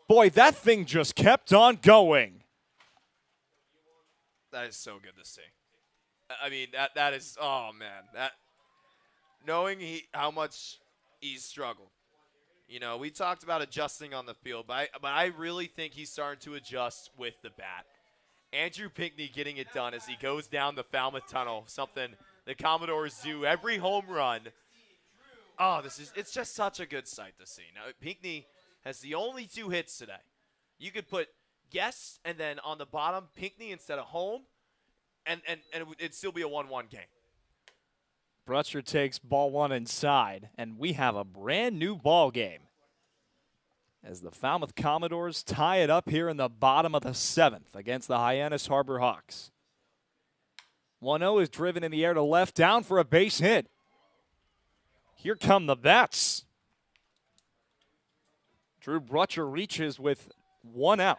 S3: Boy, that thing just kept on going.
S4: That is so good to see. I mean, that is, oh man, that knowing how much he's struggled. You know, we talked about adjusting on the field, but I really think he's starting to adjust with the bat. Andrew Pinckney getting it done as he goes down the Falmouth Tunnel, something the Commodores do every home run. Oh, it's just such a good sight to see. Now, Pinckney has the only 2 hits today. You could put Guest and then on the bottom, Pinckney instead of home, and it'd still be a 1-1 game.
S3: Brutcher takes ball 1 inside, and we have a brand new ball game as the Falmouth Commodores tie it up here in the bottom of the 7th against the Hyannis Harbor Hawks. 1-0 is driven in the air to left, down for a base hit. Here come the bats. Drew Brutcher reaches with 1 out.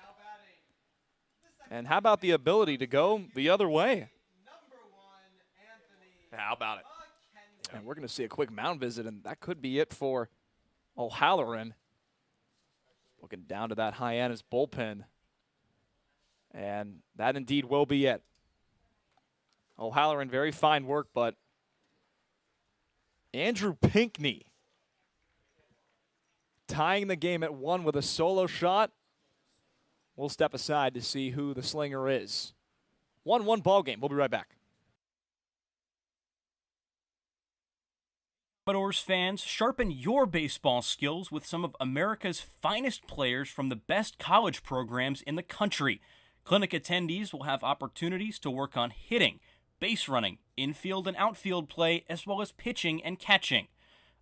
S3: And how about the ability to go the other way?
S4: How about it?
S3: And we're going to see a quick mound visit, and that could be it for O'Halloran. Looking down to that Hyannis bullpen. And that indeed will be it. O'Halloran, very fine work, but Andrew Pinckney tying the game at 1 with a solo shot. We'll step aside to see who the slinger is. 1-1 ball game. We'll be right back.
S5: Commodores fans, sharpen your baseball skills with some of America's finest players from the best college programs in the country. Clinic attendees will have opportunities to work on hitting, base running, infield and outfield play, as well as pitching and catching.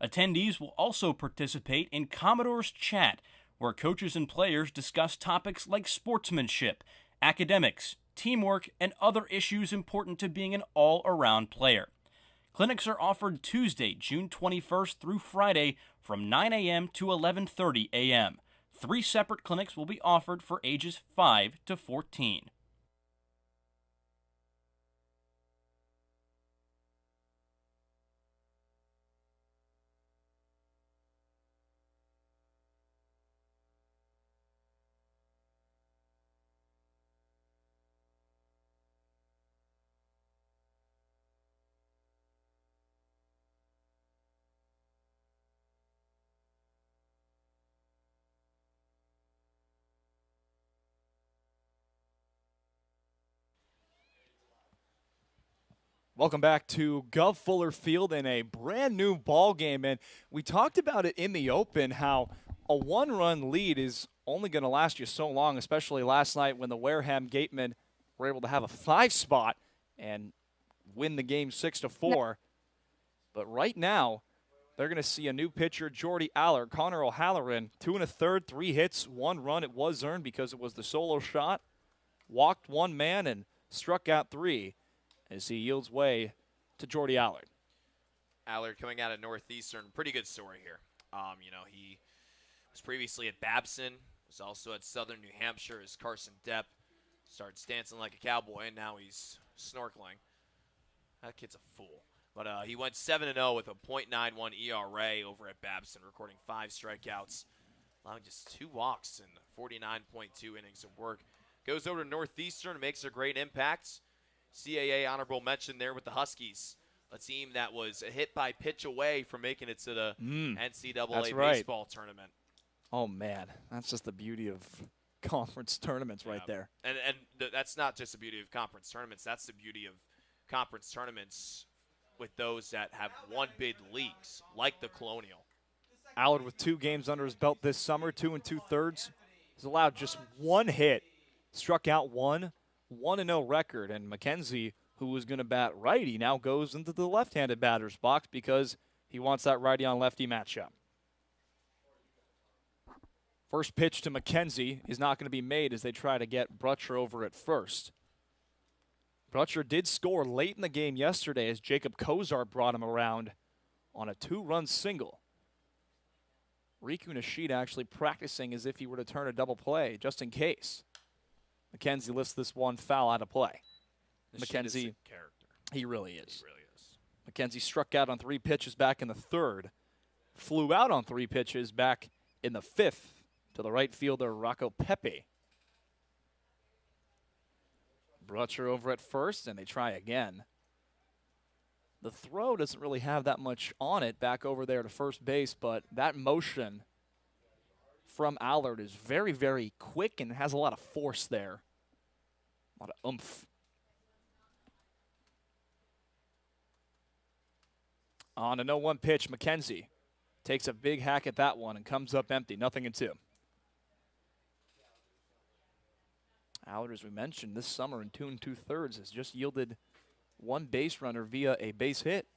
S5: Attendees will also participate in Commodores Chat, where coaches and players discuss topics like sportsmanship, academics, teamwork, and other issues important to being an all-around player. Clinics are offered Tuesday, June 21st through Friday from 9 a.m. to 11:30 a.m. 3 separate clinics will be offered for ages 5 to 14.
S3: Welcome back to Gov Fuller Field in a brand new ball game, and we talked about it in the open how a one-run lead is only going to last you so long, especially last night when the Wareham Gatemen were able to have a 5 spot and win the game 6-4. But right now, they're going to see a new pitcher, Jordy Allard. Connor O'Halloran, 2 1/3, 3 hits, 1 run. It was earned because it was the solo shot. Walked 1 man and struck out 3. As he yields way to Jordy Allard.
S4: Allard coming out of Northeastern, pretty good story here. He was previously at Babson, was also at Southern New Hampshire as Carson Depp starts dancing like a cowboy, and now he's snorkeling. That kid's a fool. But he went 7-0 with a .91 ERA over at Babson, recording 5 strikeouts, allowing just 2 walks in 49.2 innings of work. Goes over to Northeastern and makes a great impact. CAA honorable mention there with the Huskies, a team that was a hit by pitch away from making it to the NCAA baseball tournament.
S3: Oh, man. That's just the beauty of conference tournaments right there.
S4: And that's not just the beauty of conference tournaments. That's the beauty of conference tournaments with those that have one bid leagues, like the Colonial.
S3: Allard with 2 games under his belt this summer, 2 2/3. He's allowed just 1 hit, struck out 1. 1-0 record, and McKenzie, who was going to bat righty, now goes into the left-handed batter's box because he wants that righty-on-lefty matchup. First pitch to McKenzie is not going to be made as they try to get Brutcher over at first. Brutcher did score late in the game yesterday as Jacob Kozar brought him around on a 2-run single. Riku Nishida actually practicing as if he were to turn a double play, just in case. McKenzie lifts this one foul out of play. McKenzie,
S4: character.
S3: He really is.
S4: He really is.
S3: McKenzie struck out on 3 pitches back in the 3rd. Flew out on 3 pitches back in the 5th to the right fielder, Rocco Pepe. Brutcher over at first, and they try again. The throw doesn't really have that much on it back over there to first base, but that motion from Allard is very, very quick and has a lot of force there. A lot of oomph. On a 0-1 pitch, McKenzie takes a big hack at that one and comes up empty, 0-2. Allard, as we mentioned, this summer in 2 2/3 has just yielded 1 base runner via a base hit.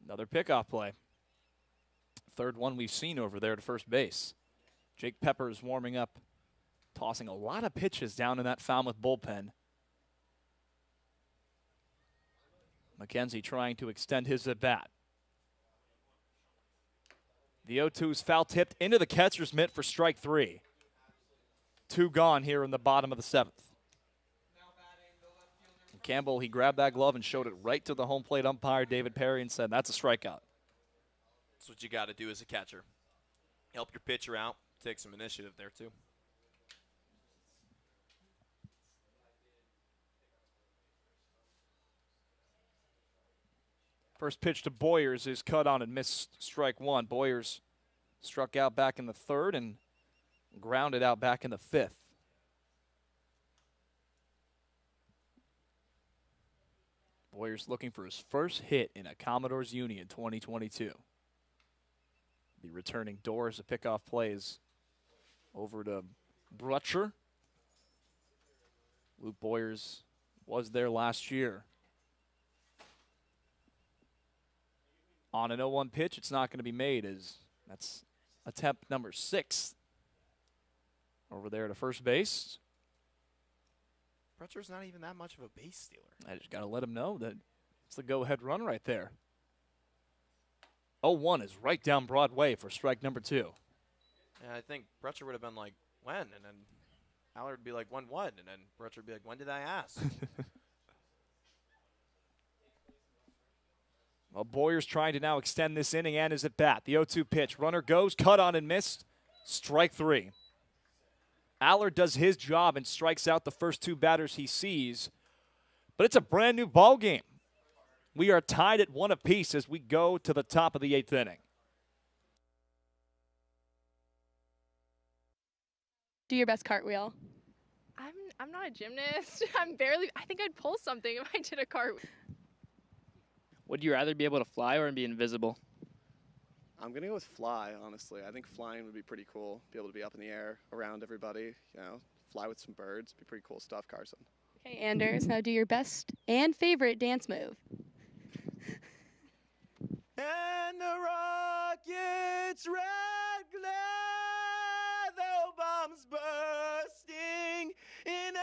S3: Another pickoff play. 3rd one we've seen over there to first base. Jake Peppers warming up, tossing a lot of pitches down in that Falmouth bullpen. McKenzie trying to extend his at-bat. The 0-2 is foul tipped into the catcher's mitt for strike 3. 2 gone here in the bottom of the 7th. Campbell, he grabbed that glove and showed it right to the home plate umpire, David Perry, and said, that's a strikeout.
S4: That's what you got to do as a catcher. Help your pitcher out. Take some initiative there, too.
S3: First pitch to Boyers is cut on and missed strike 1. Boyers struck out back in the 3rd and grounded out back in the 5th. Boyers looking for his first hit in a Commodores uni in 2022. The returning door as the pickoff plays over to Brutcher. Luke Boyers was there last year. On an 0-1 pitch, it's not going to be made as that's attempt number 6. Over there to first base.
S4: Brutcher's not even that much of a base stealer.
S3: I just got to let him know that it's the go-ahead run right there. 0-1 is right down Broadway for strike number 2.
S4: Yeah, I think Brutcher would have been like, when? And then Allard would be like, when what? And then Brutcher would be like, when did I ask?
S3: Well, Boyer's trying to now extend this inning and is at bat. The 0-2 pitch. Runner goes, cut on and missed. Strike 3. Allard does his job and strikes out the first 2 batters he sees. But it's a brand new ball game. We are tied at 1 apiece as we go to the top of the 8th inning.
S11: do your best cartwheel.
S12: I'm not a gymnast. I think I'd pull something if I did a cartwheel.
S7: Would you rather be able to fly or be invisible?
S13: I'm going to go with fly, honestly. I think flying would be pretty cool. Be able to be up in the air around everybody, fly with some birds. Be pretty cool stuff, Carson.
S11: Okay, Anders, now do your best and favorite dance move.
S14: And the rocket's red glare, the bombs bursting in air.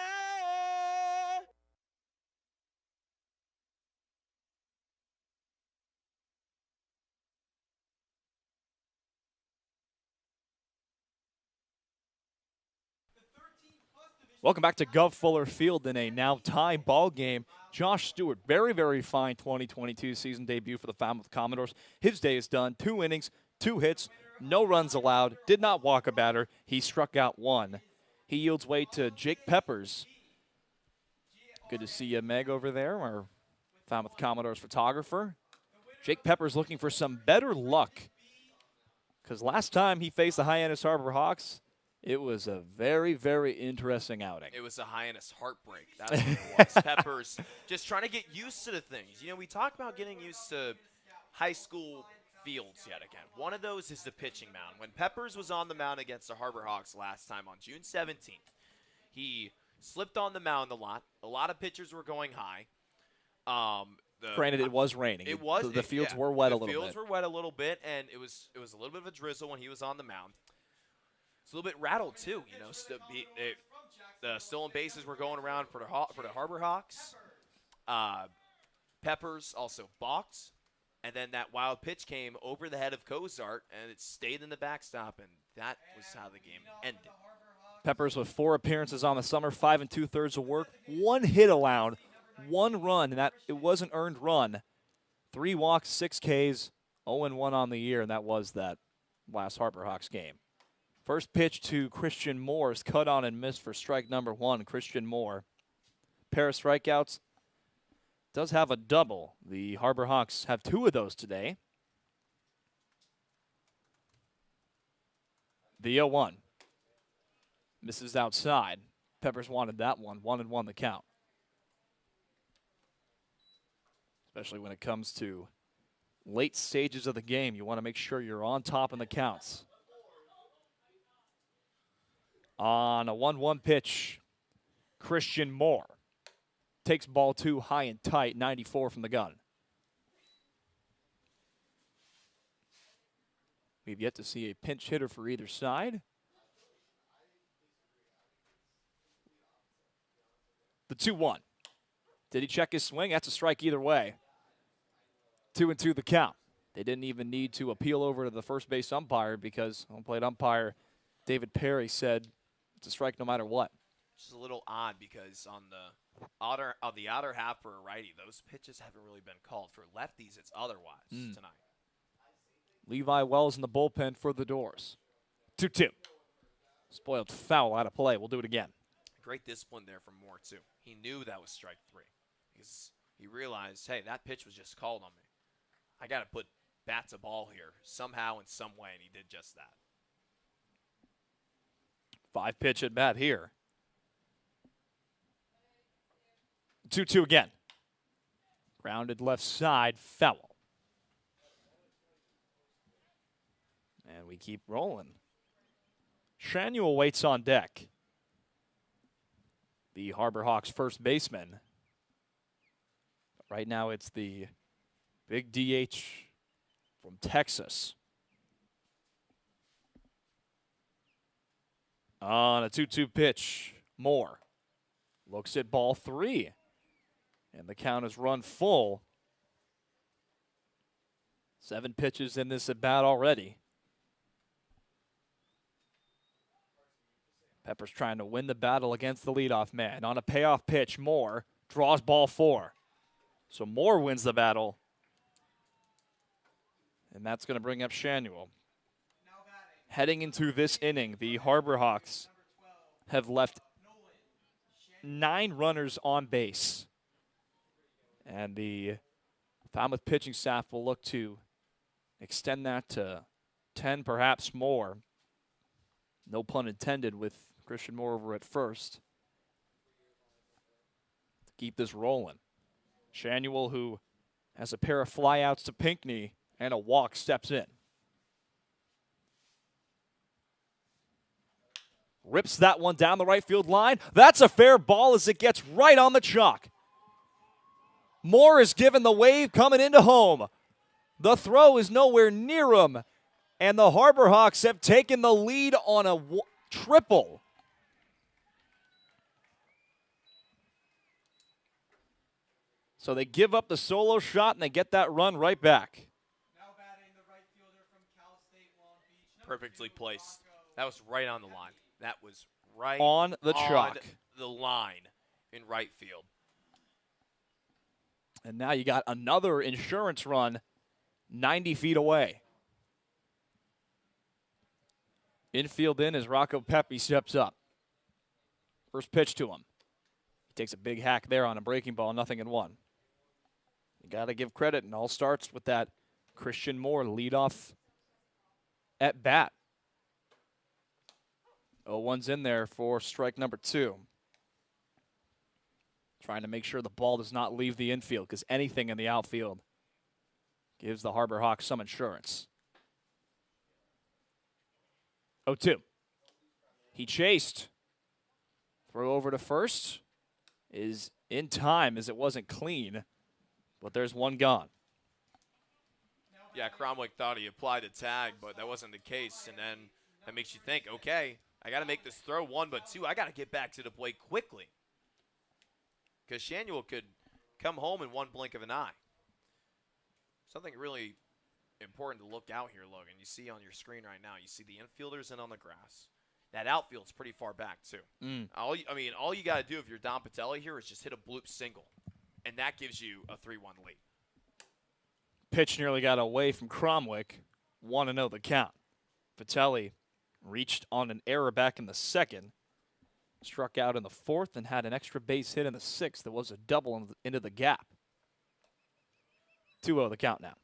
S3: Welcome back to Gov Fuller Field in a now tie ball game. Josh Stewart, very, very fine 2022 season debut for the Falmouth Commodores. His day is done. 2 innings, 2 hits, no runs allowed, did not walk a batter. He struck out 1. He yields way to Jake Peppers. Good to see you, Meg, over there, our Falmouth Commodores photographer. Jake Peppers looking for some better luck, because last time he faced the Hyannis Harbor Hawks, it was a very, very interesting outing.
S4: It was a Hyannis heartbreak. That's what it was. Peppers just trying to get used to the things. We talk about getting used to high school fields yet again. One of those is the pitching mound. When Peppers was on the mound against the Harbor Hawks last time on June 17th, he slipped on the mound a lot. A lot of pitchers were going high.
S3: Granted, it was raining. The fields were wet a little bit.
S4: The fields were wet a little bit, and it was a little bit of a drizzle when he was on the mound. It's a little bit rattled, too. The stolen bases were going around for the Harbor Hawks. Peppers also balked, and then that wild pitch came over the head of Cozart, and it stayed in the backstop, and that was how the game ended.
S3: Peppers with 4 appearances on the summer, 5 2/3 of work, 1 hit allowed, 1 run, and that it was an earned run. 3 walks, 6 Ks, 0-1 on the year, and that was that last Harbor Hawks game. First pitch to Christian Moore is cut on and missed for strike number 1. Christian Moore, pair of strikeouts, does have a double. The Harbor Hawks have 2 of those today. The 0-1 misses outside. Peppers wanted that one. 1-1 the count. Especially when it comes to late stages of the game, you want to make sure you're on top in the counts. On a 1-1 pitch, Christian Moore takes ball 2 high and tight, 94 from the gun. We've yet to see a pinch hitter for either side. The 2-1. Did he check his swing? That's a strike either way. 2-2 the count. They didn't even need to appeal over to the first base umpire because home plate umpire David Perry said it's a strike no matter what.
S4: Which is a little odd because on the outer half for a righty, those pitches haven't really been called. For lefties, it's otherwise tonight.
S3: Levi Wells in the bullpen for the Doors. 2-2. Spoiled foul out of play. We'll do it again.
S4: Great discipline there from Moore, too. He knew that was strike 3 because he realized, hey, that pitch was just called on me. I got to put bat to ball here somehow in some way, and he did just that.
S3: 5-pitch at bat here. 2-2 again. Grounded left side, foul. And we keep rolling. Shanuel waits on deck. The Harbor Hawks first baseman. Right now it's the big DH from Texas. On a 2-2 pitch, Moore looks at ball 3. And the count is run full. 7 pitches in this at bat already. Peppers trying to win the battle against the leadoff man. On a payoff pitch, Moore draws ball 4. So Moore wins the battle. And that's going to bring up Shanuel. Heading into this inning, the Harbor Hawks have left 9 runners on base. And the Falmouth pitching staff will look to extend that to 10, perhaps more. No pun intended with Christian Moore over at first to keep this rolling. Shanuel, who has a pair of flyouts to Pinckney and a walk, steps in. Rips that one down the right field line. That's a fair ball as it gets right on the chalk. Moore is given the wave coming into home. The throw is nowhere near him, and the Harbor Hawks have taken the lead on a triple. So they give up the solo shot, and they get that run right back.
S4: Perfectly placed. That was right on the line. That was right
S3: on the chalk.
S4: The line in right field.
S3: And now you got another insurance run 90 feet away. Infield in as Rocco Pepe steps up. First pitch to him. He takes a big hack there on a breaking ball, 0-1. You got to give credit, and all starts with that Christian Moore leadoff at bat. 0-1's in there for strike number 2. Trying to make sure the ball does not leave the infield, because anything in the outfield gives the Harbor Hawks some insurance. 0-2. He chased. Throw over to first is in time as it wasn't clean, but there's one gone.
S4: Yeah, Cromwell thought he applied a tag, but that wasn't the case. And then that makes you think, okay, I got to make this throw 1, but 2, I got to get back to the plate quickly. Because Shanuel could come home in one blink of an eye. Something really important to look out here, Logan. You see on your screen right now, you see the infielders in on the grass. That outfield's pretty far back, too. All you got to do if you're Don Patelli here is just hit a bloop single, and that gives you a 3-1 lead.
S3: Pitch nearly got away from Cromwick. 1-0 the count. Patelli reached on an error back in the second. Struck out in the fourth and had an extra base hit in the sixth that was a double into the gap. 2-0 the count now.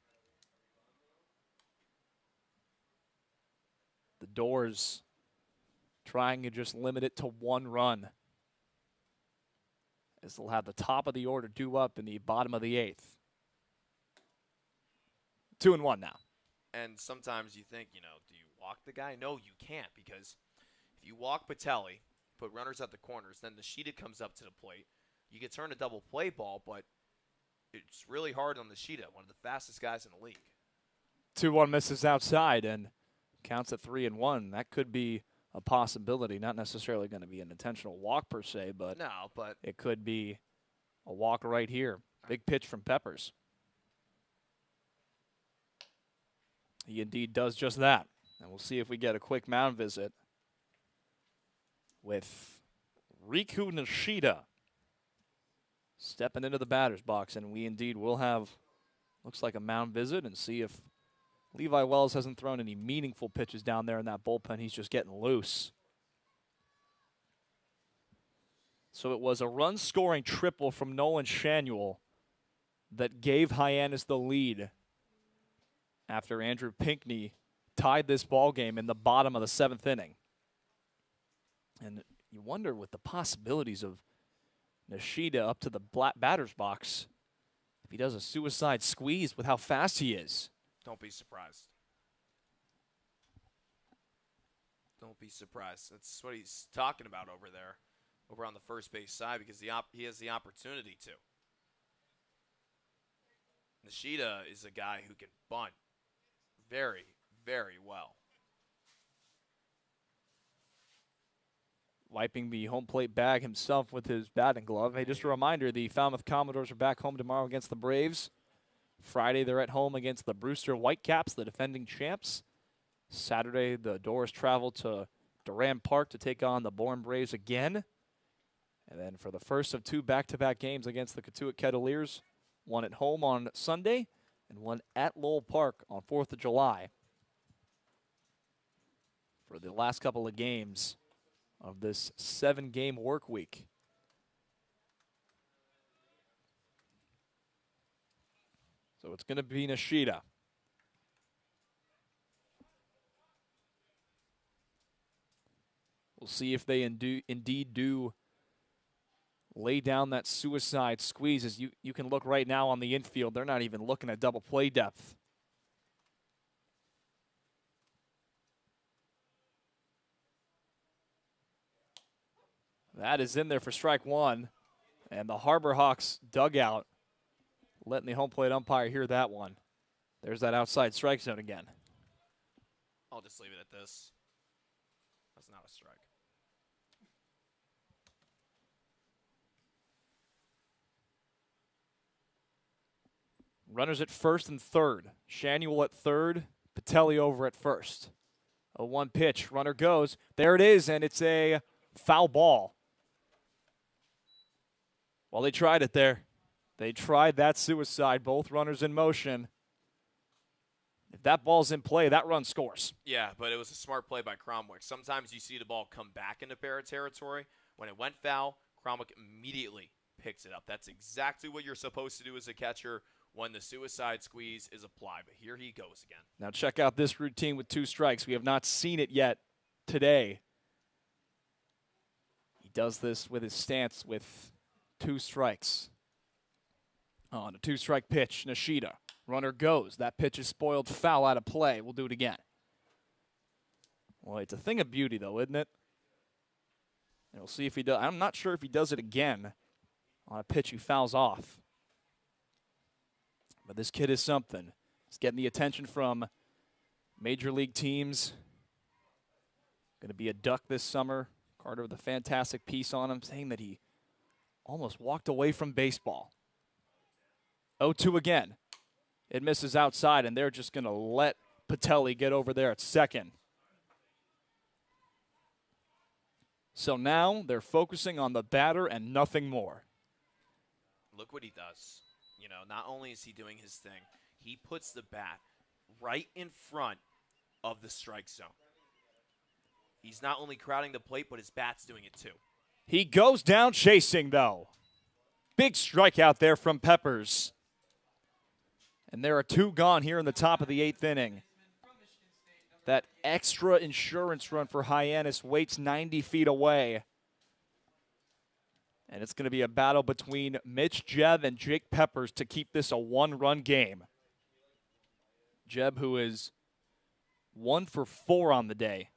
S3: The Doors trying to just limit it to 1 run, as they'll have the top of the order due up in the bottom of the 8th. 2-1 now.
S4: And sometimes you think, do you walk the guy? No, you can't, because if you walk Patelli, put runners at the corners, then Nishida comes up to the plate. You could turn a double play ball, but it's really hard on Nishida, one of the fastest guys in the league.
S3: 2-1 misses outside and counts at 3-1. That could be a possibility. Not necessarily going to be an intentional walk per se, but it could be a walk right here. Big pitch from Peppers. He indeed does just that. And we'll see if we get a quick mound visit with Riku Nishida stepping into the batter's box. And we indeed will have, looks like, a mound visit, and see if Levi Wells hasn't thrown any meaningful pitches down there in that bullpen. He's just getting loose. So it was a run-scoring triple from Nolan Shanuel that gave Hyannis the lead after Andrew Pinckney tied this ball game in the bottom of the 7th inning. And you wonder, with the possibilities of Nishida up to the batter's box, if he does a suicide squeeze with how fast he is.
S4: Don't be surprised. Don't be surprised. That's what he's talking about over there, over on the first base side, because he has the opportunity to. Nishida is a guy who can bunt very, very well.
S3: Wiping the home plate bag himself with his batting glove. Hey, just a reminder, the Falmouth Commodores are back home tomorrow against the Braves. Friday, they're at home against the Brewster Whitecaps, the defending champs. Saturday, the Doors travel to Durand Park to take on the Bourne Braves again. And then for the first of 2 back-to-back games against the Catuit Kettleers, one at home on Sunday and one at Lowell Park on 4th of July. For the last couple of games of this 7-game work week. So it's going to be Nishida. We'll see if they indeed do lay down that suicide squeeze. As you can look right now on the infield, they're not even looking at double play depth. That is in there for strike one. And the Harbor Hawks dugout letting the home plate umpire hear that one. There's that outside strike zone again.
S4: I'll just leave it at this. That's not a strike.
S3: Runners at first and third. Shanuel at third. Patelli over at first. A 1 pitch. Runner goes. There it is, and it's a foul ball. Well, they tried it there. They tried that suicide. Both runners in motion. If that ball's in play, that run scores.
S4: Yeah, but it was a smart play by Cromwell. Sometimes you see the ball come back into Barra territory. When it went foul, Cromwell immediately picks it up. That's exactly what you're supposed to do as a catcher when the suicide squeeze is applied. But here he goes again.
S3: Now check out this routine with 2 strikes. We have not seen it yet today. He does this with his stance with 2 strikes. On a 2-strike pitch, Nishida. Runner goes. That pitch is spoiled, foul out of play. We'll do it again. Well, it's a thing of beauty, though, isn't it? And we'll see if he does. I'm not sure if he does it again on a pitch he fouls off. But this kid is something. He's getting the attention from major league teams. Going to be a Duck this summer. Carter with a fantastic piece on him saying that he almost walked away from baseball. 0-2 again. It misses outside, and they're just going to let Patelli get over there at second. So now they're focusing on the batter and nothing more.
S4: Look what he does. You know, not only is he doing his thing, he puts the bat right in front of the strike zone. He's not only crowding the plate, but his bat's doing it too.
S3: He goes down chasing, though. Big strikeout there from Peppers. And there are 2 gone here in the top of the 8th inning. That extra insurance run for Hyannis waits 90 feet away. And it's going to be a battle between Mitch Jebb and Jake Peppers to keep this a 1-run game. Jebb, who is 1 for 4 on the day,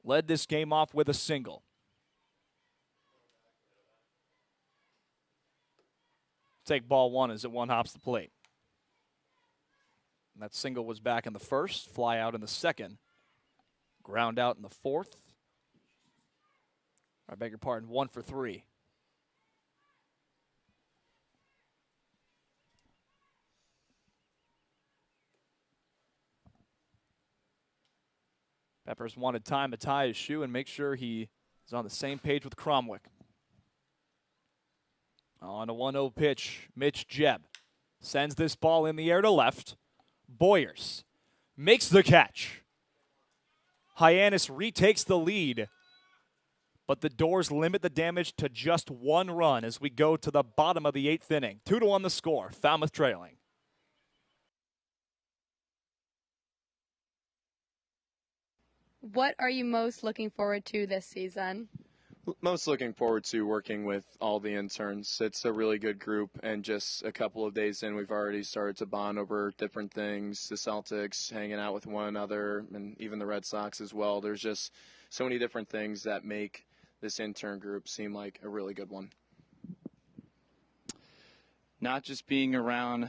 S3: led this game off with a single. Take ball 1 as it 1-hops the plate. And that single was back in the first, fly out in the second, ground out in the fourth. I beg your pardon, 1 for 3. Peppers wanted time to tie his shoe and make sure he is on the same page with Cromwell. On a 1-0 pitch, Mitch Jebb sends this ball in the air to left. Boyers makes the catch. Hyannis retakes the lead, but the Doors limit the damage to just 1 run as we go to the bottom of the 8th inning. 2-1 the score, Falmouth trailing.
S11: What are you most looking forward to this season?
S10: Most looking forward to working with all the interns. It's a really good group, and just a couple of days in, we've already started to bond over different things. The Celtics, hanging out with one another, and even the Red Sox as well. There's just so many different things that make this intern group seem like a really good one. Not just being around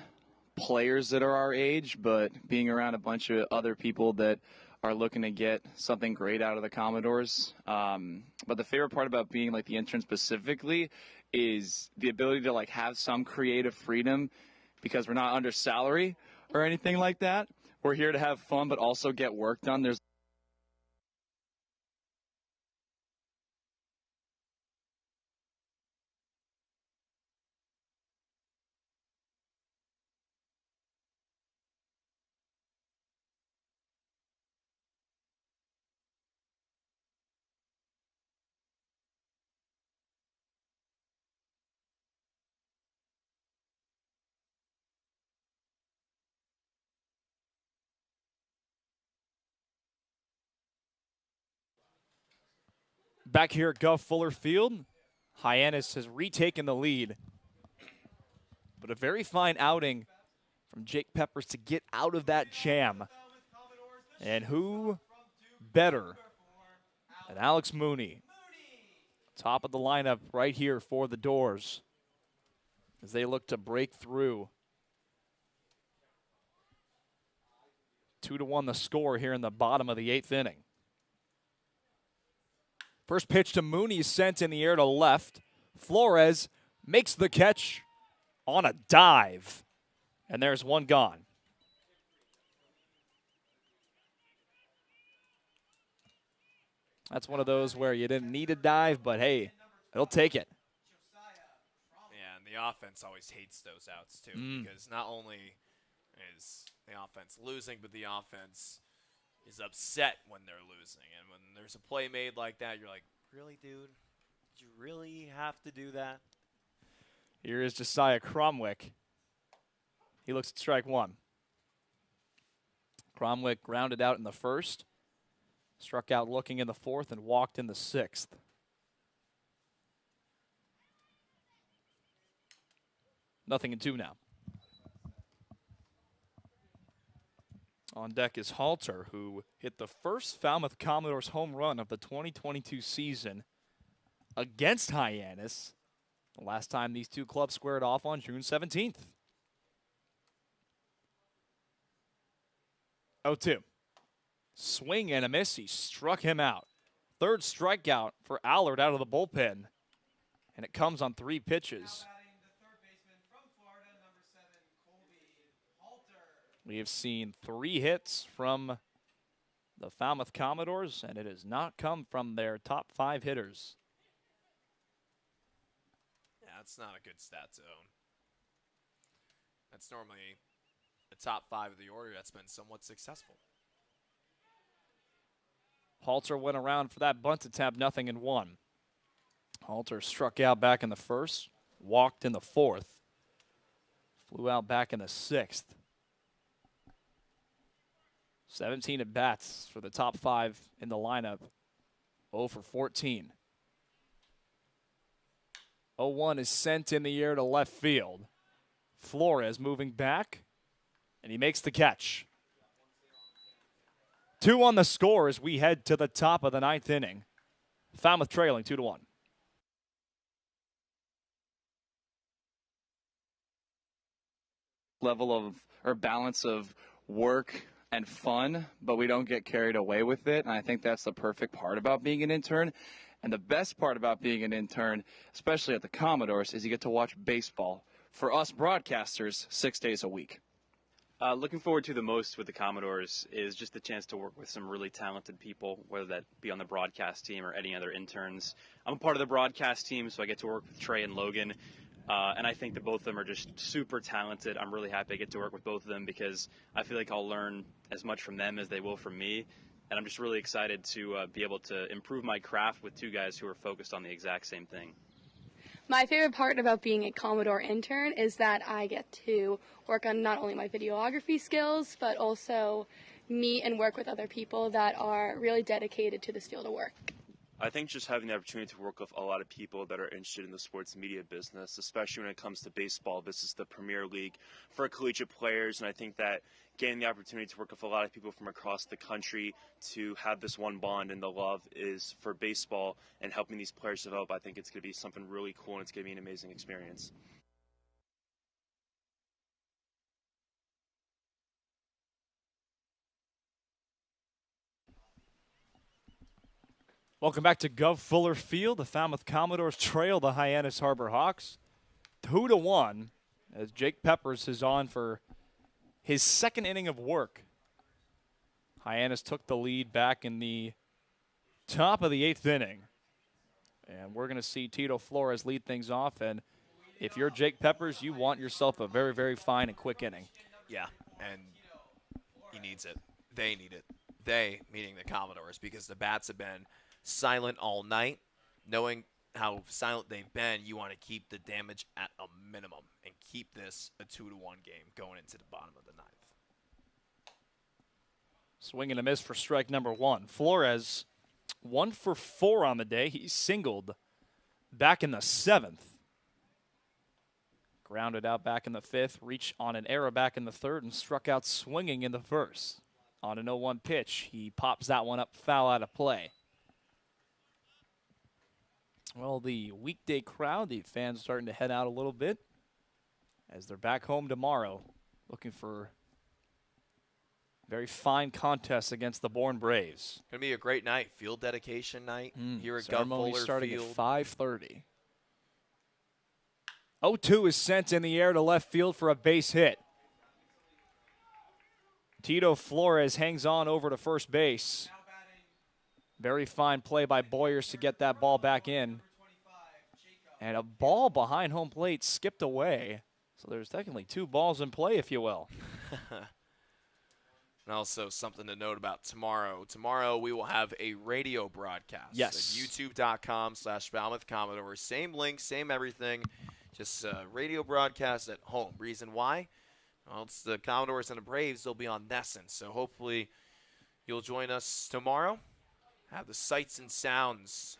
S10: players that are our age, but being around a bunch of other people that are looking to get something great out of the Commodores. But the favorite part about being like the intern specifically is the ability to like have some creative freedom, because we're not under salary or anything like that. We're here to have fun, but also get work done. There's
S3: Back here at Gov Fuller Field, Hyannis has retaken the lead. But a very fine outing from Jake Peppers to get out of that jam. And who better than Alex Mooney? Top of the lineup right here for the Doors as they look to break through. 2-1 the score here in the bottom of the 8th inning. First pitch to Mooney sent in the air to left. Flores makes the catch on a dive. And there's one gone. That's one of those where you didn't need a dive, but hey, it'll take it.
S4: Yeah, and the offense always hates those outs too, because not only is the offense losing, but the offense is upset when they're losing. And when there's a play made like that, you're like, really, dude? Did you really have to do that?
S3: Here is Josiah Cromwick. He looks at strike one. Cromwick grounded out in the first, struck out looking in the fourth, and walked in the sixth. Nothing in two now. On deck is Halter, who hit the first Falmouth Commodores home run of the 2022 season against Hyannis. The last time these two clubs squared off on June 17th. 0-2. Swing and a miss. He struck him out. Third strikeout for Allard out of the bullpen. And it comes on 3 pitches. We have seen 3 hits from the Falmouth Commodores, and it has not come from their top 5 hitters.
S4: Yeah, that's not a good stat zone. That's normally the top 5 of the order that's been somewhat successful.
S3: Halter went around for that bunt attempt, 0-1. Halter struck out back in the first, walked in the fourth, flew out back in the sixth. 17 at bats for the top 5 in the lineup. 0 for 14. 0-1 is sent in the air to left field. Flores moving back, and he makes the catch. 2 on the score as we head to the top of the 9th inning. Falmouth trailing 2-1.
S10: Level of, or balance of work and fun, but we don't get carried away with it. And I think that's the perfect part about being an intern. And the best part about being an intern, especially at the Commodores, is you get to watch baseball for us broadcasters 6 days a week.
S2: Looking forward to the most with the Commodores is just the chance to work with some really talented people, whether that be on the broadcast team or any other interns. I'm a part of the broadcast team, so I get to work with Trey and Logan. And I think that both of them are just super talented. I'm really happy I get to work with both of them because I feel like I'll learn as much from them as they will from me. And I'm just really excited to be able to improve my craft with 2 guys who are focused on the exact same thing.
S11: My favorite part about being a Commodore intern is that I get to work on not only my videography skills, but also meet and work with other people that are really dedicated to this field of work.
S8: I think just having the opportunity to work with a lot of people that are interested in the sports media business, especially when it comes to baseball. This is the premier league for collegiate players, and I think that getting the opportunity to work with a lot of people from across the country to have this one bond and the love is for baseball and helping these players develop, I think it's going to be something really cool, and it's going to be an amazing experience.
S3: Welcome back to Gov Fuller Field. The Falmouth Commodores trail the Hyannis Harbor Hawks 2-1 as Jake Peppers is on for his 2nd inning of work. Hyannis took the lead back in the top of the 8th inning. And we're going to see Tito Flores lead things off. And if you're Jake Peppers, you want yourself a very, very fine and quick inning.
S4: Yeah, and he needs it. They need it. They, meaning the Commodores, because the bats have been silent all night. Knowing how silent they've been, you want to keep the damage at a minimum and keep this a 2-1 game going into the bottom of the 9th.
S3: Swing and a miss for strike number 1. Flores 1 for 4 on the day. He singled back in the 7th. Grounded out back in the 5th, reached on an error back in the 3rd, and struck out swinging in the 1st. On an 0-1 pitch, he pops that one up, foul out of play. Well, the weekday crowd, the fans starting to head out a little bit as they're back home tomorrow, looking for very fine contests against the Bourne Braves.
S4: Going to be a great night. Field dedication night here at Gov
S3: Ceremony
S4: Fuller
S3: starting
S4: Field.
S3: at 5:30. 0-2 is sent in the air to left field for a base hit. Tito Flores hangs on over to first base. Very fine play by Boyers to get that ball back in. And a ball behind home plate skipped away. So there's technically 2 balls in play, if you will.
S4: And also something to note about tomorrow. Tomorrow we will have a radio broadcast.
S3: Yes.
S4: At youtube.com/Falmouth Commodores. Same link, same everything. Just radio broadcast at home. Reason why? Well, it's the Commodores and the Braves. They'll be on Nesson. So hopefully you'll join us tomorrow. Have the sights and sounds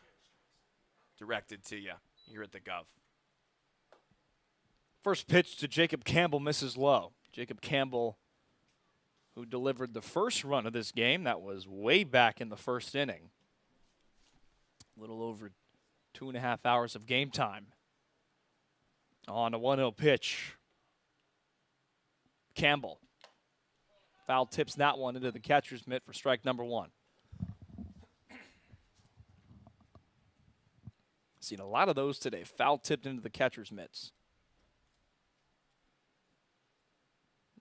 S4: directed to you here at the Gov.
S3: First pitch to Jacob Campbell misses low. Jacob Campbell, who delivered the first run of this game, that was way back in the 1st inning. A little over 2.5 hours of game time. On a 1-0 pitch. Campbell. Foul tips that one into the catcher's mitt for strike number 1. Seen a lot of those today. Foul tipped into the catcher's mitts.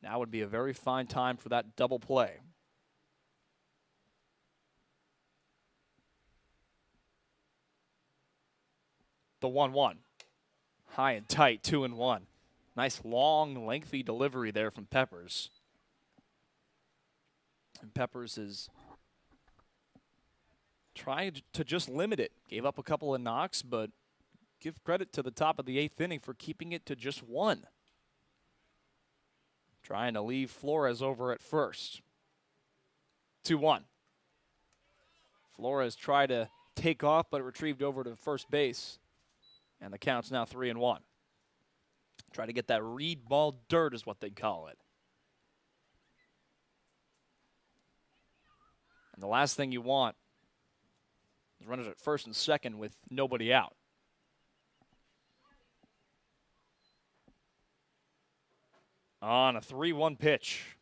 S3: Now would be a very fine time for that double play. The 1-1. High and tight, 2-1. Nice long, lengthy delivery there from Peppers. And Peppers is trying to just limit it. Gave up a couple of knocks, but give credit to the top of the 8th inning for keeping it to just 1. Trying to leave Flores over at first. 2-1. Flores tried to take off, but retrieved over to first base. And the count's now 3-1. Try to get that read ball dirt is what they call it. And the last thing you want is runners at first and second with nobody out. On a 3-1 pitch.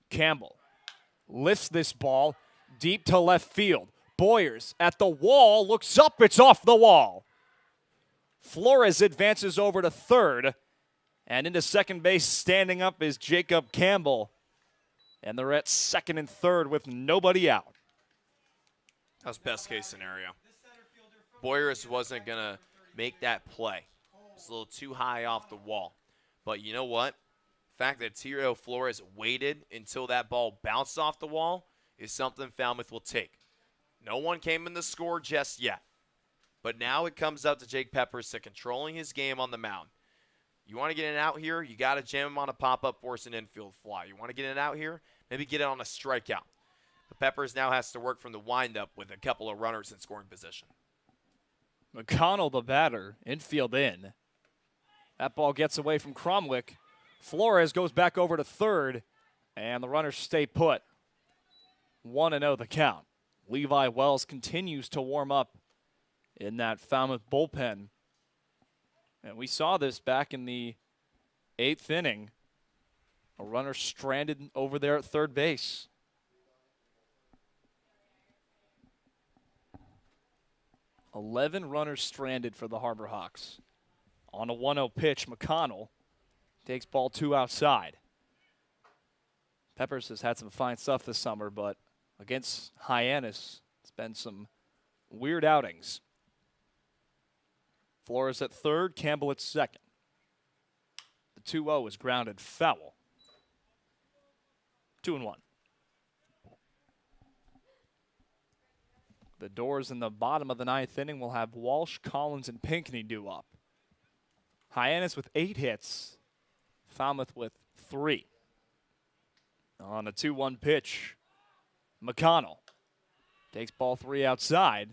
S3: Campbell lifts this ball deep to left field. Boyers at the wall, looks up, it's off the wall. Flores advances over to third, and into second base standing up is Jacob Campbell. And they're at second and third with nobody out.
S4: That was best case scenario. Boyers wasn't going to make that play. It was a little too high off the wall. But you know what? The fact that Tito Flores waited until that ball bounced off the wall is something Falmouth will take. No one came in the score just yet. But now it comes up to Jake Peppers to controlling his game on the mound. You want to get it out here, you got to jam him on a pop-up, force an infield fly. You want to get it out here, maybe get it on a strikeout. But Peppers now has to work from the windup with a couple of runners in scoring position.
S3: McConnell, the batter, infield in. That ball gets away from Cromwick. Flores goes back over to third, and the runners stay put. 1-0 the count. Levi Wells continues to warm up in that Falmouth bullpen. And we saw this back in the 8th inning. A runner stranded over there at third base. $11 runners stranded for the Harbor Hawks. On a 1-0 pitch, McConnell takes ball 2 outside. Peppers has had some fine stuff this summer, but against Hyannis, it's been some weird outings. Flores at third, Campbell at second. The 2-0 is grounded foul. 2-1. The doors in the bottom of the 9th inning will have Walsh, Collins, and Pinckney due up. Hyannis with 8 hits. Falmouth with 3. On a 2-1 pitch, McConnell Takes ball 3 outside.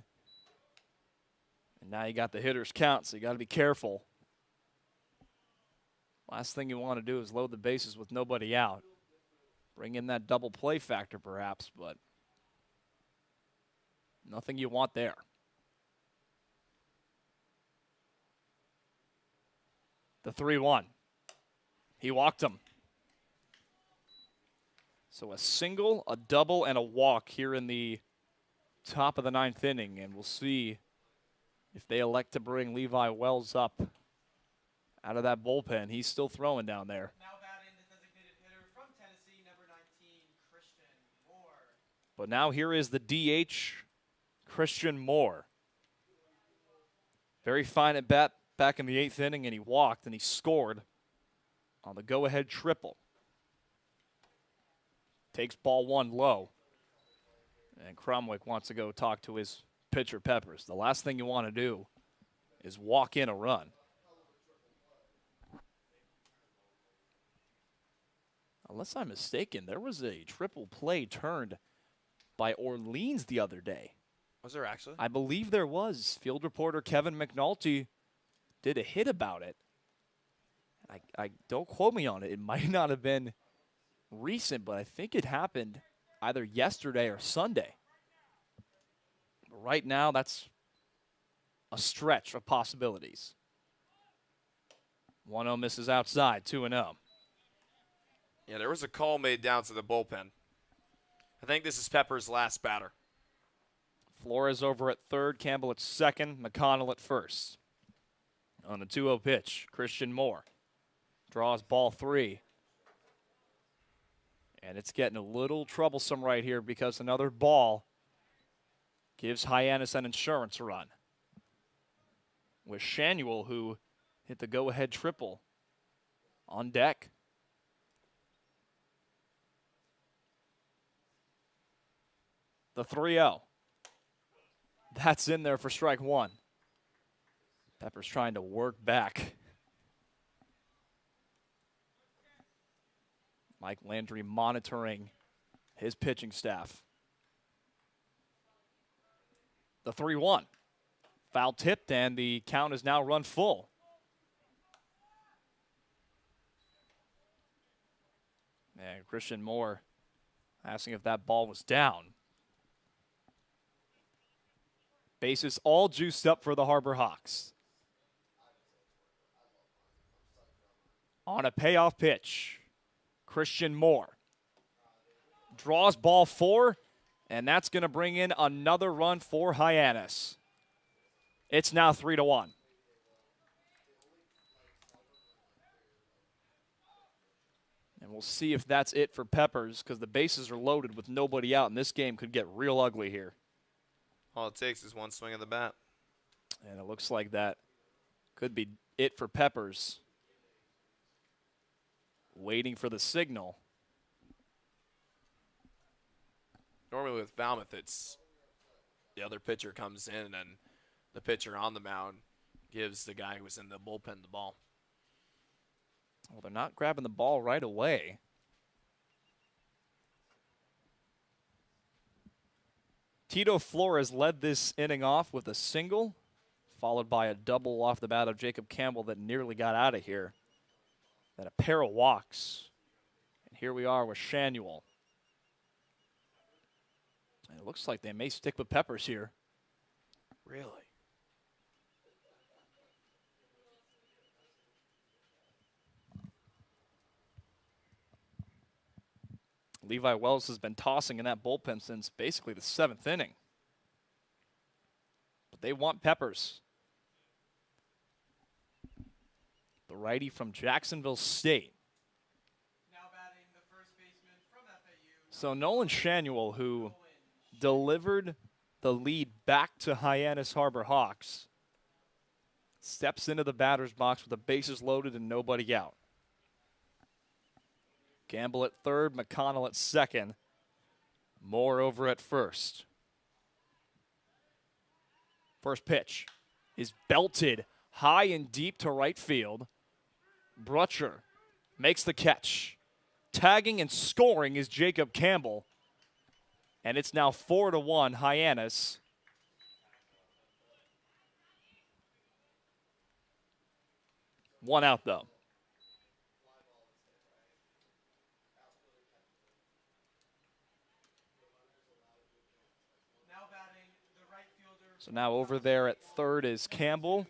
S3: And now you got the hitter's count, so you got to be careful. Last thing you want to do is load the bases with nobody out. Bring in that double play factor perhaps, but nothing you want there. The 3-1. He walked him. So a single, a double, and a walk here in the top of the 9th inning, and we'll see if they elect to bring Levi Wells up out of that bullpen. He's still throwing down there.
S1: Now batting the designated hitter from Tennessee, number 19, Christian Moore.
S3: But now here is the DH, Christian Moore. Very fine at bat back in the 8th inning, and he walked, and he scored on the go-ahead triple. Takes ball 1 low. And Cromwick wants to go talk to his pitcher, Peppers. The last thing you want to do is walk in a run. Unless I'm mistaken, there was a triple play turned by Orleans the other day.
S4: Was there actually?
S3: I believe there was. Field reporter Kevin McNulty did a hit about it. I don't quote me on it. It might not have been recent, but I think it happened either yesterday or Sunday. But right now, that's a stretch of possibilities. 1-0 misses outside, 2-0.
S4: Yeah, there was a call made down to the bullpen. I think this is Pepper's last batter.
S3: Flores over at third, Campbell at second, McConnell at first. On a 2-0 pitch, Christian Moore draws ball 3. And it's getting a little troublesome right here because another ball gives Hyannis an insurance run. With Shanuel, who hit the go-ahead triple, on deck. The 3-0. That's in there for strike 1. Pepper's trying to work back. Mike Landry monitoring his pitching staff. The 3-1. Foul tipped, and the count is now run full. And Christian Moore asking if that ball was down. Bases all juiced up for the Harbor Hawks. On a payoff pitch, Christian Moore draws ball 4, and that's going to bring in another run for Hyannis. It's now 3-1. And we'll see if that's it for Peppers, because the bases are loaded with nobody out, and this game could get real ugly here.
S4: All it takes is one swing of the bat.
S3: And it looks like that could be it for Peppers. Waiting for the signal.
S4: Normally with Falmouth, it's the other pitcher comes in and the pitcher on the mound gives the guy who was in the bullpen the ball.
S3: Well, they're not grabbing the ball right away. Tito Flores led this inning off with a single, followed by a double off the bat of Jacob Campbell that nearly got out of here. Then a pair of walks. And here we are with Shanuel. And it looks like they may stick with Peppers here.
S4: Really?
S3: Levi Wells has been tossing in that bullpen since basically the 7th inning. But they want Peppers. The righty from Jacksonville State.
S1: Now batting the first baseman from FAU.
S3: So Nolan Shanuel, who delivered the lead back to Hyannis Harbor Hawks, steps into the batter's box with the bases loaded and nobody out. Campbell at third, McConnell at second, Moore over at first. First pitch is belted high and deep to right field. Brutcher makes the catch. Tagging and scoring is Jacob Campbell. And it's now 4-1 Hyannis. One out, though. So now over there at third is Campbell.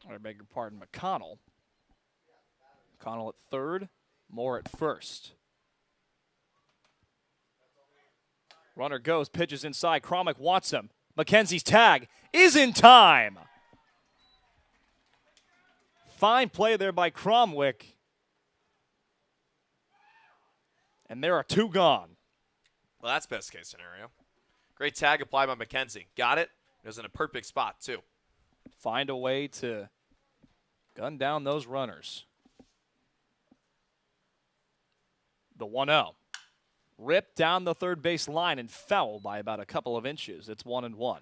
S3: I beg your pardon, McConnell. McConnell at third, Moore at first. Runner goes, pitches inside. Cromick wants him. McKenzie's tag is in time. Fine play there by Cromwick. And there are two gone.
S4: Well, that's best case scenario. Great tag applied by McKenzie. Got it. It was in a perfect spot, too.
S3: Find a way to gun down those runners. The 1-0. Ripped down the third base line and foul by about a couple of inches. It's 1-1.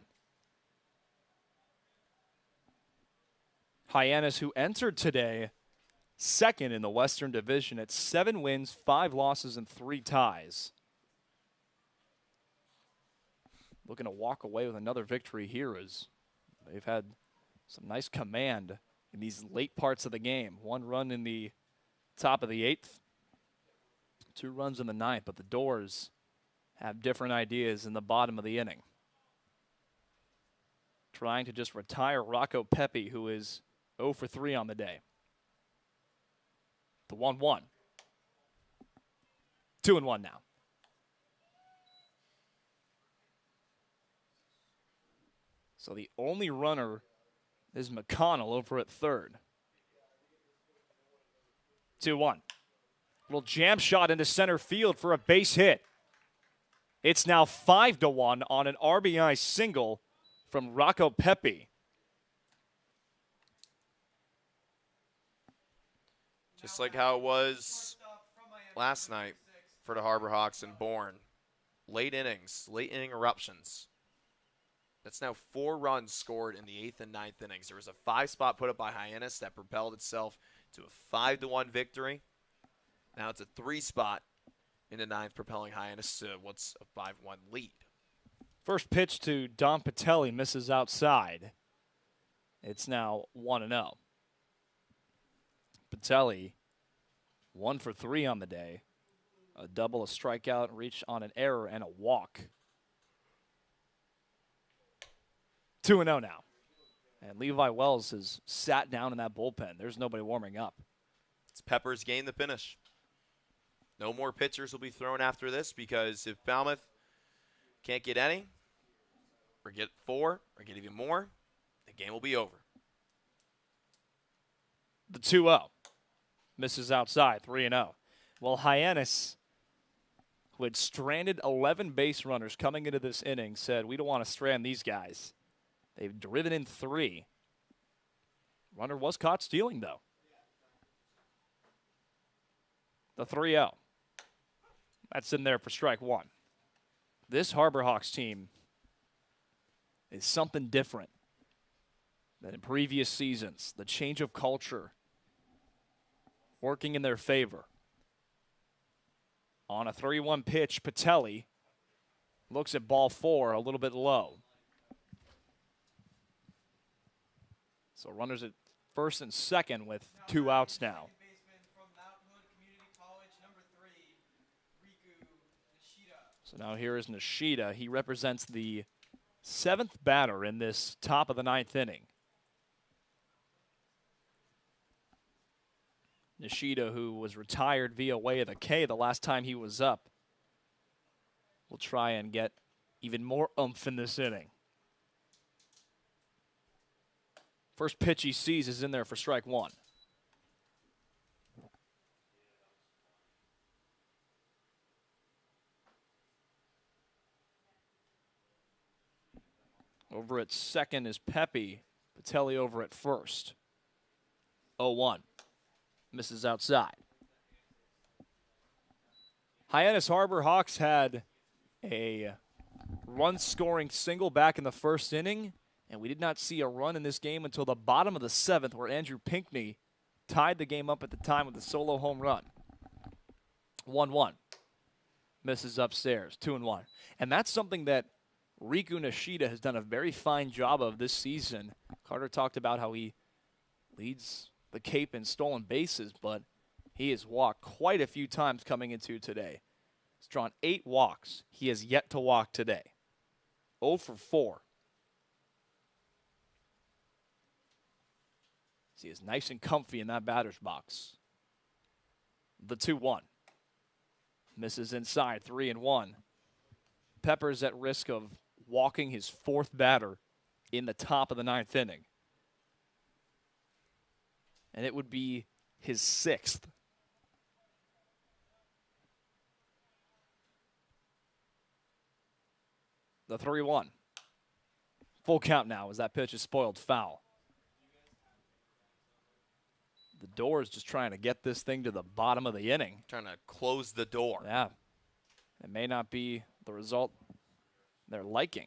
S3: Hyannis, who entered today second in the Western Division at 7 wins, 5 losses, and 3 ties. Looking to walk away with another victory here as they've had some nice command in these late parts of the game. 1 run in the top of the 8th, 2 runs in the 9th, but the Doors have different ideas in the bottom of the inning. Trying to just retire Rocco Pepe, who is 0 for 3 on the day. The 1-1. 2-1 now. So the only runner is McConnell over at third. 2-1. Little jam shot into center field for a base hit. It's now 5-1 on an RBI single from Rocco Pepe.
S4: Just like how it was last night for the Harbor Hawks and Bourne. Late innings, late inning eruptions. That's now 4 runs scored in the 8th and 9th innings. There was a 5-spot put up by Hyannis that propelled itself to a 5-1 victory. Now it's a 3-spot in the 9th, propelling Hyannis to what's a 5-1 lead.
S3: First pitch to Don Patelli misses outside. It's now 1-0. Patelli, 1 for 3 on the day. A double, a strikeout, reach on an error, and a walk. 2-0 now. And Levi Wells has sat down in that bullpen. There's nobody warming up.
S4: It's Pepper's game to finish. No more pitchers will be thrown after this because if Falmouth can't get any, or get 4, or get even more, the game will be over.
S3: The 2-0. Misses outside, 3-0. Well, Hyannis, who had stranded 11 base runners coming into this inning, said, we don't want to strand these guys. They've driven in 3. Runner was caught stealing, though. The 3-0. That's in there for strike 1. This Harbor Hawks team is something different than in previous seasons. The change of culture working in their favor. On a 3-1 pitch, Patelli looks at ball 4 a little bit low. So runners at first and second with 2 outs now. So now here is Nishida. He represents the 7th batter in this top of the 9th inning. Nishida, who was retired via way of the K the last time he was up, will try and get even more oomph in this inning. First pitch he sees is in there for strike 1. Over at second is Pepe. Patelli over at first. 0-1. Misses outside. Hyannis Harbor Hawks had a run-scoring single back in the first inning, and we did not see a run in this game until the bottom of the 7th, where Andrew Pinkney tied the game up at the time with a solo home run. 1-1. Misses upstairs, 2-1. And that's something that Riku Nishida has done a very fine job of this season. Carter talked about how he leads the Cape in stolen bases, but he has walked quite a few times coming into today. He's drawn 8 walks. He has yet to walk today. 0 for 4. He is nice and comfy in that batter's box. The 2-1. Misses inside, 3-1. Pepper's at risk of walking his 4th batter in the top of the 9th inning. And it would be his 6th. The 3-1. Full count now as that pitch is spoiled foul. The door is just trying to get this thing to the bottom of the inning.
S4: Trying to close the door.
S3: Yeah. It may not be the result they're liking.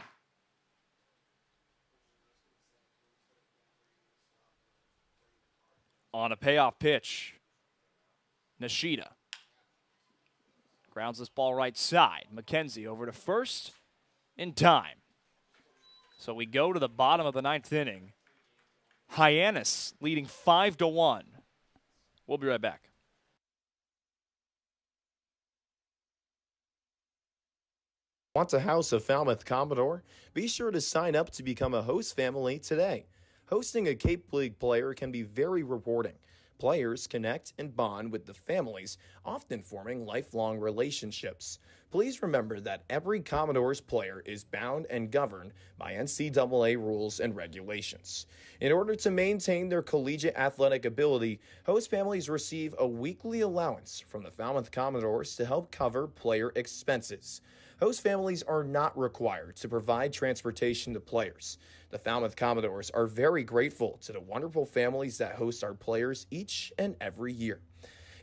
S3: On a payoff pitch, Nishida grounds this ball right side. McKenzie over to first in time. So we go to the bottom of the 9th inning. Hyannis leading 5-1. We'll be right back.
S6: Want to house a Falmouth Commodore? Be sure to sign up to become a host family today. Hosting a Cape League player can be very rewarding. Players connect and bond with the families, often forming lifelong relationships. Please remember that every Commodores player is bound and governed by NCAA rules and regulations. In order to maintain their collegiate athletic ability, host families receive a weekly allowance from the Falmouth Commodores to help cover player expenses. Host families are not required to provide transportation to players. The Falmouth Commodores are very grateful to the wonderful families that host our players each and every year.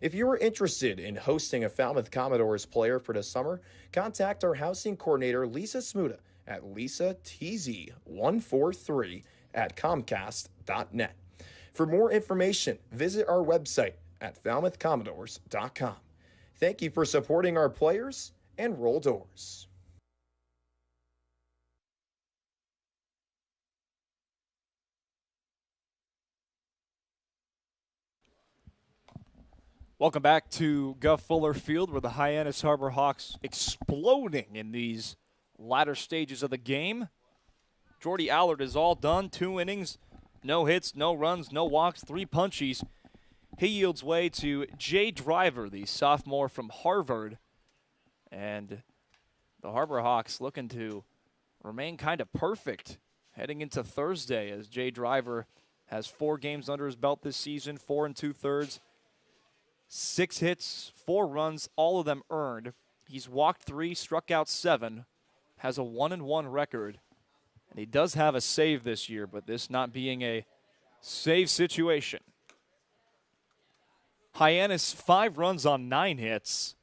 S6: If you are interested in hosting a Falmouth Commodores player for the summer, contact our housing coordinator, Lisa Smuda, at lisatz143@comcast.net. For more information, visit our website at falmouthcommodores.com. Thank you for supporting our players, and roll doors.
S3: Welcome back to Guff Fuller Field, where the Hyannis Harbor Hawks exploding in these latter stages of the game. Jordy Allard is all done. 2 innings, no hits, no runs, no walks, 3 punchies. He yields way to Jay Driver, the sophomore from Harvard. And the Harbor Hawks looking to remain kind of perfect heading into Thursday, as Jay Driver has 4 games under his belt this season, 4 2/3, 6 hits, 4 runs, all of them earned. He's walked 3, struck out 7, has a 1-1 record, and he does have a save this year, but this not being a save situation. Hyannis 5 runs on 9 hits.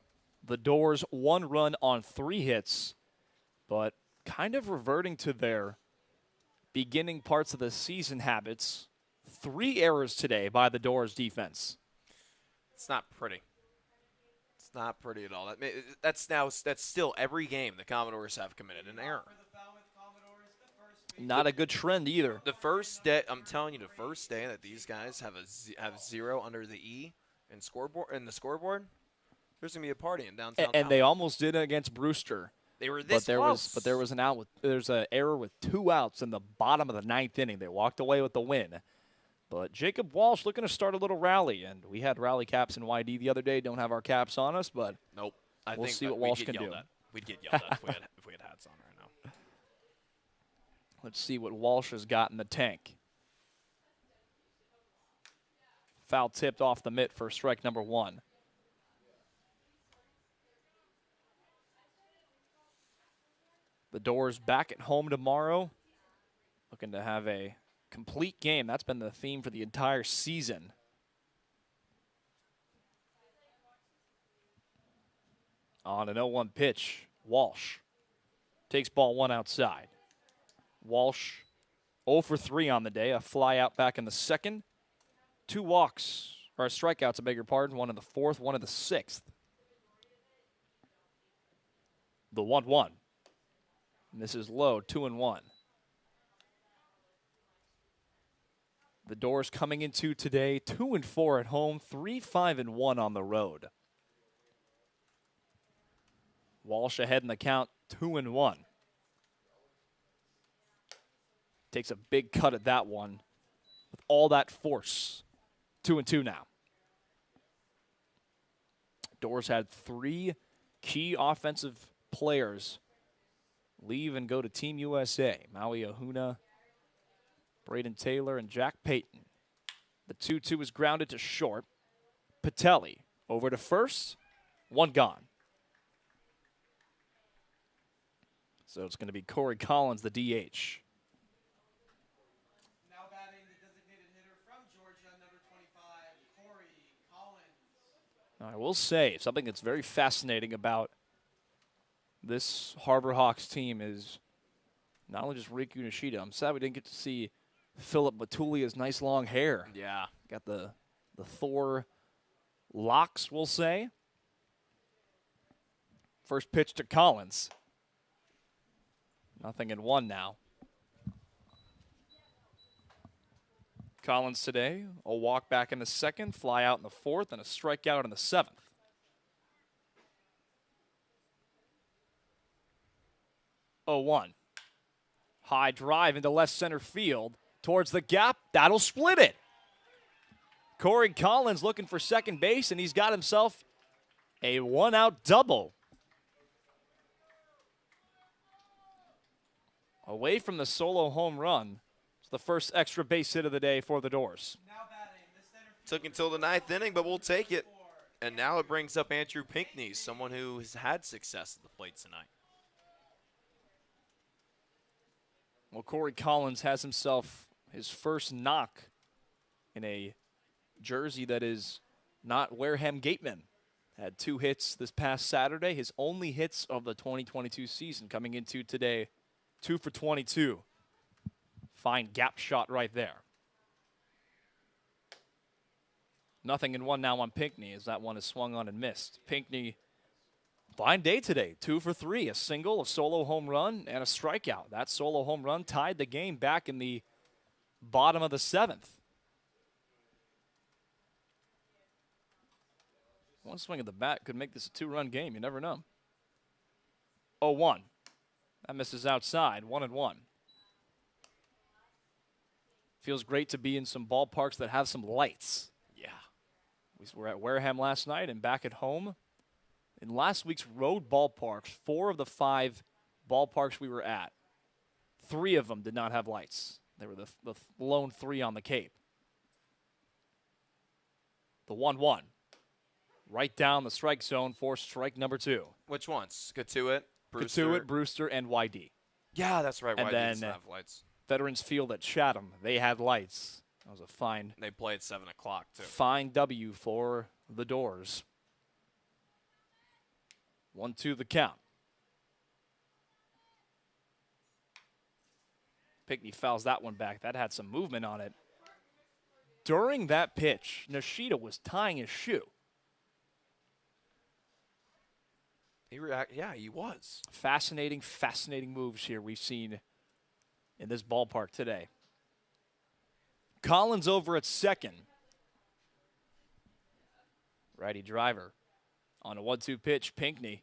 S3: The Doors 1 run on 3 hits, but kind of reverting to their beginning parts of the season habits. 3 errors today by the Doors defense.
S4: It's not pretty. It's not pretty at all. That's still every game the Commodores have committed an error.
S3: Not a good trend either.
S4: The first day, I'm telling you, the first day that these guys have 0 under the E in the scoreboard, there's gonna be a party in downtown.
S3: And they almost did it against Brewster.
S4: They were this
S3: close. But there was there's an error with 2 outs in the bottom of the 9th inning. They walked away with the win. But Jacob Walsh looking to start a little rally, and we had rally caps in YD the other day. Don't have our caps on us, but
S4: nope.
S3: We'll see what Walsh can do.
S4: We'd get yelled at if we had hats on right now.
S3: Let's see what Walsh has got in the tank. Foul tipped off the mitt for strike number 1. The Doors back at home tomorrow. Looking to have a complete game. That's been the theme for the entire season. On an 0-1 pitch, Walsh takes ball 1 outside. Walsh 0 for 3 on the day. A fly out back in the second. 2 walks, or strikeouts, I beg your pardon, one in the 4th, one in the 6th. The 1-1. And this is low, 2-1. The Doors coming into today, 2-4 at home, 3-5-1 on the road. Walsh ahead in the count, 2-1. Takes a big cut at that one with all that force. 2-2 now. Doors had 3 key offensive players leave and go to Team USA. Maui Ahuna, Braden Taylor, and Jack Payton. The 2-2 is grounded to short. Patelli over to first. 1 gone. So it's going to be Corey Collins, the DH.
S1: Now batting the designated hitter from Georgia, number 25, Corey Collins.
S3: I will say, something that's very fascinating about this Harbor Hawks team is not only just Riku Nishida. I'm sad we didn't get to see Philip Matulia's nice long hair.
S4: Yeah.
S3: Got the Thor locks, we'll say. First pitch to Collins. 0-1 now. Collins today, a walk back in the 2nd, fly out in the 4th, and a strikeout in the 7th. 0-1. High drive into left center field. Towards the gap. That'll split it. Corey Collins looking for second base, and he's got himself a 1-out double. Away from the solo home run. It's the first extra base hit of the day for the Doors.
S4: Took until the 9th inning, but we'll take it. And now it brings up Andrew Pinckney, someone who has had success at the plate tonight.
S3: Well, Corey Collins has himself his first knock in a jersey that is not Wareham Gateman. Had 2 hits this past Saturday. His only hits of the 2022 season coming into today. 2 for 22. Fine gap shot right there. 0-1 now on Pinckney as that one is swung on and missed. Pinckney, fine day today. 2 for 3. A single, a solo home run, and a strikeout. That solo home run tied the game back in the bottom of the 7th. One swing of the bat could make this a 2-run game. You never know. 0-1. That misses outside. 1-1. Feels great to be in some ballparks that have some lights.
S4: Yeah.
S3: We were at Wareham last night and back at home. In last week's road ballparks, 4 of the 5 ballparks we were at, 3 of them did not have lights. They were the lone 3 on the Cape. The 1-1. Right down the strike zone for strike number 2.
S4: Which ones? Katuitt, Brewster.
S3: Katuitt, Brewster, and YD.
S4: Yeah, that's right.
S3: And
S4: YD
S3: then
S4: doesn't have lights.
S3: Veterans Field at Chatham, they had lights. That was a fine.
S4: They play at 7 o'clock, too.
S3: Fine W for the Doors. 1-2 the count. Pinckney fouls that one back. That had some movement on it. During that pitch, Nishida was tying his shoe.
S4: Yeah, he was.
S3: Fascinating moves here we've seen in this ballpark today. Collins over at second. Righty driver on a 1-2 pitch. Pinckney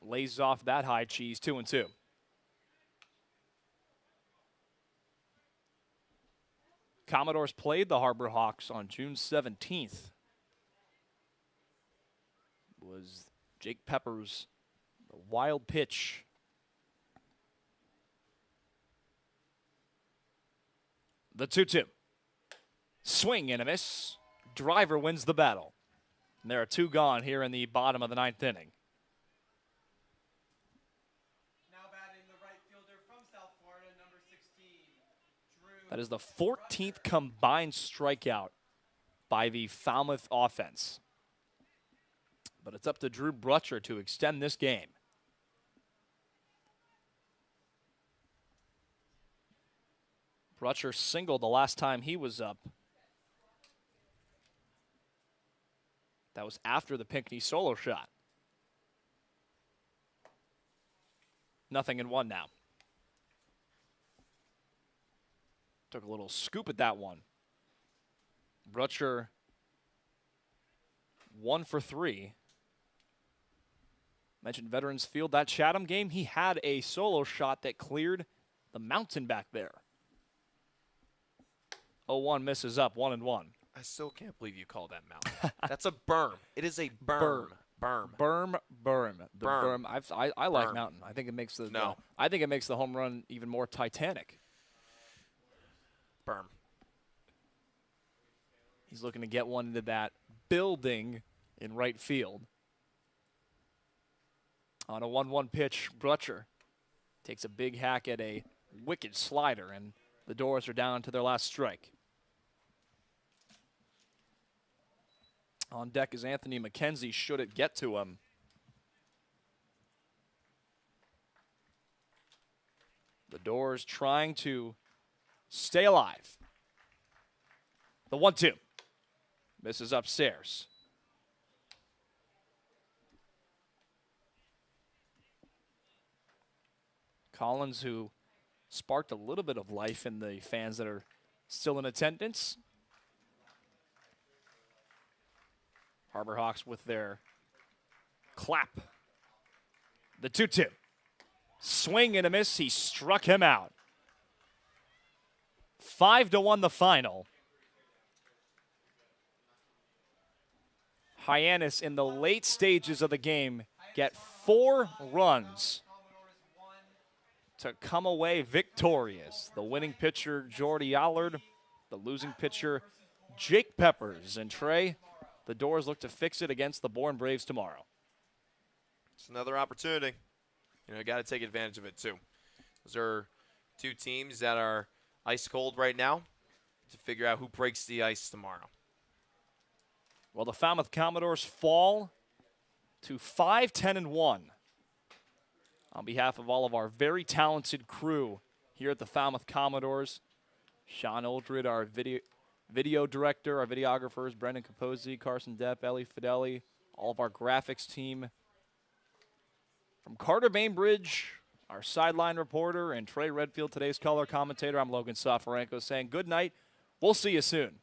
S3: lays off that high cheese. 2-2. Commodores played the Harbor Hawks on June 17th. Was Jake Pepper's wild pitch. The 2-2. Swing and a miss. Driver wins the battle. And there are 2 gone here in the bottom of the 9th inning.
S1: Now batting the right fielder from South Florida, number 16, Drew.
S3: That is the 14th combined strikeout by the Falmouth offense. But it's up to Drew Brutcher to extend this game. Brutcher singled the last time he was up. That was after the Pinckney solo shot. 0-1 now. Took a little scoop at that one. Brutcher 1 for 3. Mentioned Veterans Field, that Chatham game, he had a solo shot that cleared the mountain back there. 0-1 misses up, 1-1.
S4: I still can't believe you call that mountain. That's a berm. It is a berm. Berm.
S3: The berm. I like
S4: Berm.
S3: mountain. I think it makes the
S4: No.
S3: I think it makes the home run even more Titanic.
S4: Berm.
S3: He's looking to get one into that building in right field. On a 1-1 pitch, Brutcher takes a big hack at a wicked slider, and the Doors are down to their last strike. On deck is Anthony McKenzie, should it get to him. The Doors trying to stay alive. The 1-2. Misses upstairs. Collins, who sparked a little bit of life in the fans that are still in attendance. Harbor Hawks with their clap. The 2-2. Swing and a miss. He struck him out. 5-1 the final. Hyannis in the late stages of the game get 4 runs to come away victorious. The winning pitcher, Jordy Allard. The losing pitcher, Jake Peppers. And Trey, the Doors look to fix it against the Bourne Braves tomorrow.
S4: It's another opportunity. You know, got to take advantage of it, too. Those are two teams that are ice cold right now to figure out who breaks the ice tomorrow.
S3: Well, the Falmouth Commodores fall to 5-10-1. On behalf of all of our very talented crew here at the Falmouth Commodores, Sean Oldred, our video director, our videographers, Brendan Capozzi, Carson Depp, Ellie Fideli, all of our graphics team. From Carter Bainbridge, our sideline reporter, and Trey Redfield, today's color commentator, I'm Logan Safarenko saying good night. We'll see you soon.